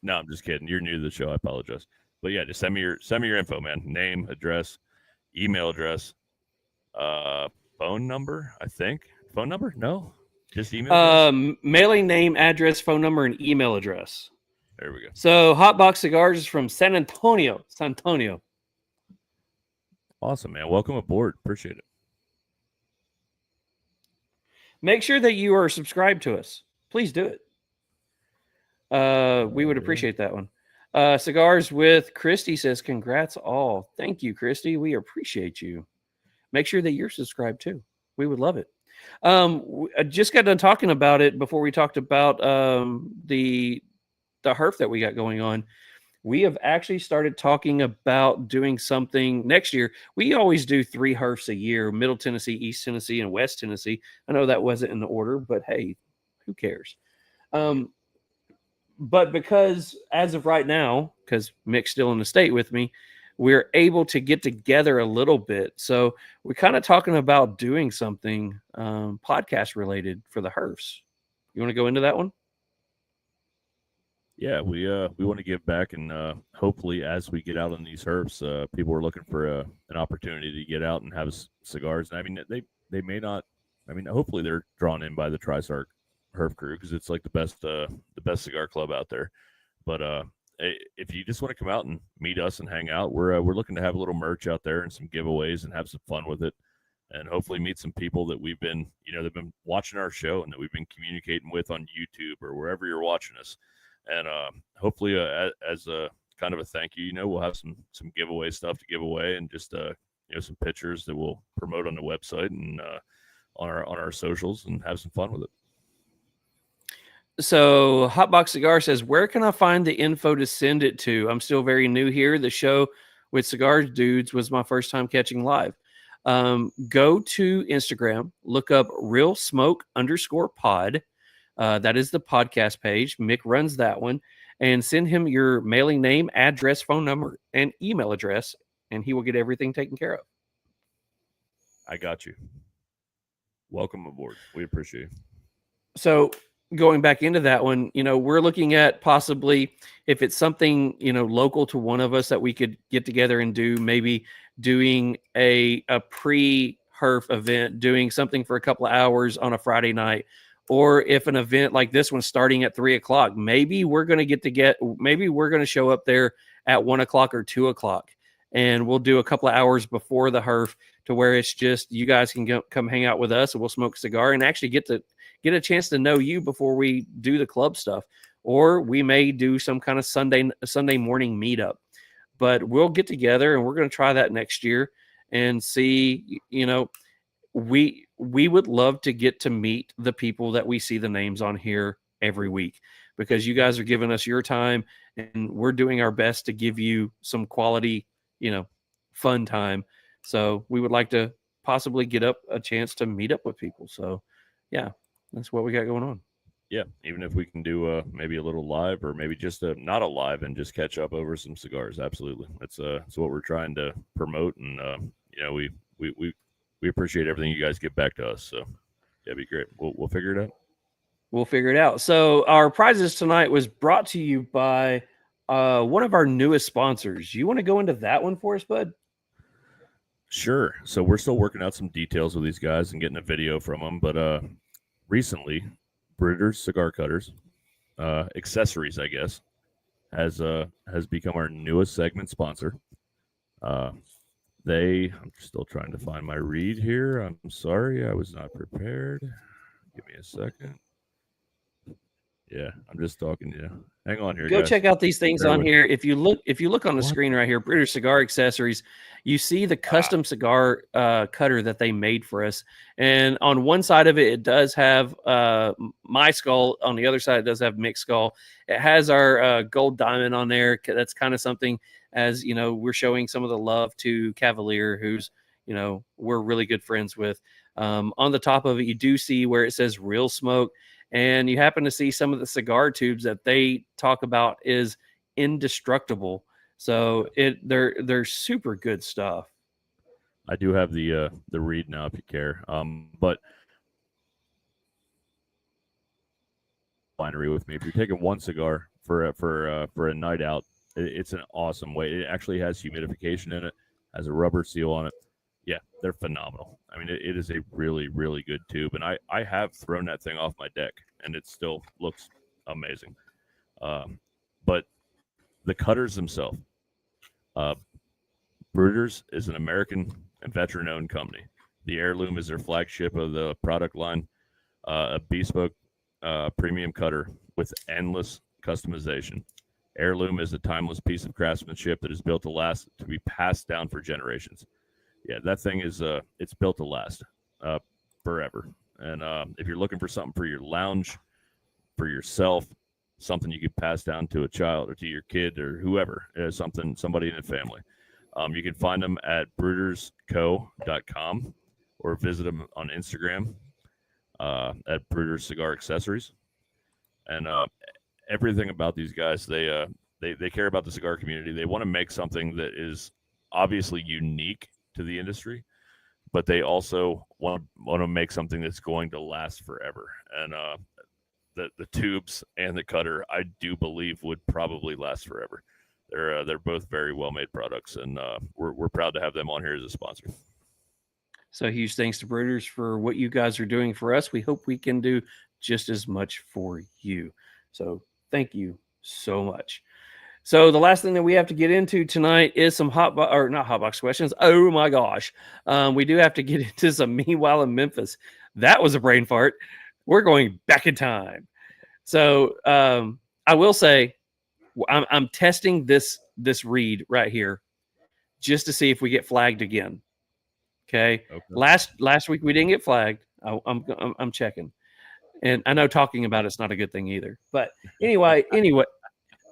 No, I'm just kidding. You're new to the show. I apologize. But yeah, just send me your info, man. Name, address, email address, phone number. I think phone number. No, just email. Address? Mailing name, address, phone number, and email address. There we go. So Hotbox Cigars is from San Antonio. Awesome, man. Welcome aboard. Appreciate it. Make sure that you are subscribed to us. Please do it. We would appreciate that one. Cigars with Christy says, congrats all. Thank you, Christy. We appreciate you. Make sure that you're subscribed too. We would love it. I just got done talking about it before we talked about the herf that we got going on. We have actually started talking about doing something next year. We always do 3 herfs a year: Middle Tennessee, East Tennessee, and West Tennessee. I know that wasn't in the order, but hey, who cares? But because as of right now, because Mick's still in the state with me, we're able to get together a little bit. So we're kind of talking about doing something podcast related for the herfs. You want to go into that one? Yeah, we want to give back, and hopefully, as we get out on these herfs, people are looking for an opportunity to get out and have cigars. And I mean, they may not. I mean, hopefully, they're drawn in by the TriSark herf crew because it's like the best cigar club out there. But if you just want to come out and meet us and hang out, we're looking to have a little merch out there and some giveaways and have some fun with it, and hopefully meet some people that we've been, they've been watching our show and that we've been communicating with on YouTube or wherever you're watching us. And hopefully, as a kind of a thank you, we'll have some giveaway stuff to give away, and just some pictures that we'll promote on the website and on our socials, and have some fun with it. So Hotbox Cigar says, where can I find the info to send it to? I'm still very new here. The show with Cigar Dudes was my first time catching live. Go to Instagram, look up Real Smoke _pod. That is the podcast page. Mick runs that one, and send him your mailing name, address, phone number, and email address, and he will get everything taken care of. I got you. Welcome aboard. We appreciate you. So going back into that one, we're looking at possibly, if it's something, local to one of us that we could get together and do, maybe doing a pre-herf event, doing something for a couple of hours on a Friday night. Or if an event like this one starting at 3:00, maybe we're going to maybe we're going to show up there at 1:00 or 2:00, and we'll do a couple of hours before the herf to where it's just, you guys can come hang out with us, and we'll smoke a cigar and actually get a chance to know you before we do the club stuff. Or we may do some kind of Sunday morning meetup, but we'll get together and we're going to try that next year and see, we would love to get to meet the people that we see the names on here every week, because you guys are giving us your time and we're doing our best to give you some quality, fun time. So we would like to possibly get up a chance to meet up with people. So yeah, that's what we got going on. Yeah, even if we can do maybe a little live, or maybe just not a live, and just catch up over some cigars. Absolutely, that's what we're trying to promote, and we appreciate everything you guys get back to us. So yeah, it'd be great. We'll figure it out. We'll figure it out. So our prizes tonight was brought to you by one of our newest sponsors. You want to go into that one for us, bud? Sure. So we're still working out some details with these guys and getting a video from them, but recently, Britter's Cigar Cutters, accessories, I guess, has become our newest segment sponsor. I'm still trying to find my read here. I'm sorry, I was not prepared. Give me a second. Yeah, I'm just talking to you. Hang on here. Go guys. check out these things Bear on with here. If you look on the screen right here, British Cigar Accessories, you see the custom cigar cutter that they made for us. And on one side of it, it does have my skull. On the other side, it does have Mick's skull. It has our gold diamond on there. That's kind of something, as we're showing some of the love to Cavalier, who's we're really good friends with. On the top of it, you do see where it says Real Smoke. And you happen to see some of the cigar tubes that they talk about is indestructible. So they're super good stuff. I do have the read now if you care. But winery with me. If you're taking one cigar for a night out, it's an awesome way. It actually has humidification in it, has a rubber seal on it. Yeah, they're phenomenal. I mean, it is a really, really good tube. And I have thrown that thing off my deck, and it still looks amazing. But the cutters themselves, Bruters is an American and veteran-owned company. The Heirloom is their flagship of the product line, a bespoke premium cutter with endless customization. Heirloom is a timeless piece of craftsmanship that is built to last, to be passed down for generations. Yeah, that thing is it's built to last forever. And if you're looking for something for your lounge, for yourself, something you could pass down to a child or to your kid or whoever, somebody in the family, you can find them at brudersco.com or visit them on Instagram at Bruters Cigar Accessories. And everything about these guys, they care about the cigar community. They want to make something that is obviously unique to the industry, but they also want to make something that's going to last forever. And the tubes and the cutter, I do believe, would probably last forever. They're both very well made products, and we're proud to have them on here as a sponsor. So huge thanks to Bruters for what you guys are doing for us. We hope we can do just as much for you. So thank you so much. So the last thing that we have to get into tonight is some not hotbox questions. Oh my gosh. We do have to get into some Meanwhile in Memphis. That was a brain fart. We're going back in time. So I will say I'm testing this read right here just to see if we get flagged again. Okay. Last week we didn't get flagged. I'm checking. And I know talking about it's not a good thing either. But anyway.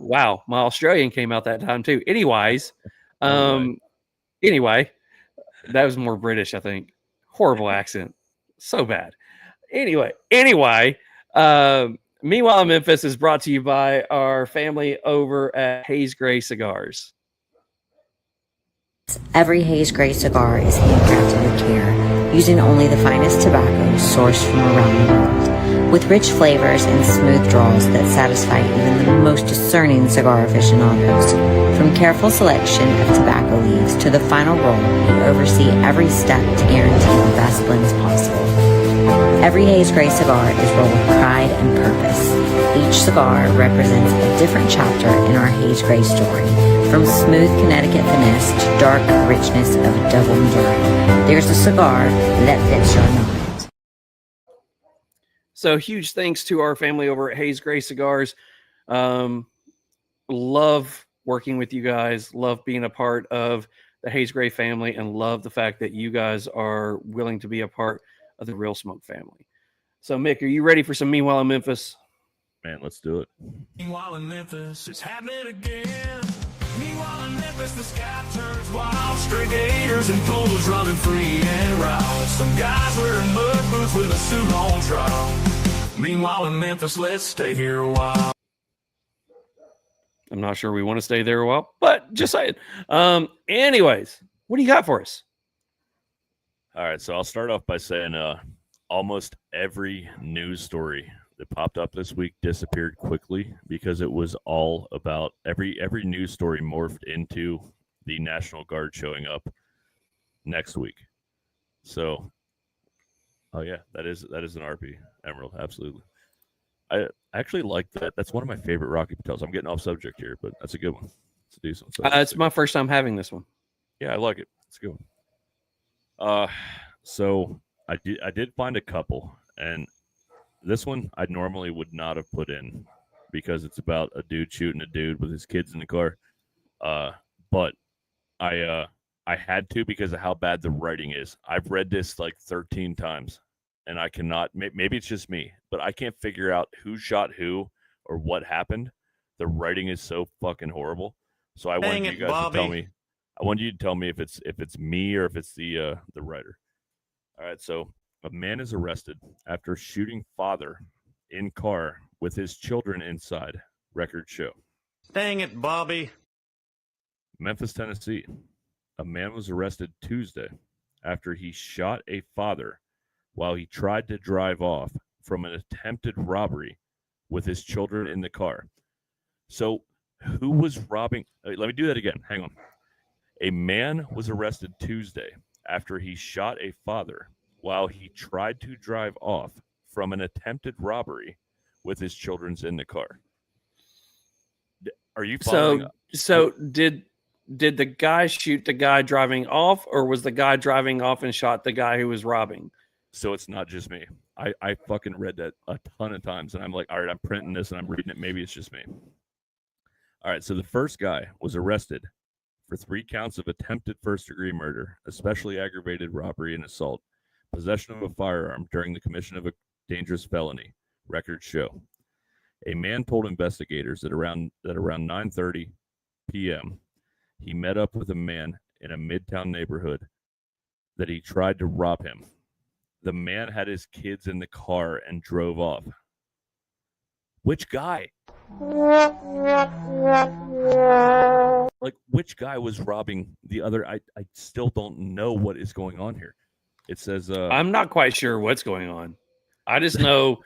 Wow, my Australian came out that time too. Anyway, that was more British, I think. Horrible accent, so bad. Anyway, Meanwhile in Memphis is brought to you by our family over at Haze Cigars. Every Haze Gray cigar is handcrafted with care, using only the finest tobaccos sourced from around the world, with rich flavors and smooth draws that satisfy even the most discerning cigar aficionados. From careful selection of tobacco leaves to the final roll, we oversee every step to guarantee the best blends possible. Every Haze Gray cigar is rolled with pride and purpose. Each cigar represents a different chapter in our Haze Gray story. From smooth Connecticut finesse to dark richness of double Maduro, there's a cigar that fits your mind. So huge thanks to our family over at Haze Gray Cigars. Love working with you guys. Love being a part of the Haze Gray family, and love the fact that you guys are willing to be a part of the Real Smoke family. So Mick, are you ready for some Meanwhile in Memphis? Man, let's do it. Meanwhile in Memphis, it's happening again. Meanwhile in Memphis, the sky turns wild. Stray gators and poodles running free and wild. Some guys wearing mud boots with a suit on trial. Meanwhile in Memphis, let's stay here a while. I'm not sure we want to stay there a while, but just saying. Anyways, what do you got for us? All right, so I'll start off by saying almost every news story that popped up this week disappeared quickly because it was all about every news story morphed into the National Guard showing up next week. So, oh yeah, that is an RP Emerald, absolutely. I actually like that. That's one of my favorite Rocky Patels. I'm getting off subject here, but that's a good one. It's a decent one. It's my first time having this one. Yeah, I like it. It's a good one. So I did find a couple, and this one I normally would not have put in because it's about a dude shooting a dude with his kids in the car. But I had to because of how bad the writing is. I've read this like 13 times, and I cannot. Maybe it's just me, but I can't figure out who shot who or what happened. The writing is so fucking horrible. So I wanted you guys to tell me. I want you to tell me if it's me or if it's the writer. All right, so a man is arrested after shooting father in car with his children inside. Records show. Dang it, Bobby. Memphis, Tennessee. A man was arrested Tuesday after he shot a father while he tried to drive off from an attempted robbery with his children in the car. So who was robbing? Let me do that again. Hang on. A man was arrested Tuesday after he shot a father while he tried to drive off from an attempted robbery with his children in the car. Are you following? So did the guy shoot the guy driving off, or was the guy driving off and shot the guy who was robbing? So it's not just me. I fucking read that a ton of times, and I'm like, all right, I'm printing this and I'm reading it. Maybe it's just me. All right, so the first guy was arrested for 3 counts of attempted first-degree murder, especially aggravated robbery and assault, possession of a firearm during the commission of a dangerous felony. Records show. A man told investigators that around 9:30 p.m. he met up with a man in a Midtown neighborhood that he tried to rob him. The man had his kids in the car and drove off. Which guy? Like, which guy was robbing the other? I still don't know what is going on here. It says... I'm not quite sure what's going on. I just know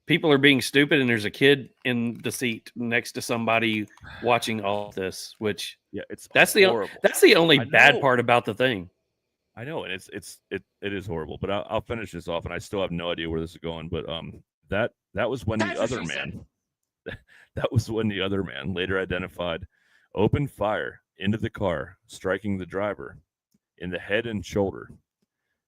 people are being stupid and there's a kid in the seat next to somebody watching all of this, which... Yeah, that's horrible. That's the only bad part about the thing. I know, and it is horrible. But I'll finish this off, and I still have no idea where this is going. But that was when the other man... That was when the other man, later identified, opened fire into the car, striking the driver in the head and shoulder.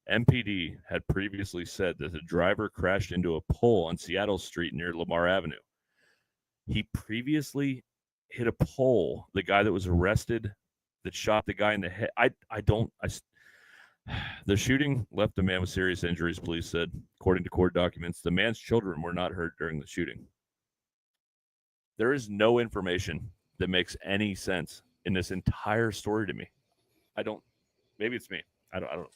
MPD had previously said that the driver crashed into a pole on Seattle Street near Lamar Avenue. He previously hit a pole, the guy that was arrested that shot the guy in the head. The shooting left a man with serious injuries, police said. According to court documents, the man's children were not hurt during the shooting. There is no information that makes any sense in this entire story to me. Maybe it's me. I don't know.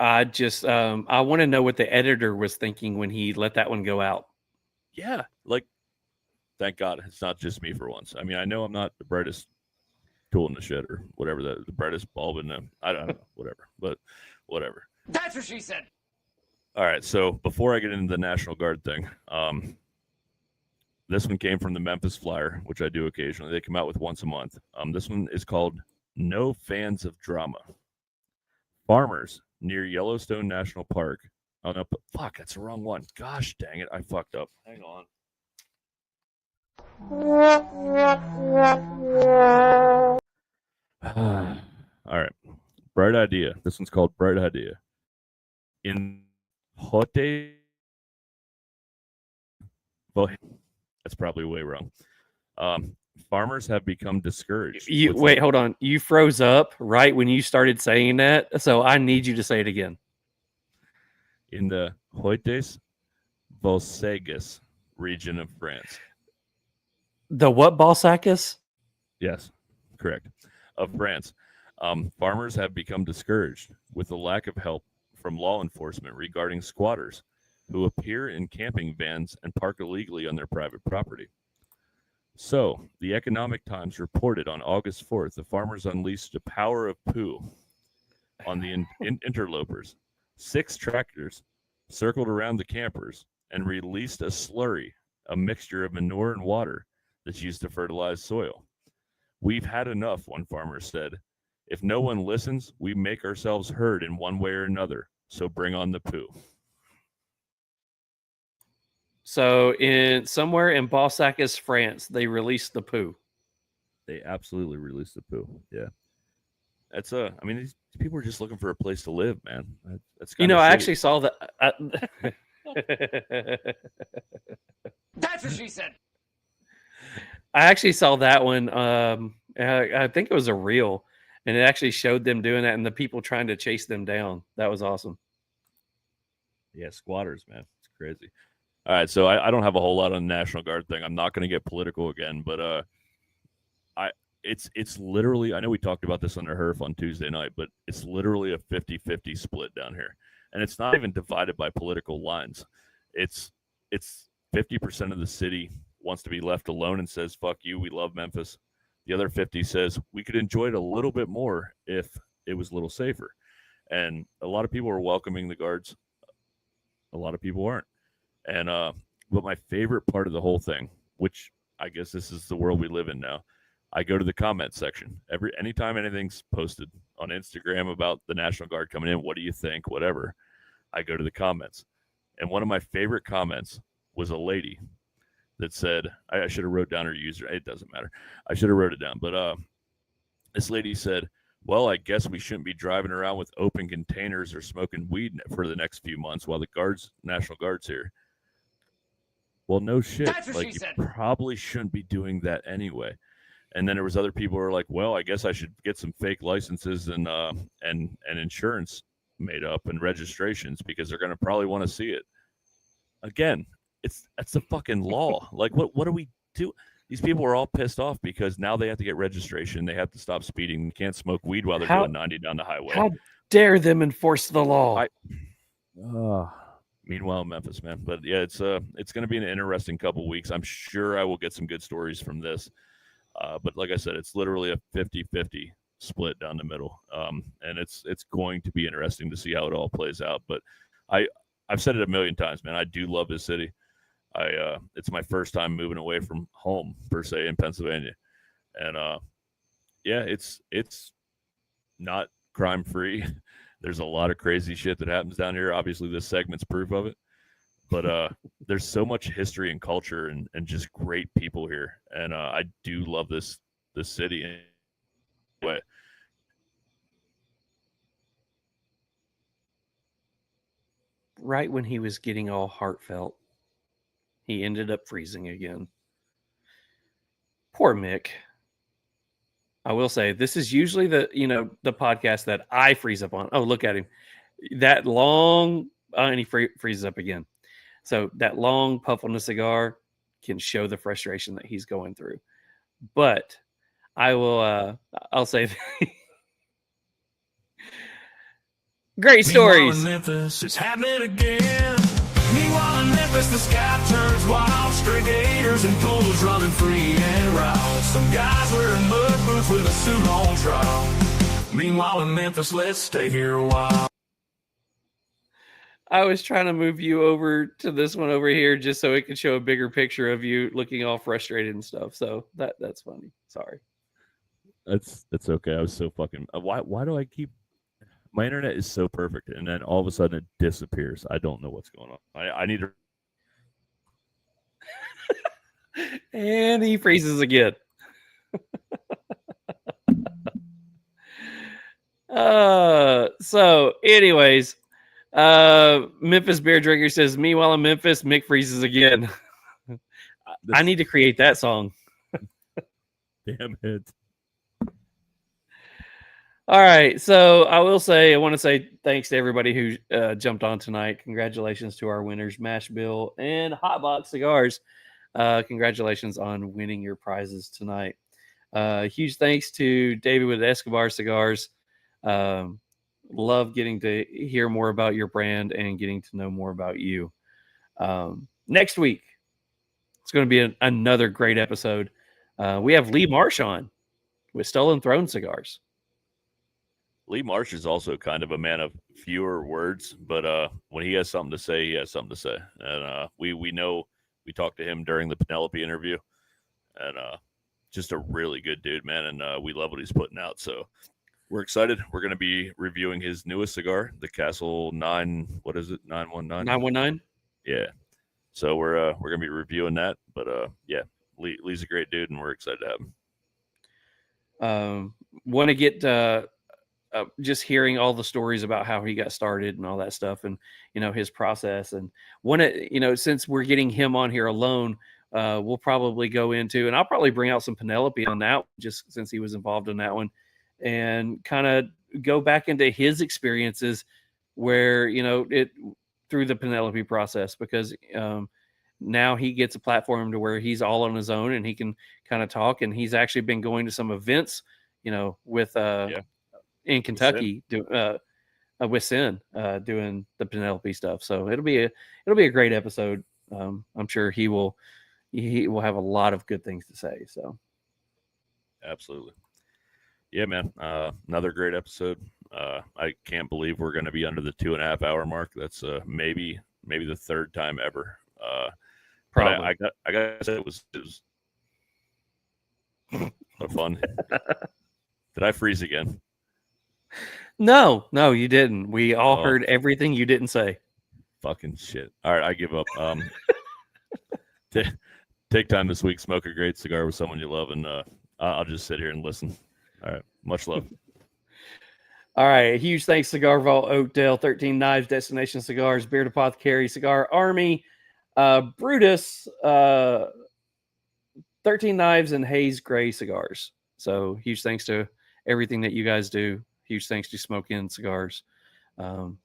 I just, I want to know what the editor was thinking when he let that one go out. Yeah. Like, thank God it's not just me for once. I mean, I know I'm not the brightest tool in the shed or whatever, the brightest bulb in them. I don't know, whatever, but whatever. That's what she said. All right. So before I get into the National Guard thing, this one came from the Memphis Flyer, which I do occasionally. They come out with once a month. This one is called No Fans of Drama. Farmers near Yellowstone National Park. Oh, no, fuck, that's the wrong one. Gosh dang it, I fucked up. Hang on. All right. Bright Idea. This one's called Bright Idea. In Hote... Well, that's probably way wrong. Farmers have become discouraged. Wait, hold on. You froze up right when you started saying that, so I need you to say it again. In the Hoytes Volsegas region of France. The what, Balsacus? Yes, correct. Of France. Farmers have become discouraged with the lack of help from law enforcement regarding squatters who appear in camping vans and park illegally on their private property. So, the Economic Times reported on August 4th the farmers unleashed a power of poo on the interlopers. 6 tractors circled around the campers and released a slurry, a mixture of manure and water that's used to fertilize soil. We've had enough, one farmer said. If no one listens, we make ourselves heard in one way or another. So bring on the poo. So somewhere in Balsacus, France, they released the poo. They absolutely released the poo. Yeah. That's I mean, these people are just looking for a place to live, man. That's You know, I actually saw that. That's what she said. I actually saw that one. I think it was a reel, and it actually showed them doing that and the people trying to chase them down. That was awesome. Yeah, squatters, man. It's crazy. All right, so I don't have a whole lot on the National Guard thing. I'm not going to get political again, but it's literally, I know we talked about this on the HERF on Tuesday night, but it's literally a 50-50 split down here. And it's not even divided by political lines. It's 50% of the city wants to be left alone and says, fuck you, we love Memphis. The other 50 says we could enjoy it a little bit more if it was a little safer. And a lot of people are welcoming the guards. A lot of people aren't. And but my favorite part of the whole thing, which I guess this is the world we live in now, I go to the comment section. Anytime anything's posted on Instagram about the National Guard coming in, what do you think, whatever, I go to the comments. And one of my favorite comments was a lady that said, I should have wrote down her user. It doesn't matter. I should have wrote it down. But this lady said, well, I guess we shouldn't be driving around with open containers or smoking weed for the next few months while the National Guard's here. Well, no shit. That's what like, she you said. probably shouldn't be doing that anyway. And then there was other people who were like, well, I guess I should get some fake licenses and insurance made up and registrations because they're going to probably want to see it. Again, that's the fucking law. Like, what do we do? These people are all pissed off because now they have to get registration. They have to stop speeding. They can't smoke weed while they're doing 90 down the highway. How dare them enforce the law? Meanwhile, Memphis, man. But yeah, it's going to be an interesting couple weeks. I'm sure I will get some good stories from this. But like I said, it's literally a 50-50 split down the middle. And it's going to be interesting to see how it all plays out. But I've said it a million times, man. I do love this city. It's my first time moving away from home per se in Pennsylvania. And yeah, it's not crime free. There's a lot of crazy shit that happens down here. Obviously, this segment's proof of it. But there's so much history and culture and just great people here. And I do love this city. Anyway. Right when he was getting all heartfelt, he ended up freezing again. Poor Mick. I will say this is usually the podcast that I freeze up on. Oh, look at him. That long, and he freezes up again. So that long puff on the cigar can show the frustration that he's going through. But I'll say great stories. Meanwhile in Memphis, it's happening again. Meanwhile in Memphis, the sky turns wild. Stray gators and pools running free and wild. Some guys wearing mud boots with a suit on trial. Meanwhile in Memphis, let's stay here a while. I was trying to move you over to this one over here just so it could show a bigger picture of you looking all frustrated and stuff. So that's funny. Sorry. That's okay. I was so fucking. Why do I keep? My internet is so perfect, and then all of a sudden it disappears. I don't know what's going on. I need to. And he freezes again. So, anyways, Memphis Beer Drinker says, meanwhile in Memphis, Mick freezes again. I need to create that song. Damn it. All right. So I want to say thanks to everybody who jumped on tonight. Congratulations to our winners, Mash Bill and Hotbox Cigars. Congratulations on winning your prizes tonight. Huge thanks to David with Escobar Cigars. Love getting to hear more about your brand and getting to know more about you. Next week, it's going to be another great episode. We have Lee Marsh on with Stolen Throne Cigars. Lee Marsh is also kind of a man of fewer words, but when he has something to say, he has something to say. And we know, we talked to him during the Penelope interview, and just a really good dude, man. And we love what he's putting out. So we're excited. We're going to be reviewing his newest cigar, the Castle 9. What is it? 919. 919. Yeah. So we're going to be reviewing that. But yeah, Lee's a great dude, and we're excited to have him. Want to get just hearing all the stories about how he got started and all that stuff, and his process, and since we're getting him on here alone, we'll probably go into, and I'll probably bring out some Penelope on that, just since he was involved in that one, and kind of go back into his experiences where it through the Penelope process, because now he gets a platform to where he's all on his own and he can kind of talk, and he's actually been going to some events with in Kentucky with Sin doing the Penelope stuff. So it'll be a great episode. I'm sure he will have a lot of good things to say. So absolutely. Yeah, man. Another great episode. I can't believe we're going to be under the 2.5 hour mark. That's maybe the third time ever. Probably. I got to say it was fun. Did I freeze again? No, you didn't. We all heard everything you didn't say. Fucking shit. All right, I give up. Take time this week, smoke a great cigar with someone you love, and I'll just sit here and listen. All right, much love. All right, huge thanks to Cigar Vault, Oakdale, 13 Knives, Destination Cigars, Beard Apothecary, Cigar Army, Brutus, 13 Knives, and Haze Gray Cigars. So huge thanks to everything that you guys do. Huge thanks to Smoke In Cigars.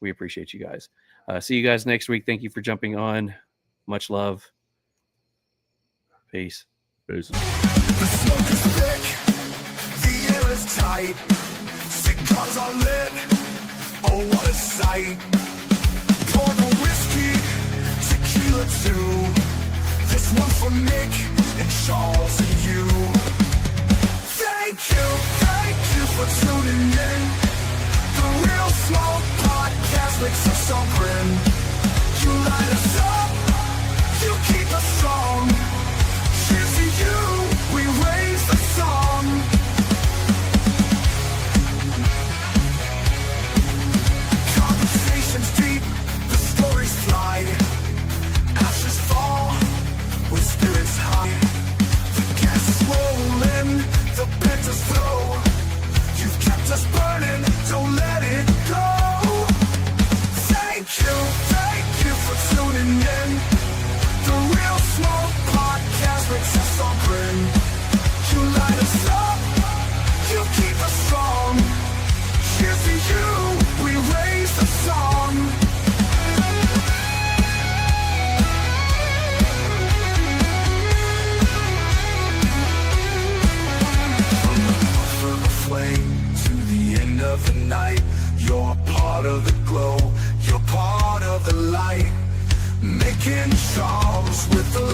We appreciate you guys. See you guys next week. Thank you for jumping on. Much love. Peace. Peace. The smoke is thick, the air is tight, cigars are lit, oh what a sight. Pour the whiskey, tequila too, this one for Mick and Charles and you. Thank you for tuning in. The Real Smoke Podcast makes us so grin. You light us up, you keep us strong. Cheers to you, we raise the song. Conversations deep, the stories fly. Ashes fall, with spirits high. The gas is rolling, the pictures flow. You've kept us burning, don't let it go. Thank you for tuning in. The Real Smoke Podcast makes us all grin. You light us up, you keep us strong. Cheers to you, we raise the song. From the flame to the end of the night, you're part of the glow, you're part of the light. Mick and Charles with the